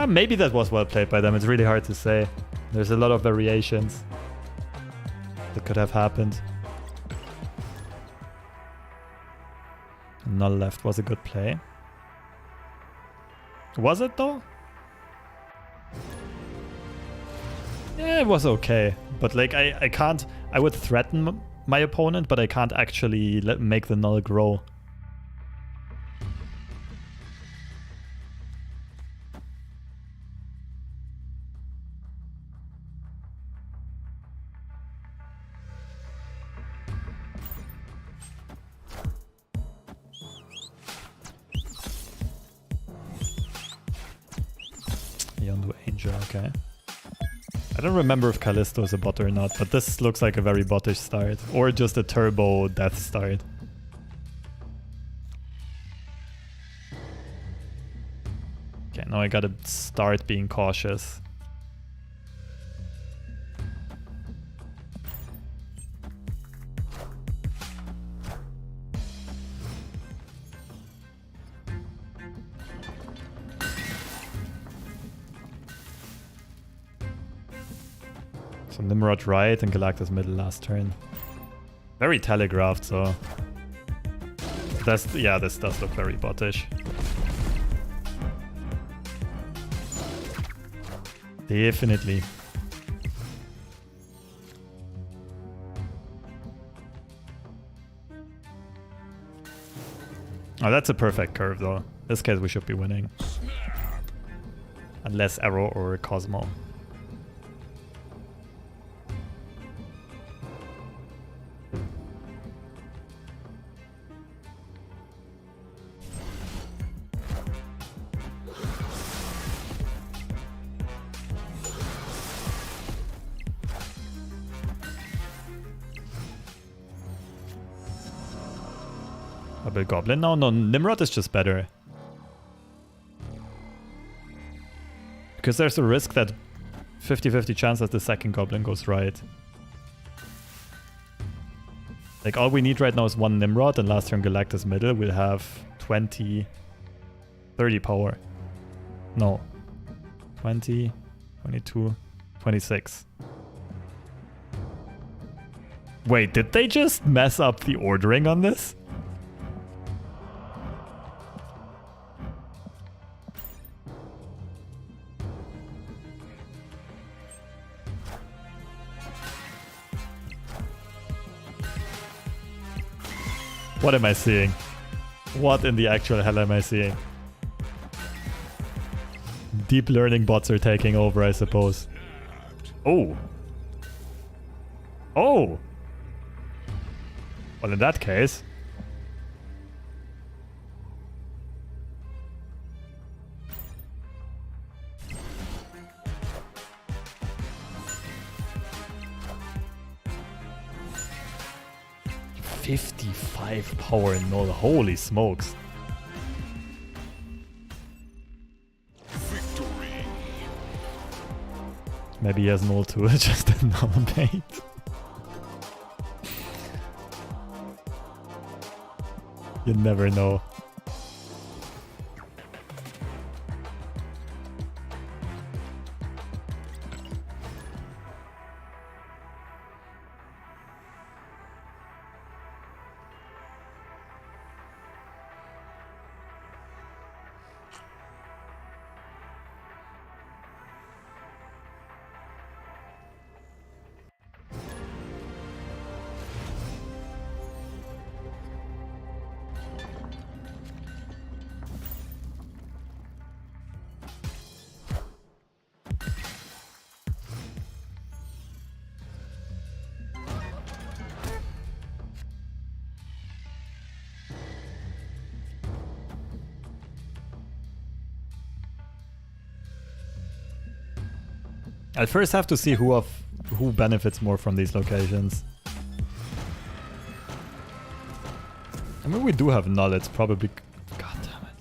Maybe that was well played by them. It's really hard to say. There's a lot of variations that could have happened. Null left was a good play. Was it though? Yeah, it was okay. But like I can't... I would threaten my opponent, but I can't actually make the null grow. Okay. I don't remember if Callisto is a bot or not, but this looks like a very bottish start. Or just a turbo death start. Okay, now I gotta start being cautious. So Nimrod right and Galactus middle last turn. Very telegraphed, so... yeah, this does look very bottish. Definitely. Oh, that's a perfect curve though. In this case we should be winning. Unless Arrow or Cosmo. Double Goblin now? No, Nimrod is just better. Because there's a risk that 50-50 chance that the second Goblin goes right. Like all we need right now is one Nimrod and last turn Galactus middle. We'll have 20, 30 power. No. 20, 22, 26. Wait, did they just mess up the ordering on this? What am I seeing? What in the actual hell am I seeing? Deep learning bots are taking over, I suppose. Oh. Oh. Well, in that case... $55 power null, holy smokes. Victory. Maybe he has null too, just a null bait. You never know. I'll first have to see who benefits more from these locations. I mean, we do have null, it's probably... God damn it.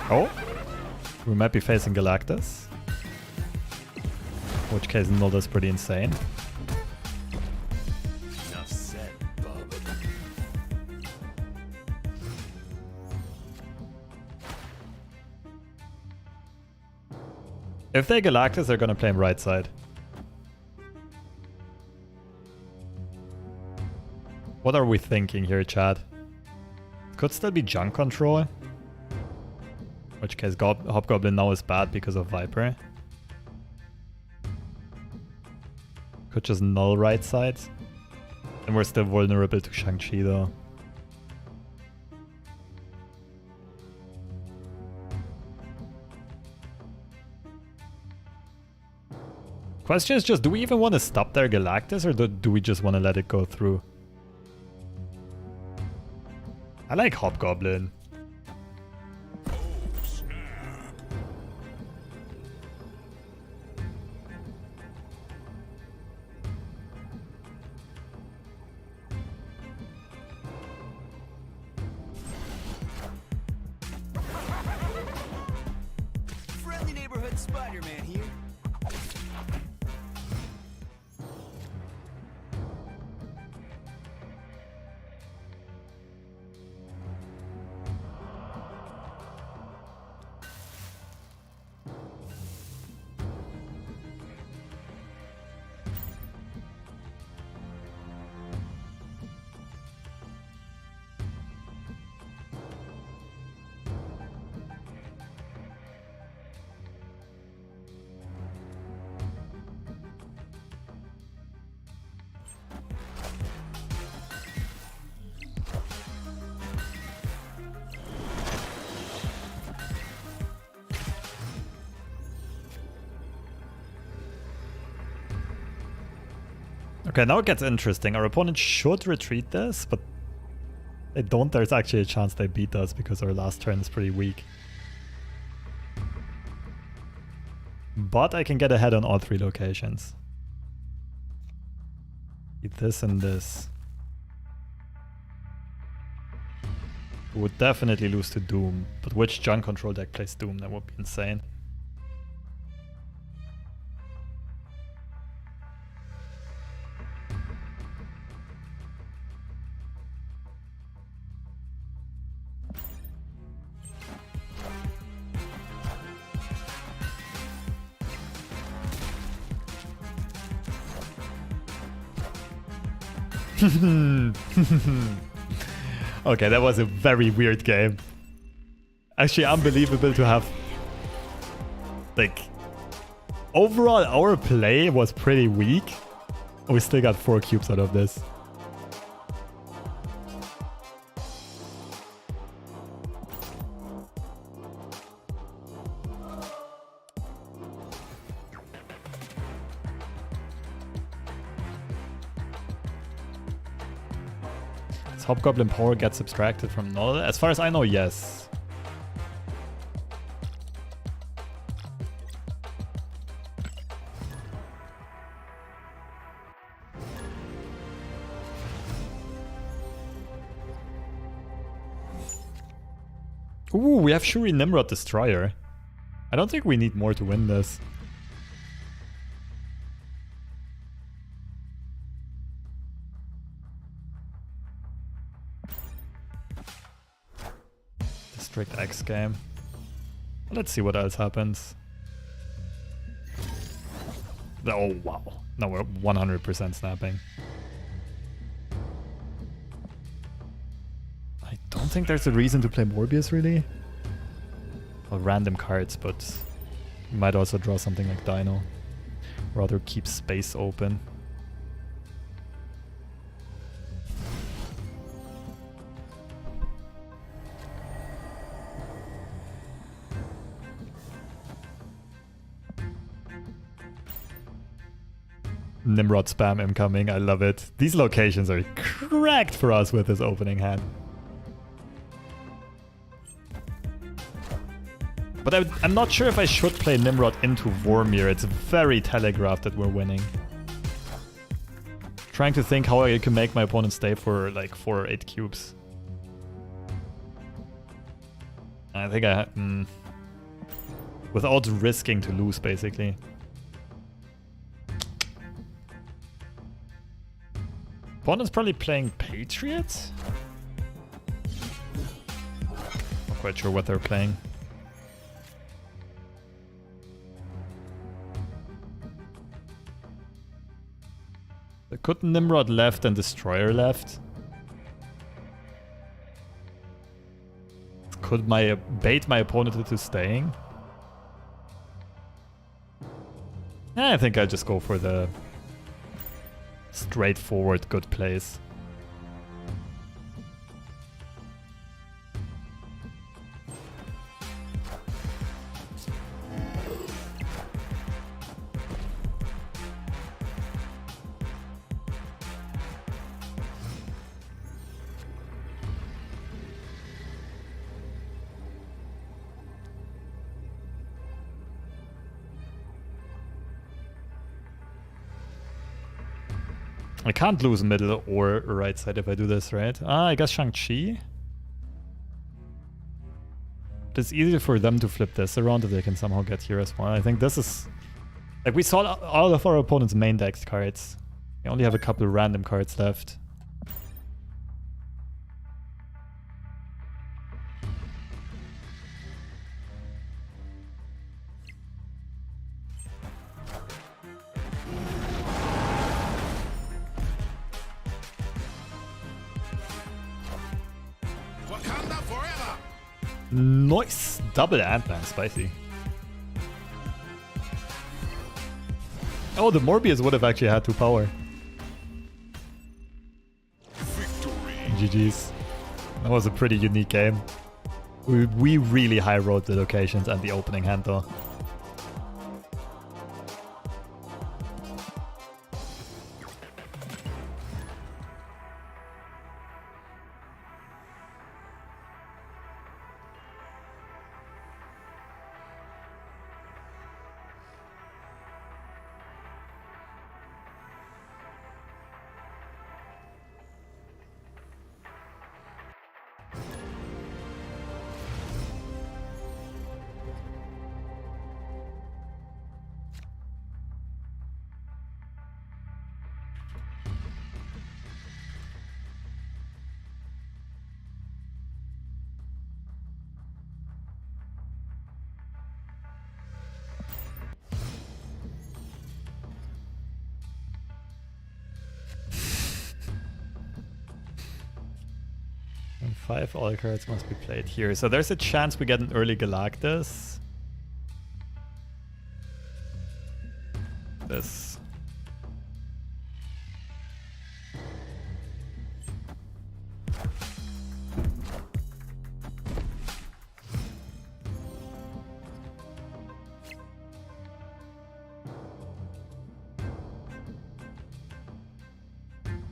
Oh, we might be facing Galactus. In which case, Null is pretty insane. Enough said, bub. If they Galactus, they're gonna play him right side. What are we thinking here, Chad? Could still be junk control. In which case, Hobgoblin now is bad because of Viper. Could just Null right side. And we're still vulnerable to Shang-Chi though. Question is just, do we even want to stop their Galactus or do we just want to let it go through? I like Hobgoblin. Oh, snap. Friendly neighborhood Spider-Man here. Okay, now it gets interesting. Our opponent should retreat this, but they don't. There's actually a chance they beat us because our last turn is pretty weak. But I can get ahead on all three locations. Eat this and this. We would definitely lose to Doom, but which junk control deck plays Doom? That would be insane. Okay, that was a very weird game. Actually, unbelievable to have... Like... Overall, our play was pretty weak. We still got 4 cubes out of this. Hobgoblin power gets subtracted from Null? As far as I know, yes. Ooh, we have Shuri Nimrod Destroyer. I don't think we need more to win this. District X game. Let's see what else happens. Oh wow. Now we're 100% snapping. I don't think there's a reason to play Morbius really. Well, random cards, but you might also draw something like Dino. Rather keep space open. Nimrod spam incoming, I love it. These locations are cracked for us with this opening hand. But I'm not sure if I should play Nimrod into Vormir. It's very telegraphed that we're winning. Trying to think how I can make my opponent stay for like 4 or 8 cubes. I think without risking to lose, basically. Opponent's probably playing Patriots? Not quite sure what they're playing. Could Nimrod left and Destroyer left? Could bait my opponent into staying? I think I just go for the straightforward good plays. I can't lose middle or right side if I do this, right? I guess Shang-Chi? It's easier for them to flip this around if they can somehow get here as well. I think this is... Like, we saw all of our opponent's main deck cards. We only have a couple random cards left. Nice! Double Ant-Man, spicy. Oh, the Morbius would have actually had 2 power. Victory. GG's. That was a pretty unique game. We really high rolled the locations and the opening hand though. And 5 all cards must be played here. So there's a chance we get an early Galactus. This.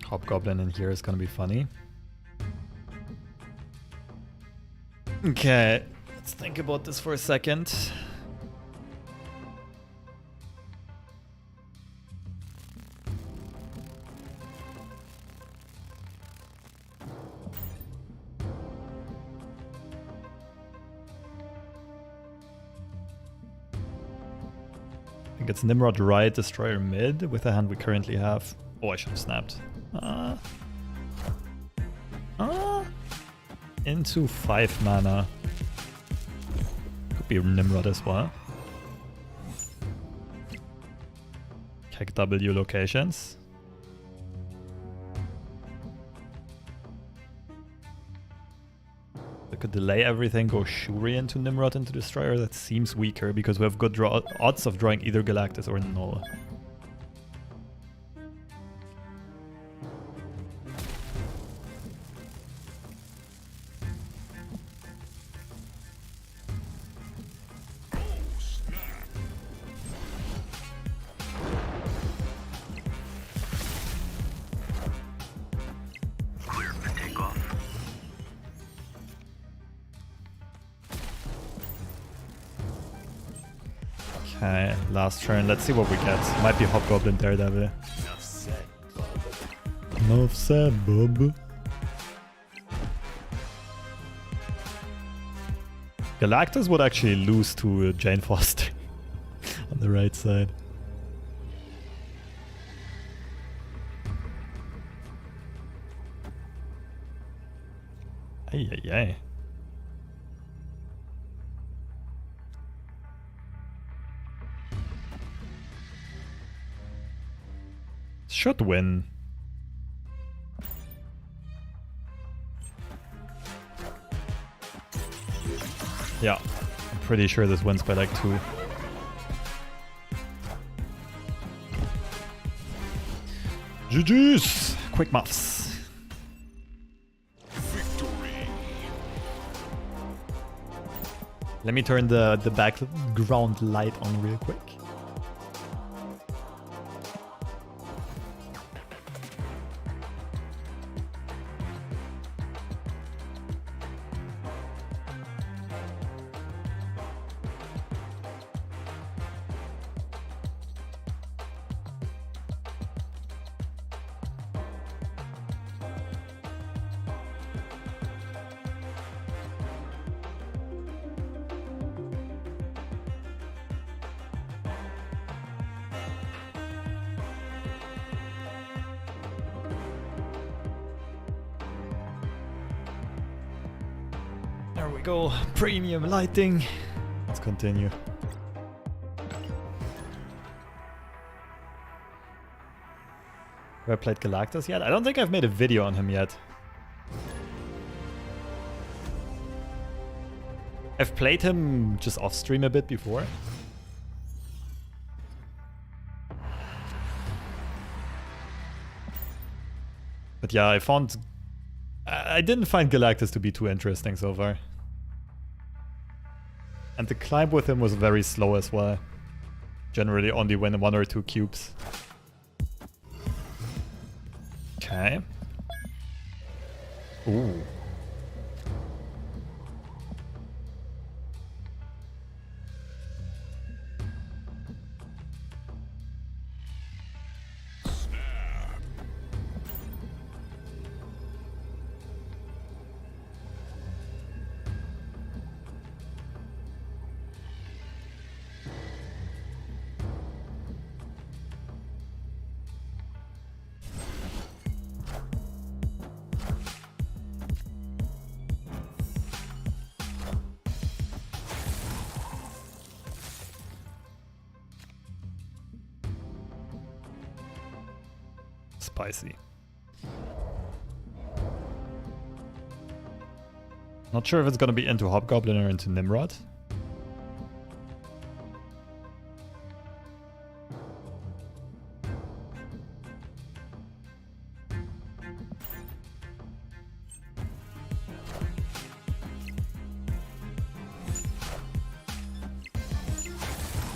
Hobgoblin in here is gonna be funny. Okay, let's think about this for a second. I think it's Nimrod right, Destroyer mid with the hand we currently have. Oh, I should have snapped. Into 5 mana. Could be Nimrod as well. Check W locations. We could delay everything, go Shuri into Nimrod into Destroyer. That seems weaker because we have good odds of drawing either Galactus or Null. Okay, last turn. Let's see what we get. Might be Hobgoblin Daredevil. Enough said, bub. Enough said, bub. Galactus would actually lose to Jane Foster on the right side. Ay, ay, ay. Should win. Yeah, I'm pretty sure this wins by like 2. GG's! Quick maths. Victory. Let me turn the background light on real quick. There we go, premium lighting. Let's continue. Have I played Galactus yet? I don't think I've made a video on him yet. I've played him just off stream a bit before. But yeah, I didn't find Galactus to be too interesting so far. And the climb with him was very slow as well. Generally only win 1 or 2 cubes. Okay. Ooh. Spicy. Not sure if it's gonna be into Hobgoblin or into Nimrod.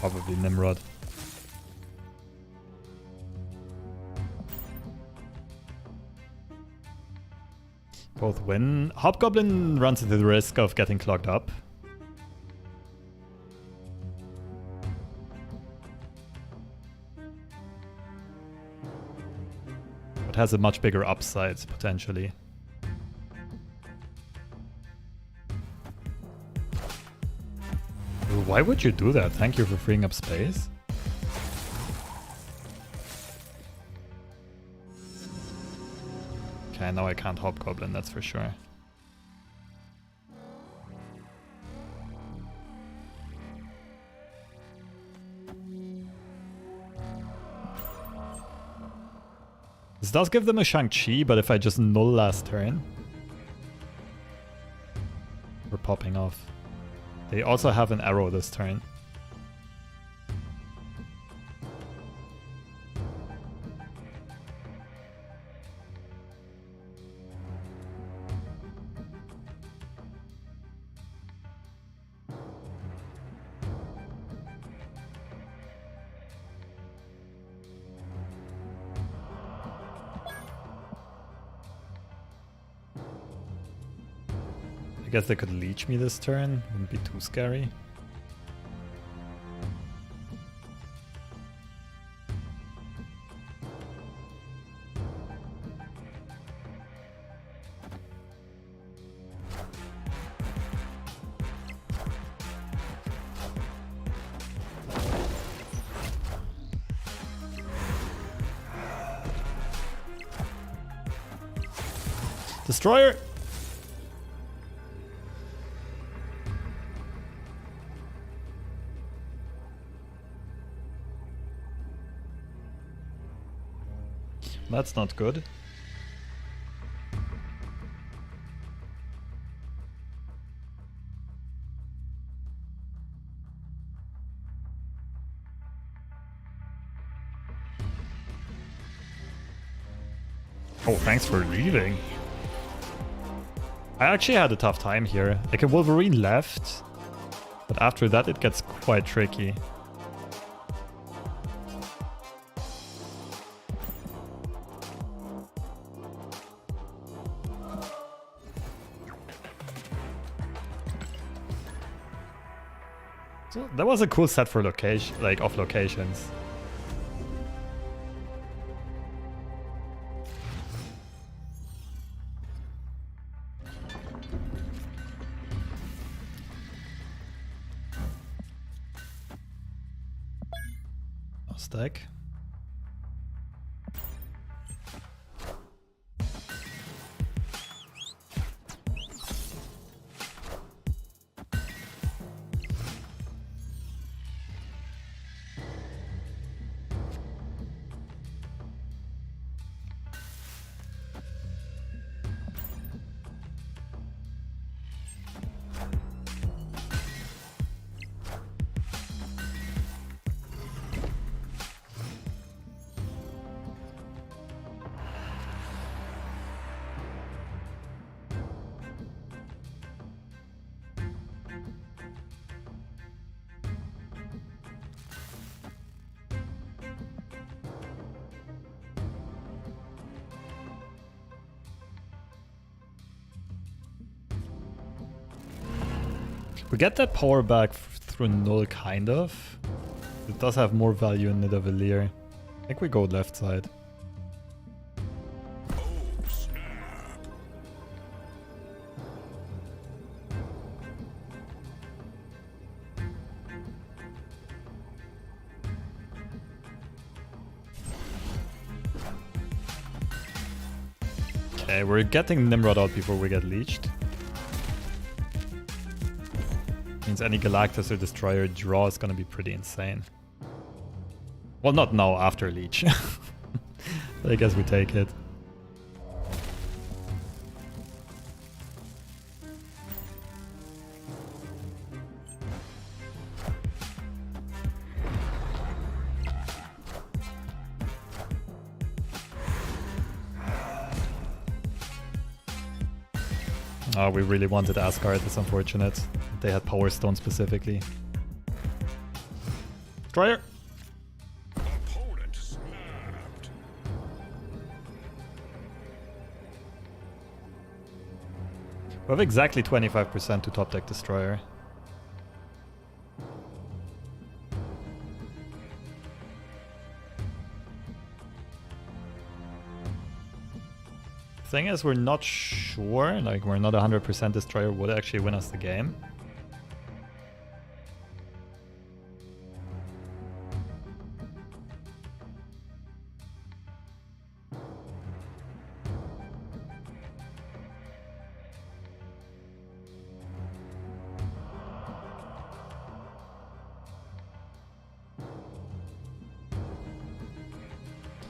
Probably Nimrod. Both win. Hobgoblin runs into the risk of getting clogged up. But has a much bigger upside, potentially. Why would you do that? Thank you for freeing up space. Okay, now I can't Hobgoblin, that's for sure. This does give them a Shang-Chi, but if I just null last turn, we're popping off. They also have an arrow this turn. I guess they could leech me this turn, wouldn't be too scary. Destroyer! That's not good. Oh, thanks for leaving. I actually had a tough time here. Like a Wolverine left, but after that it gets quite tricky. So that was a cool set for location, like off locations. Stack. We get that power back through null, kind of. It does have more value in Nidavellir. I think we go left side. Oh, snap. Okay, we're getting Nimrod out before we get leeched. Means any Galactus or Destroyer draw is gonna be pretty insane. Well, not now, after leech. But I guess we take it. Oh, we really wanted Asgard, it's unfortunate. They had Power Stone specifically. Destroyer! Opponent snapped. We have exactly 25% to top deck Destroyer. Thing is, we're not sure, like we're not 100% Destroyer would actually win us the game.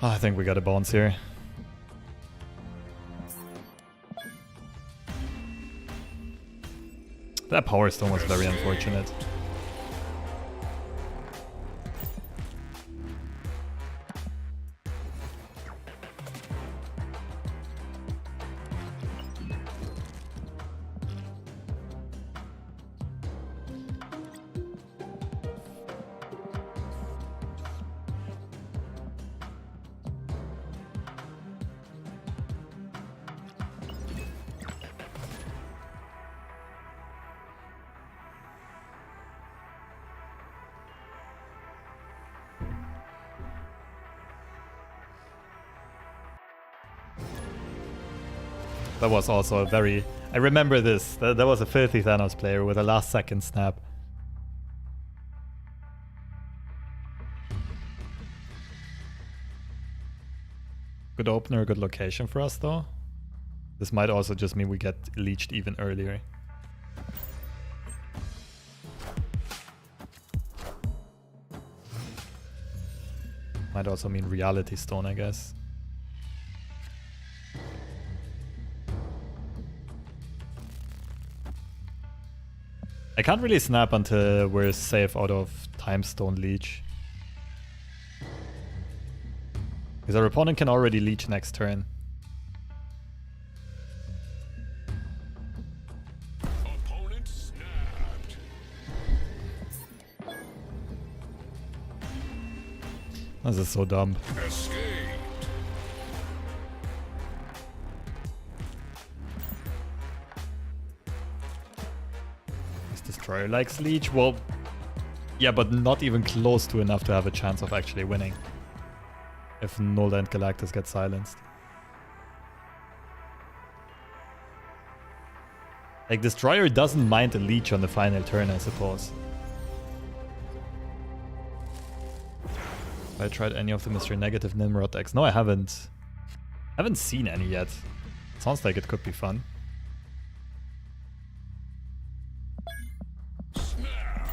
Oh, I think we got a bounce here. That Power Stone was very unfortunate. That was also a very... I remember this. That was a filthy Thanos player with a last second snap. Good opener, good location for us though. This might also just mean we get leeched even earlier. Might also mean Reality Stone, I guess. I can't really snap until we're safe out of Time Stone Leech. Because our opponent can already leech next turn. Opponent snapped. This is so dumb. Escaped. This Destroyer likes leech. Well, yeah, but not even close to enough to have a chance of actually winning. If Null and Galactus get silenced. Like, Destroyer doesn't mind a leech on the final turn, I suppose. Have I tried any of the Mr. Negative Nimrod decks? No, I haven't. I haven't seen any yet. Sounds like it could be fun. Snap.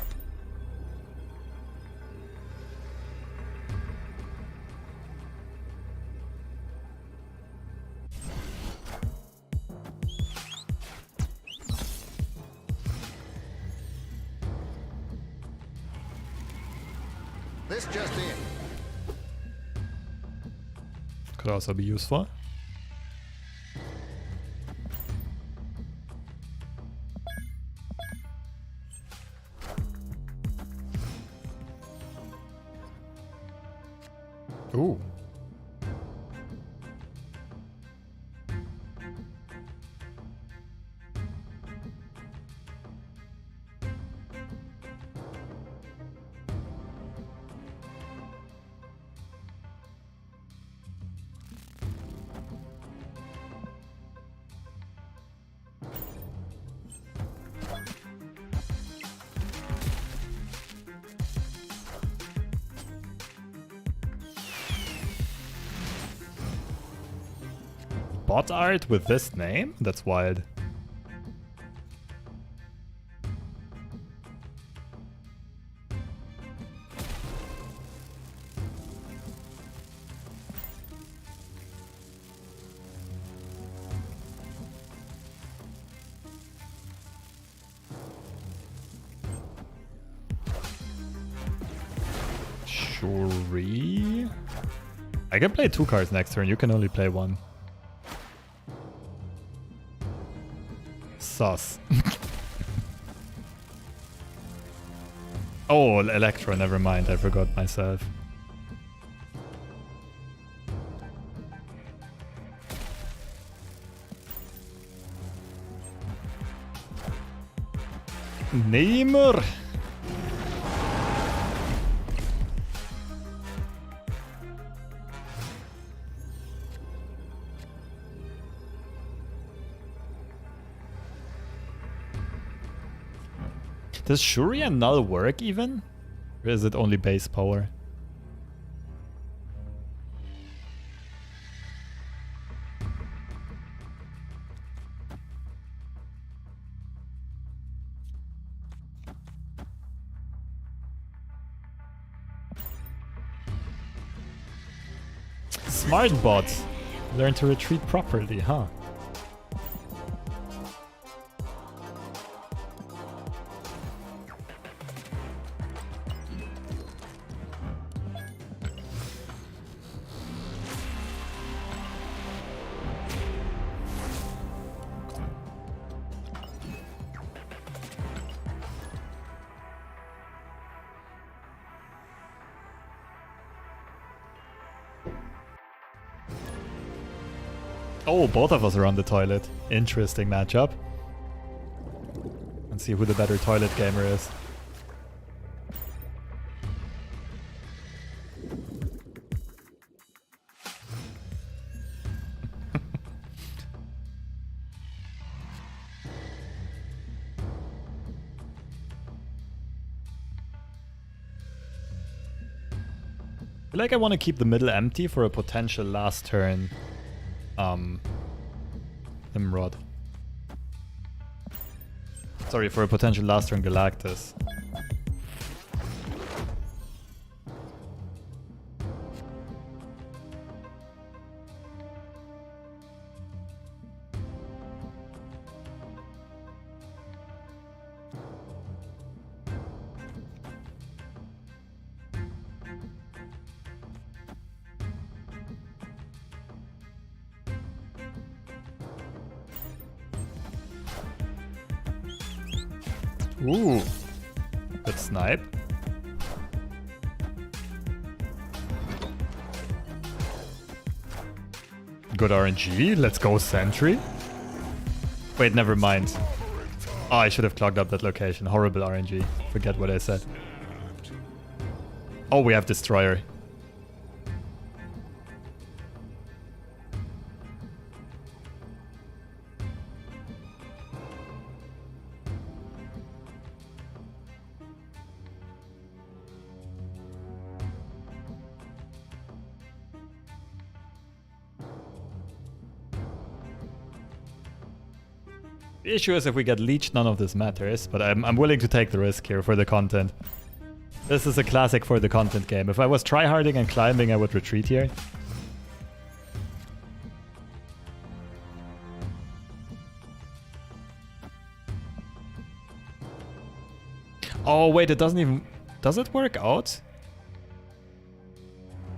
This just in. Could also be useful. Ooh. Bot art with this name? That's wild. Shuri? I can play 2 cards next turn, you can only play 1. Sus. Oh, Electro, never mind, I forgot myself. Neymar. Does Shuri and Null work even? Or is it only base power? Smart bot. Learn to retreat properly, huh? Oh, both of us are on the toilet. Interesting matchup. Let's see who the better toilet gamer is. I feel like I want to keep the middle empty for a potential last turn Nimrod. Sorry for a potential last turn Galactus. Ooh, good snipe. Good RNG, let's go sentry. Wait, never mind. Oh, I should have clogged up that location. Horrible RNG. Forget what I said. Oh, we have Destroyer. The issue is if we get leeched, none of this matters, but I'm willing to take the risk here for the content. This is a classic for the content game. If I was tryharding and climbing, I would retreat here. Oh wait, it doesn't even... Does it work out?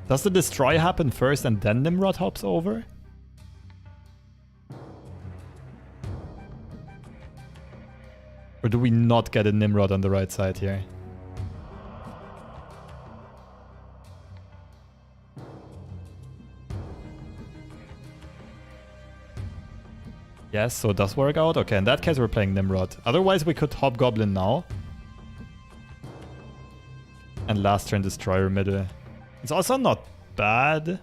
Does the destroy happen first and then Nimrod hops over? Or do we not get a Nimrod on the right side here? Yes, so it does work out. Okay, in that case we're playing Nimrod. Otherwise we could Hobgoblin now. And last turn Destroyer middle. It's also not bad.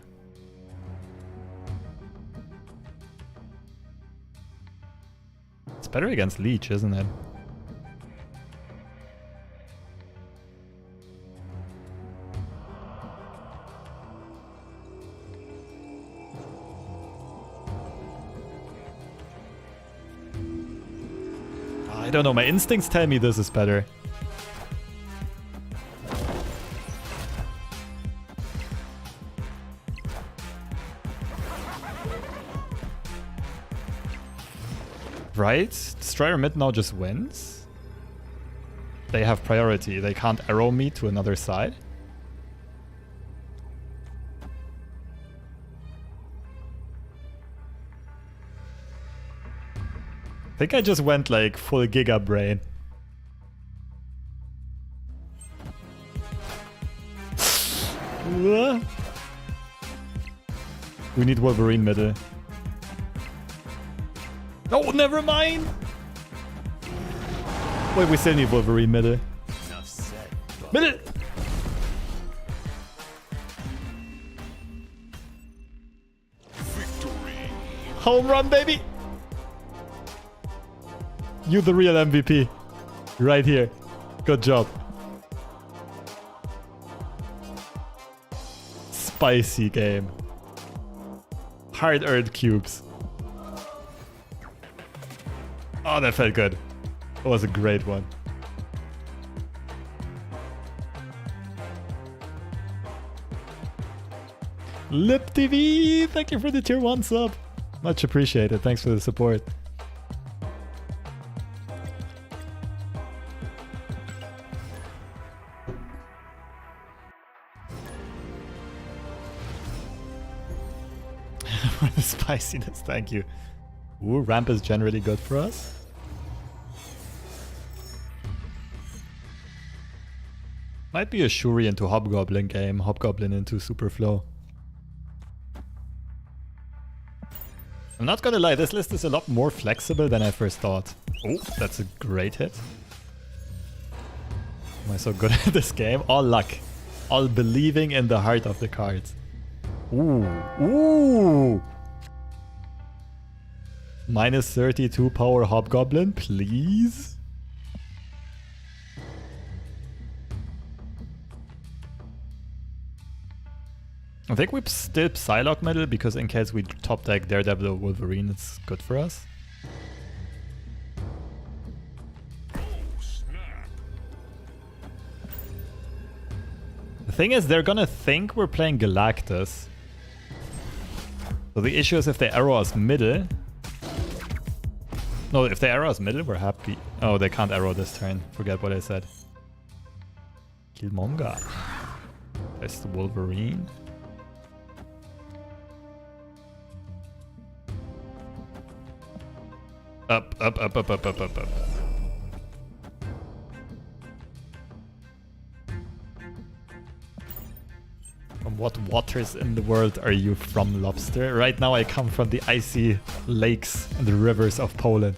It's better against Leech, isn't it? I don't know, my instincts tell me this is better. Right? Destroyer mid now just wins? They have priority. They can't arrow me to another side. I think I just went like full Giga Brain. We need Wolverine middle. Oh, never mind! Wait, we still need Wolverine middle. Enough said. Middle! Victory. Home run, baby! You the real MVP. Right here. Good job. Spicy game. Hard-earned cubes. Oh, that felt good. That was a great one. Lip TV, thank you for the tier 1 sub. Much appreciated. Thanks for the support. For the spiciness, thank you. Ooh, ramp is generally good for us. Might be a Shuri into Hobgoblin game, Hobgoblin into Superflow. I'm not gonna lie, this list is a lot more flexible than I first thought. Oh, that's a great hit. Am I so good at this game? All luck. All believing in the heart of the cards. Ooh. Ooh! Minus 32 power Hobgoblin, please? I think we still Psylocke middle because in case we top deck Daredevil or Wolverine, it's good for us. Oh, snap. The thing is, they're gonna think we're playing Galactus. So the issue is if they arrow us middle. No, if they arrow us middle, we're happy. Oh, they can't arrow this turn. Forget what I said. Killmonger. There's the Wolverine. Up, up, up, up, up, up, up, up. From what waters in the world are you from, Lobster? Right now I come from the icy lakes and the rivers of Poland.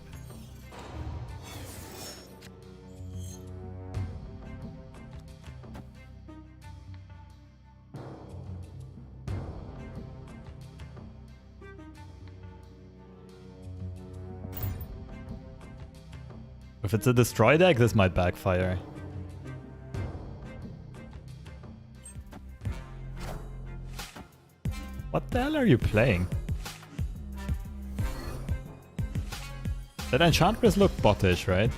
If it's a destroy deck, this might backfire. What the hell are you playing? That Enchantress looked bottish, right?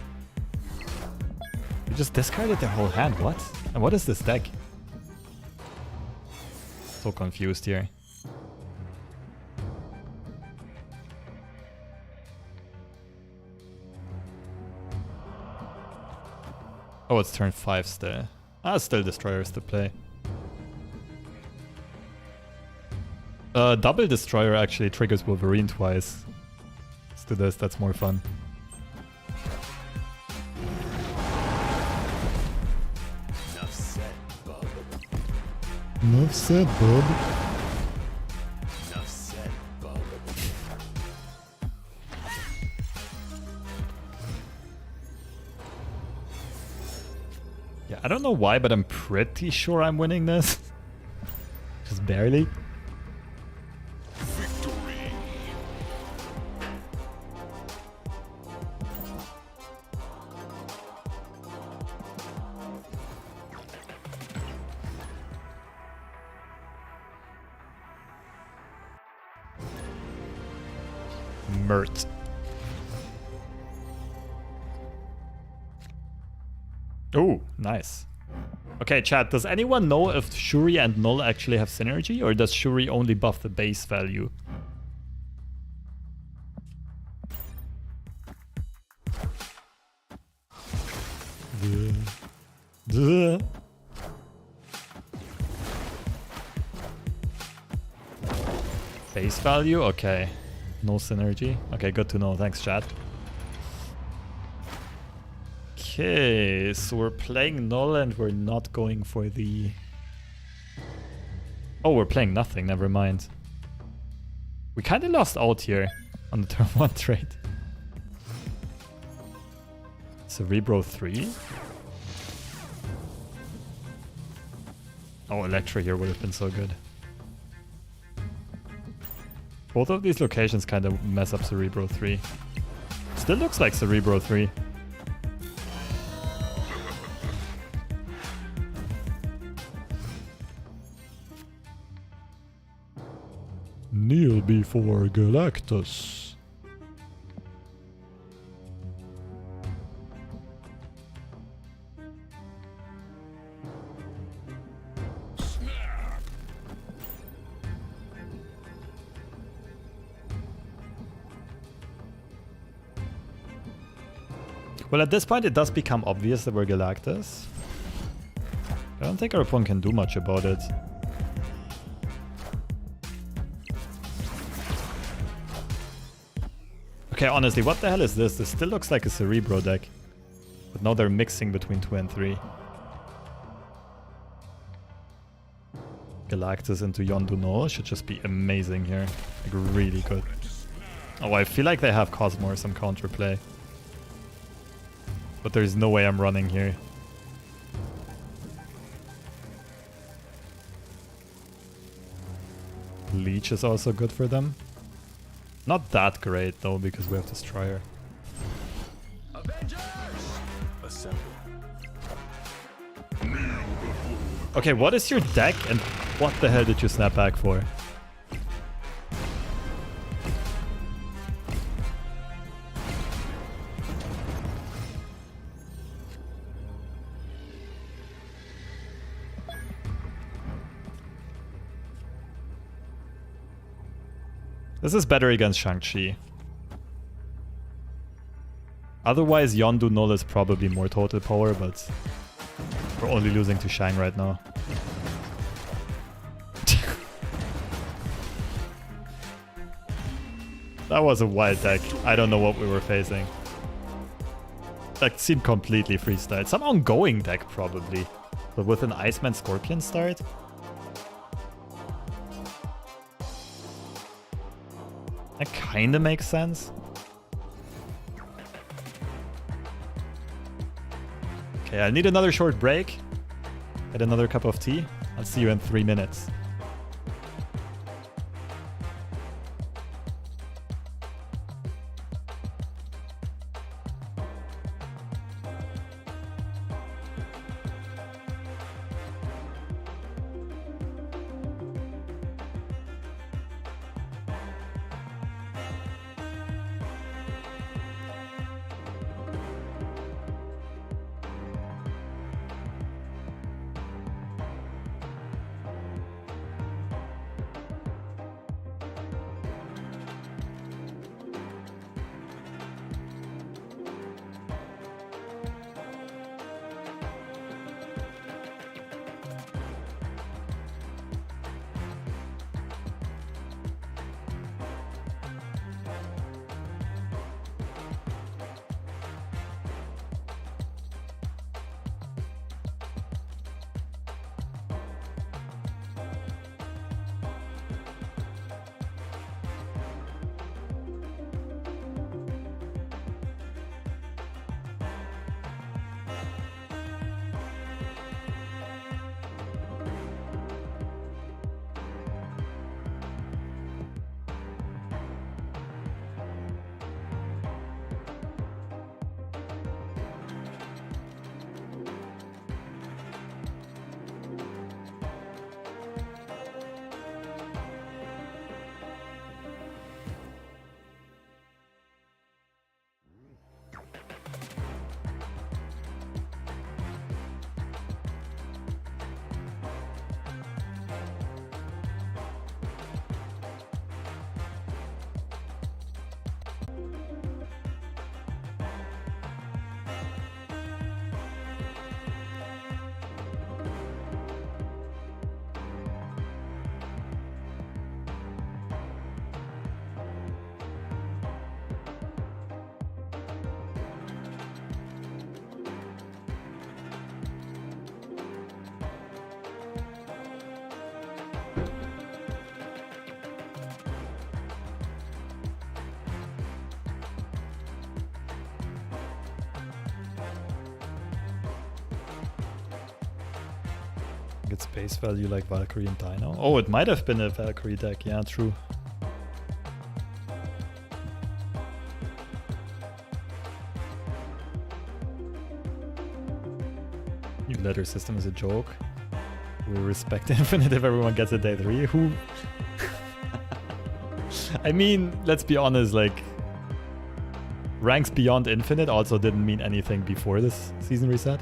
You just discarded their whole hand, what? And what is this deck? So confused here. Oh, it's turn 5 still. Ah, still Destroyers to play. Double Destroyer actually triggers Wolverine twice. Let's do this, that's more fun. Enough said, bub. Enough said, bub. Enough said, bub. Yeah, I don't know why, but I'm pretty sure I'm winning this. Just barely. Victory. Mert. Oh, nice. Okay, chat, does anyone know if Shuri and Null actually have synergy, or does Shuri only buff the base value? Base value? Okay. No synergy. Okay, good to know. Thanks, chat. Okay, so we're playing Null and we're not going for the... Oh, we're playing nothing. Never mind. We kind of lost out here on the turn 1 trade. Cerebro 3. Oh, Electra here would have been so good. Both of these locations kind of mess up Cerebro 3. Still looks like Cerebro 3. Kneel before Galactus. Snap. Well, at this point it does become obvious that we're Galactus. I don't think our opponent can do much about it. Okay, honestly, what the hell is this? This still looks like a Cerebro deck. But now they're mixing between 2 and 3. Galactus into Yondu should just be amazing here. Like, really good. Oh, I feel like they have Cosmo or some counterplay. But there's no way I'm running here. Leech is also good for them. Not that great though, because we have Destroyer. Avengers! Assemble. Okay, what is your deck and What the hell did you snap back for? This is better against Shang-Chi. Otherwise, Yondu Null is probably more total power, but we're only losing to Shang right now. That was a wild deck. I don't know what we were facing. That seemed completely freestyle. Some ongoing deck, probably. But with an Iceman Scorpion start? That kinda makes sense. Okay, I need another short break. Get another cup of tea. I'll see you in 3 minutes. Get space value like Valkyrie and Dino. Oh, it might have been a Valkyrie deck. Yeah, true. New letter system is a joke. We respect Infinite if everyone gets a day 3. Who? I mean, let's be honest, like, ranks beyond Infinite also didn't mean anything before this season reset.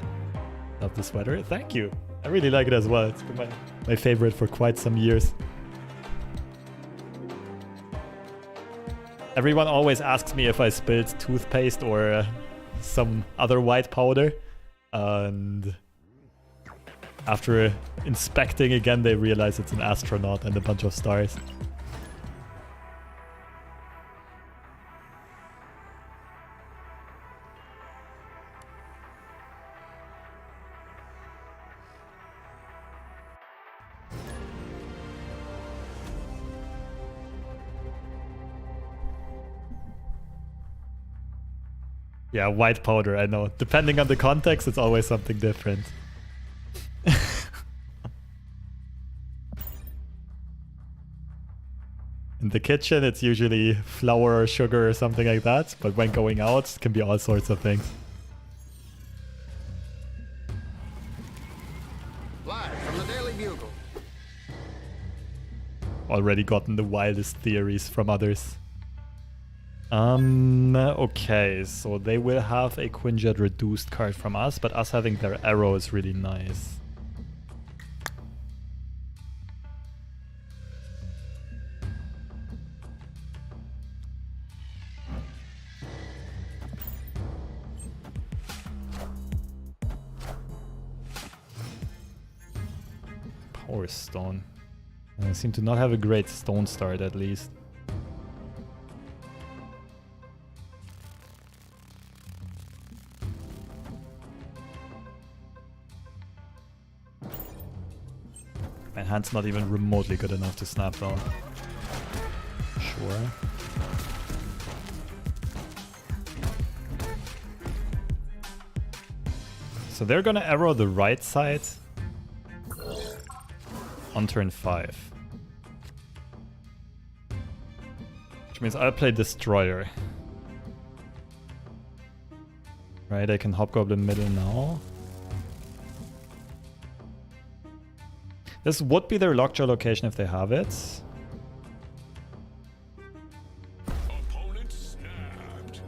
Love the sweater. Thank you. I really like it as well. It's been my favorite for quite some years. Everyone always asks me if I spilled toothpaste or some other white powder. And after inspecting again, they realize it's an astronaut and a bunch of stars. Yeah, white powder, I know. Depending on the context, it's always something different. In the kitchen, it's usually flour or sugar or something like that. But when going out, it can be all sorts of things. Live from the Daily Bugle. already gotten the wildest theories from others. Okay, so they will have a Quinjet reduced card from us, but us having their arrow is really nice. Power Stone. I seem to not have a great stone start at least. My hand's not even remotely good enough to snap down. Sure. So they're gonna arrow the right side on turn 5. Which means I'll play Destroyer. Right, I can Hobgoblin middle now. This would be their lockjaw location if they have it. Opponent snapped.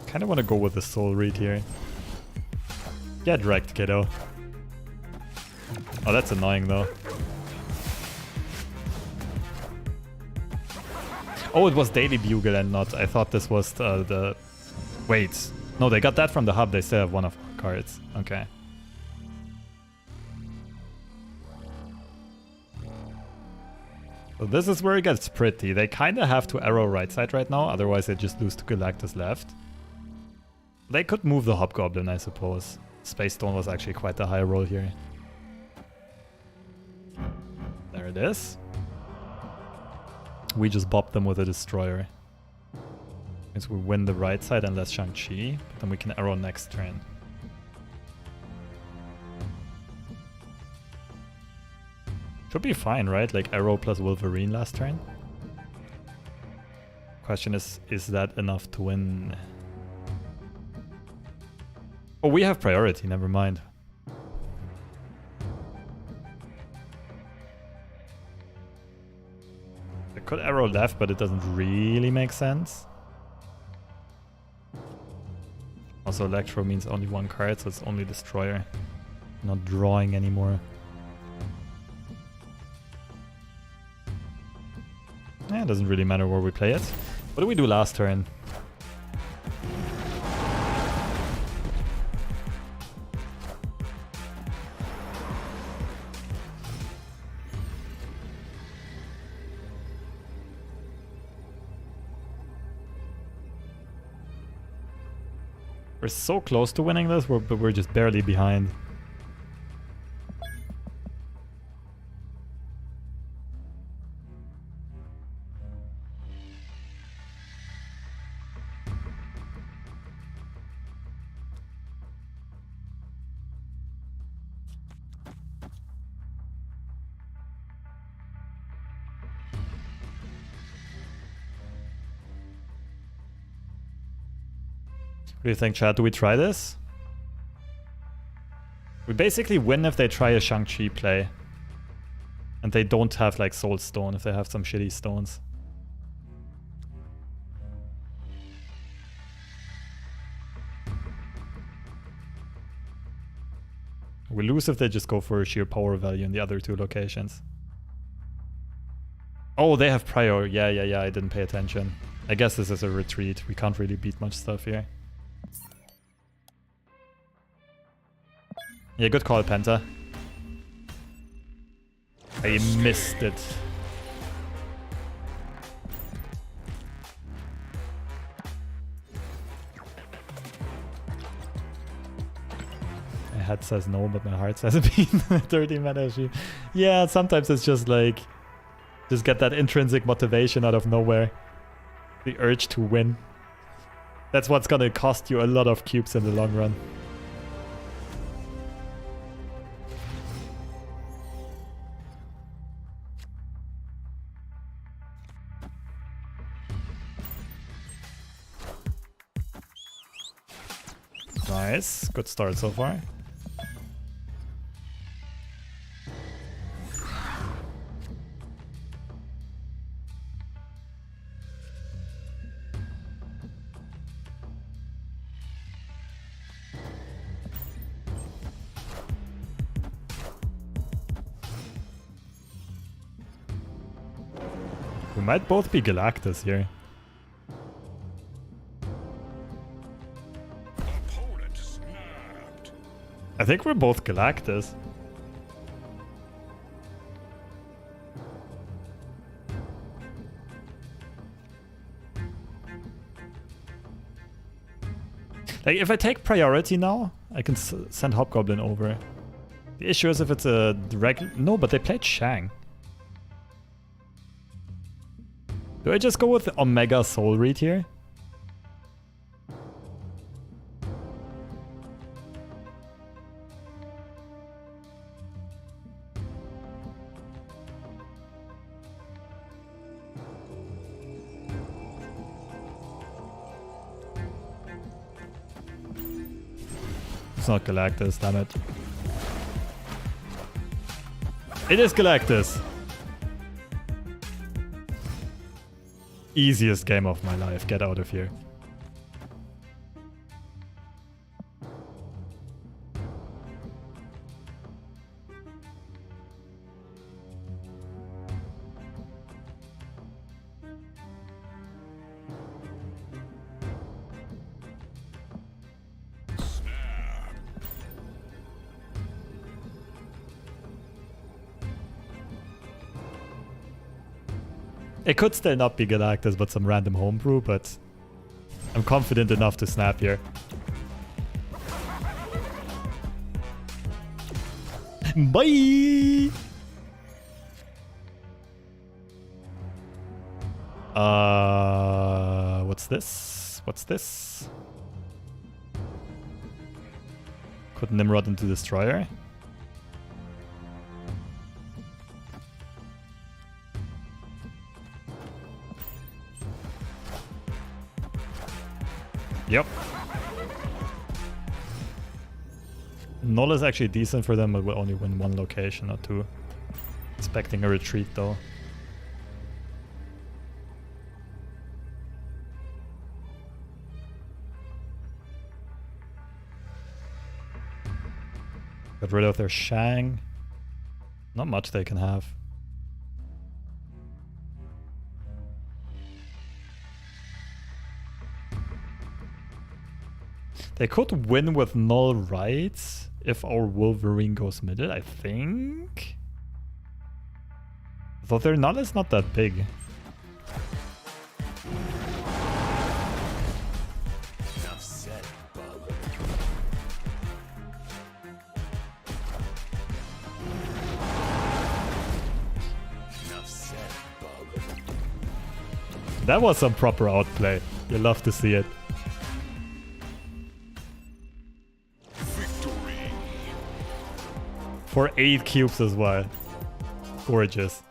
Kind of want to go with the soul read here. Get wrecked, kiddo. Oh, that's annoying though. Oh, it was Daily Bugle and not. I thought this was the... Wait. No, they got that from the hub. They still have one of our cards. Okay. So this is where it gets pretty. They kind of have to arrow right side right now. Otherwise, they just lose to Galactus left. They could move the Hobgoblin, I suppose. Space Stone was actually quite a high roll here. There it is. We just bop them with a Destroyer. Means we win the right side unless Shang-Chi, but then we can arrow next turn. Should be fine, right? Like arrow plus Wolverine last turn. Question is that enough to win? Oh, we have priority, never mind. I could arrow left, but it doesn't really make sense. Also, Electro means only one card, so it's only Destroyer. Not drawing anymore. Yeah, it doesn't really matter where we play it. What did we do last turn? We're so close to winning this, but we're just barely behind. What do you think, chat? Do we try this? We basically win if they try a Shang-Chi play. And they don't have like Soul Stone, if they have some shitty stones. We lose if they just go for a sheer power value in the other two locations. Oh, they have prior. Yeah, I didn't pay attention. I guess this is a retreat. We can't really beat much stuff here. Yeah, good call, Penta. I missed it. My head says no, but my heart says beat. 30 mana. Yeah, sometimes it's just like... Just get that intrinsic motivation out of nowhere. The urge to win. That's what's gonna cost you a lot of cubes in the long run. Nice, good start so far. We might both be Galactus here. Opponent snapped. I think we're both Galactus. Like, if I take priority now, I can send Hobgoblin over. The issue is if it's a direct... No, but they played Shang. Do I just go with the Omega Soul Read here? It's not Galactus, damn it. It is Galactus! Easiest game of my life. Get out of here. It could still not be Galactus, but some random homebrew, but I'm confident enough to snap here. Bye! What's this? What's this? Could Nimrod into Destroyer? Yep. Null is actually decent for them, but will only win one location, not two. Expecting a retreat though. Got rid of their Shang. Not much they can have. They could win with null rights if our Wolverine goes middle, I think. Though their null is not that big. Enough said, bub. Enough said, bub. That was some proper outplay. You love to see it. For 8 cubes as well. Gorgeous.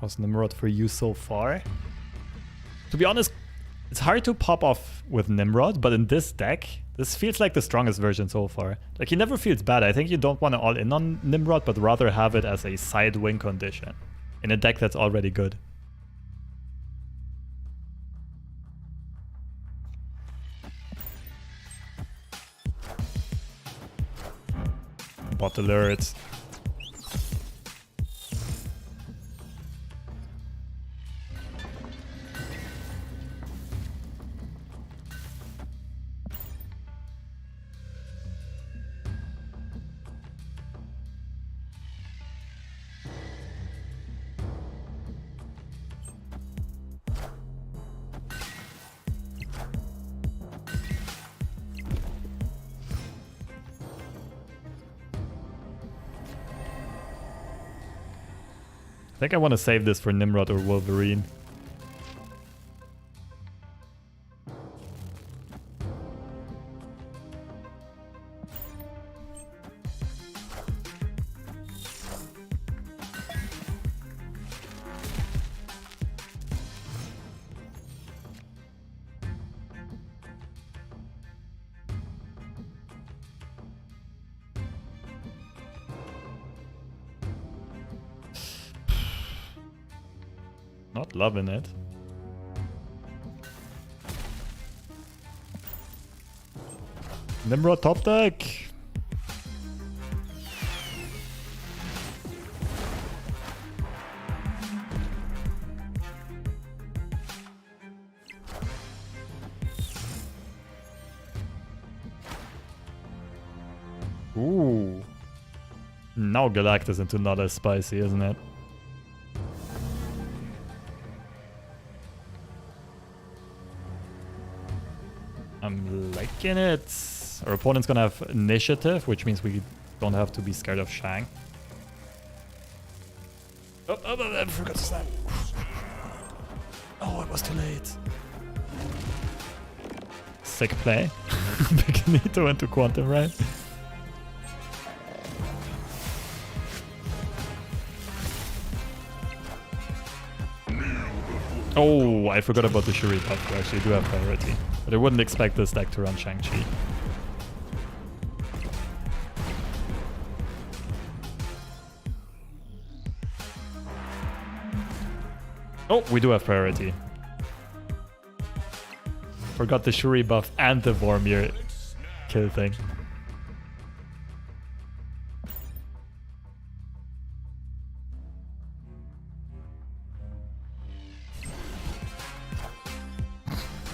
How's Nimrod for you so far? To be honest, it's hard to pop off with Nimrod, but in this deck, this feels like the strongest version so far. Like, he never feels bad. I think you don't want to all in on Nimrod, but rather have it as a side win condition in a deck that's already good. Bot alert. I think I want to save this for Nimrod or Wolverine. Not loving it. Nimrod top deck. Ooh. Now Galactus into not as spicy, isn't it? I'm liking it. Our opponent's gonna have initiative, which means we don't have to be scared of Shang. Oh, I forgot to snap. Oh, it was too late. Sick play. Magneto into Quantum, right? Oh, I forgot about the Shuri buff. We actually do have priority. But I wouldn't expect this deck to run Shang-Chi. Oh, we do have priority. Forgot the Shuri buff and the Vormir kill thing.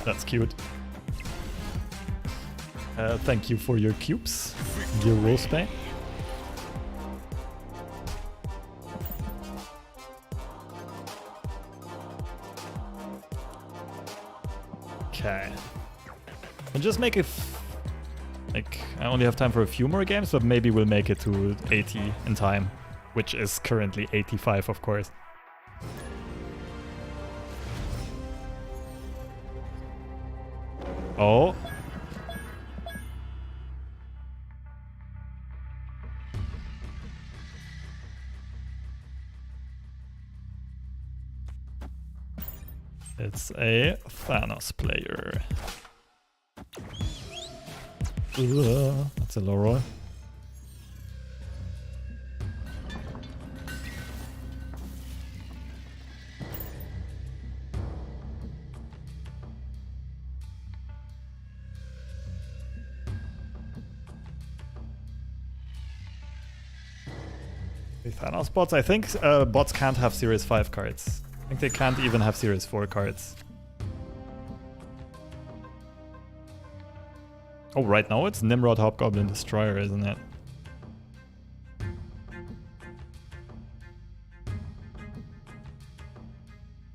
That's cute. Thank you for your cubes, dear Wolfsbane. Okay. I'll just make it like I only have time for a few more games, but maybe we'll make it to 80 in time, which is currently 85, of course. Oh. It's a Thanos player. That's a low roll. The Thanos bots? I think bots can't have Series 5 cards. I think they can't even have Series 4 cards. Oh, right now it's Nimrod Hobgoblin Destroyer, isn't it?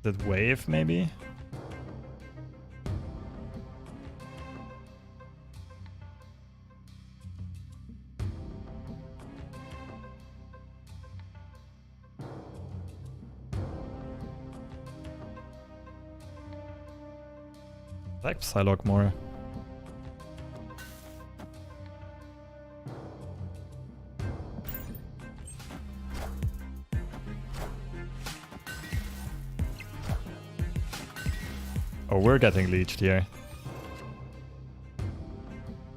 Is it Wave, maybe? I like Psylocke more. Oh, we're getting leeched here.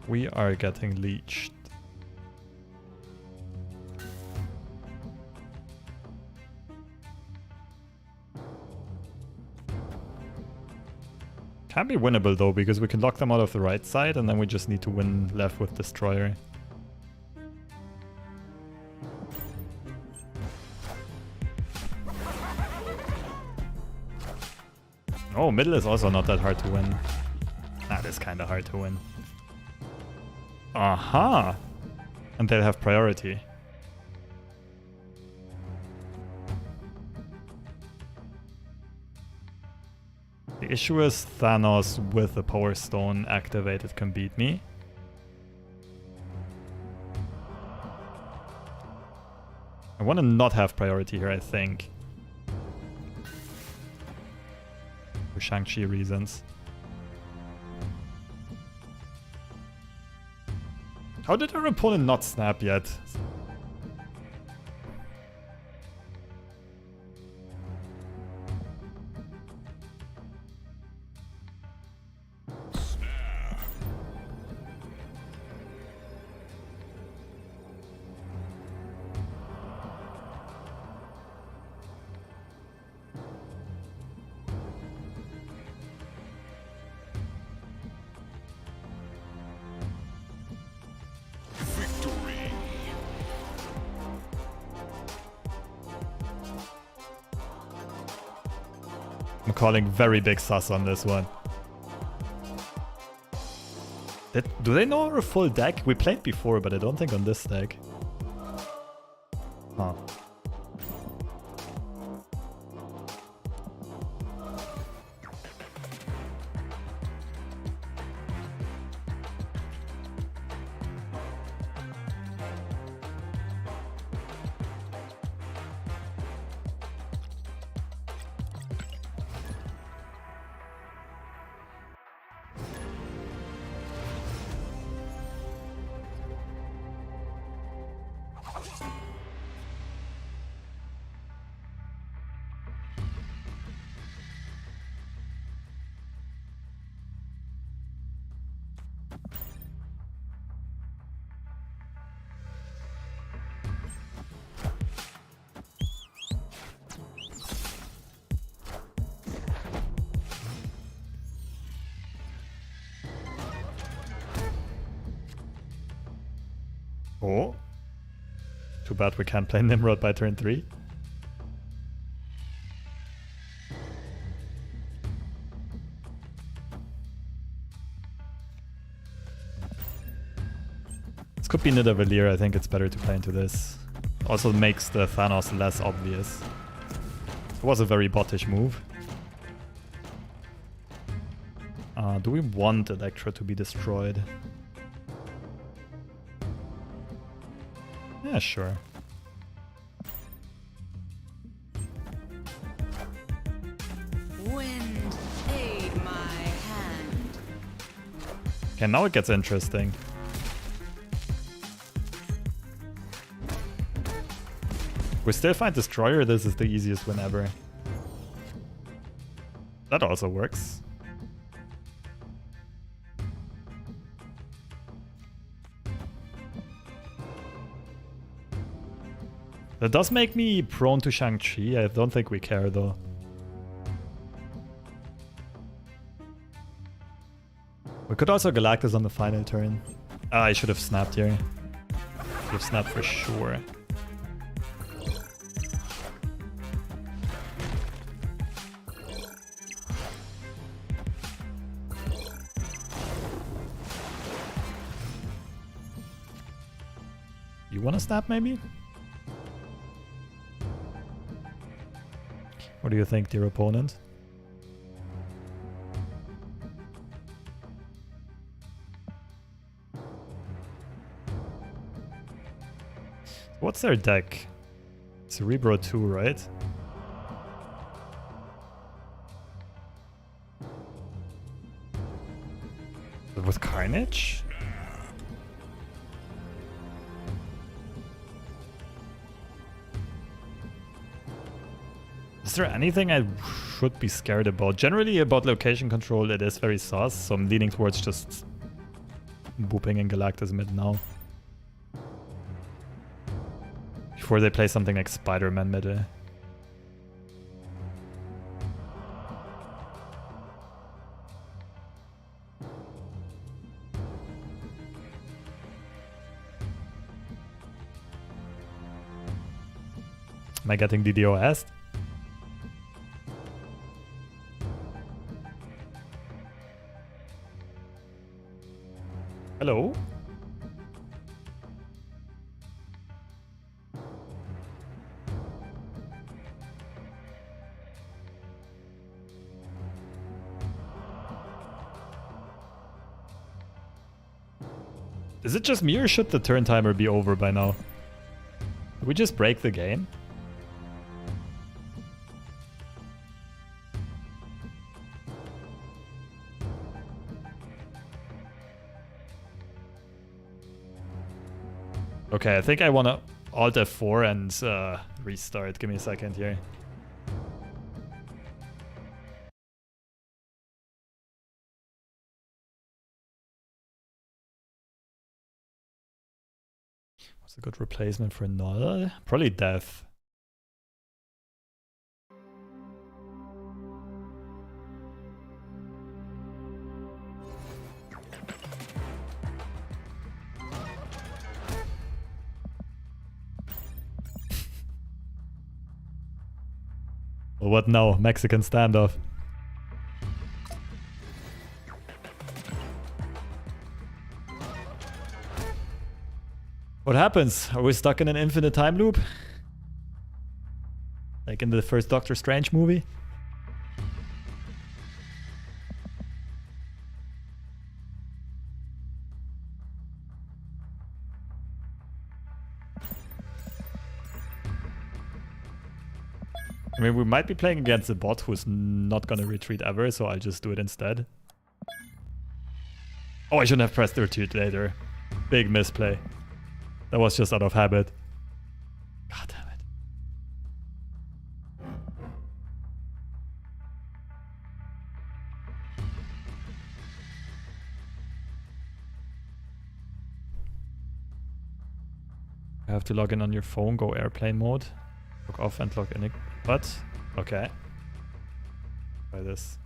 We are getting leeched. Can be winnable though, because we can lock them out of the right side and then we just need to win left with Destroyer. Oh, middle is also not that hard to win. That is kind of hard to win. Aha! And they'll have priority. The issue is Thanos with the Power Stone activated can beat me. I want to not have priority here, I think. For Shang-Chi reasons. How did our opponent not snap yet? I'm calling very big sus on this one. Do they know our full deck? We played before, but I don't think on this deck. Huh. Oh. Too bad we can't play Nimrod by turn 3. This could be Nidavellir. I think it's better to play into this. Also makes the Thanos less obvious. It was a very bottish move. Do we want Electro to be destroyed? Yeah, sure. Wind, aid my hand. Okay, now it gets interesting. We still find Destroyer. This is the easiest win ever. That also works. That does make me prone to Shang-Chi. I don't think we care though. We could also Galactus on the final turn. Ah, I should have snapped here. Should have snapped for sure. You wanna snap maybe? What do you think, dear opponent? What's their deck? Cerebro 2, right? With Carnage? Is there anything I should be scared about? Generally about location control it is very sus, so I'm leaning towards just booping in Galactus mid now. Before they play something like Spider-Man mid. Am I getting DDoS? Hello? Is it just me or should the turn timer be over by now? Did we just break the game? Okay, I think I want to Alt F4 and restart. Give me a second here. What's a good replacement for Null? Probably Death. Well, what now? Mexican standoff. What happens? Are we stuck in an infinite time loop? Like in the first Doctor Strange movie? I mean, we might be playing against a bot who's not gonna retreat ever, so I'll just do it instead. Oh, I shouldn't have pressed the retreat later. Big misplay. That was just out of habit. God damn it. You have to log in on your phone, go airplane mode. Log off and log in. What? Okay. Try this.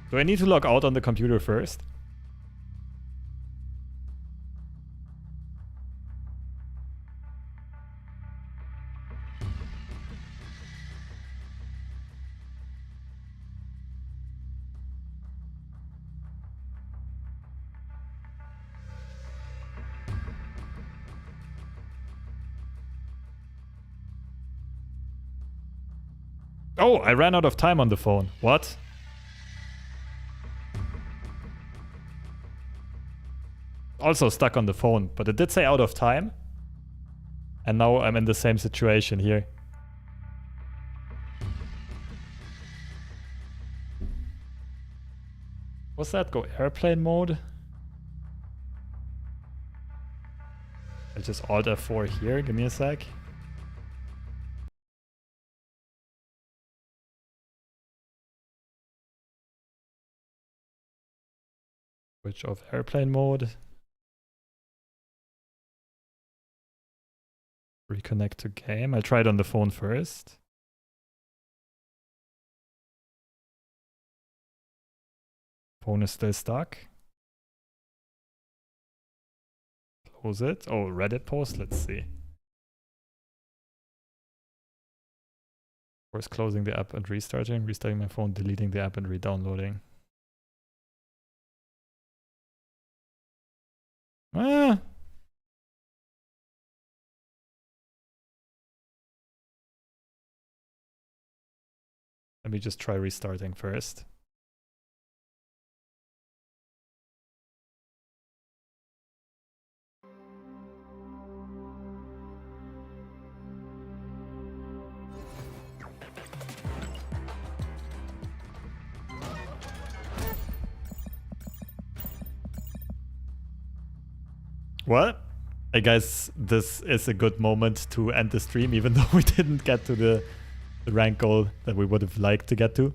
Do I need to log out on the computer first? Oh, I ran out of time on the phone. What? Also stuck on the phone, but it did say out of time. And now I'm in the same situation here. What's that? Go airplane mode? I'll just Alt F4 here. Give me a sec. Switch off airplane mode. Reconnect to game. I'll try it on the phone first. Phone is still stuck. Close it. Oh, Reddit post. Let's see. First closing the app and restarting. Restarting my phone, deleting the app and re-downloading. Ah. Let me just try restarting first. What? I guess this is a good moment to end the stream, even though we didn't get to the rank goal that we would have liked to get to.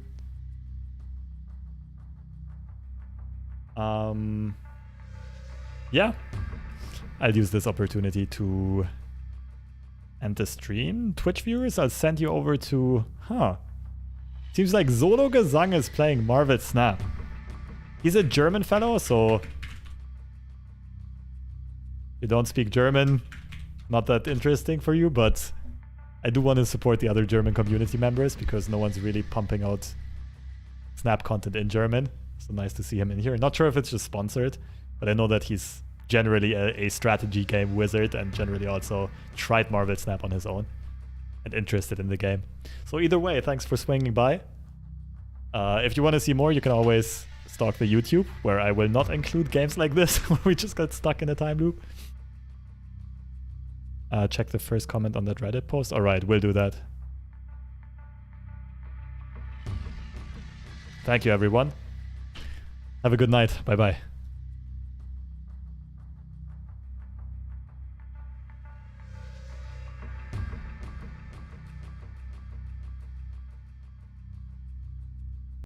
Yeah. I'll use this opportunity to end the stream. Twitch viewers, I'll send you over to... Seems like Solo Gesang is playing Marvel Snap. He's a German fellow, so... You don't speak German, not that interesting for you, but I do want to support the other German community members because no one's really pumping out Snap content in German. So nice to see him in here. Not sure if it's just sponsored, but I know that he's generally a strategy game wizard and generally also tried Marvel Snap on his own and interested in the game. So either way, thanks for swinging by. If you want to see more, you can always stalk the YouTube, where I will not include games like this where we just got stuck in a time loop. Check the first comment on that Reddit post. Alright, we'll do that. Thank you, everyone. Have a good night. Bye-bye.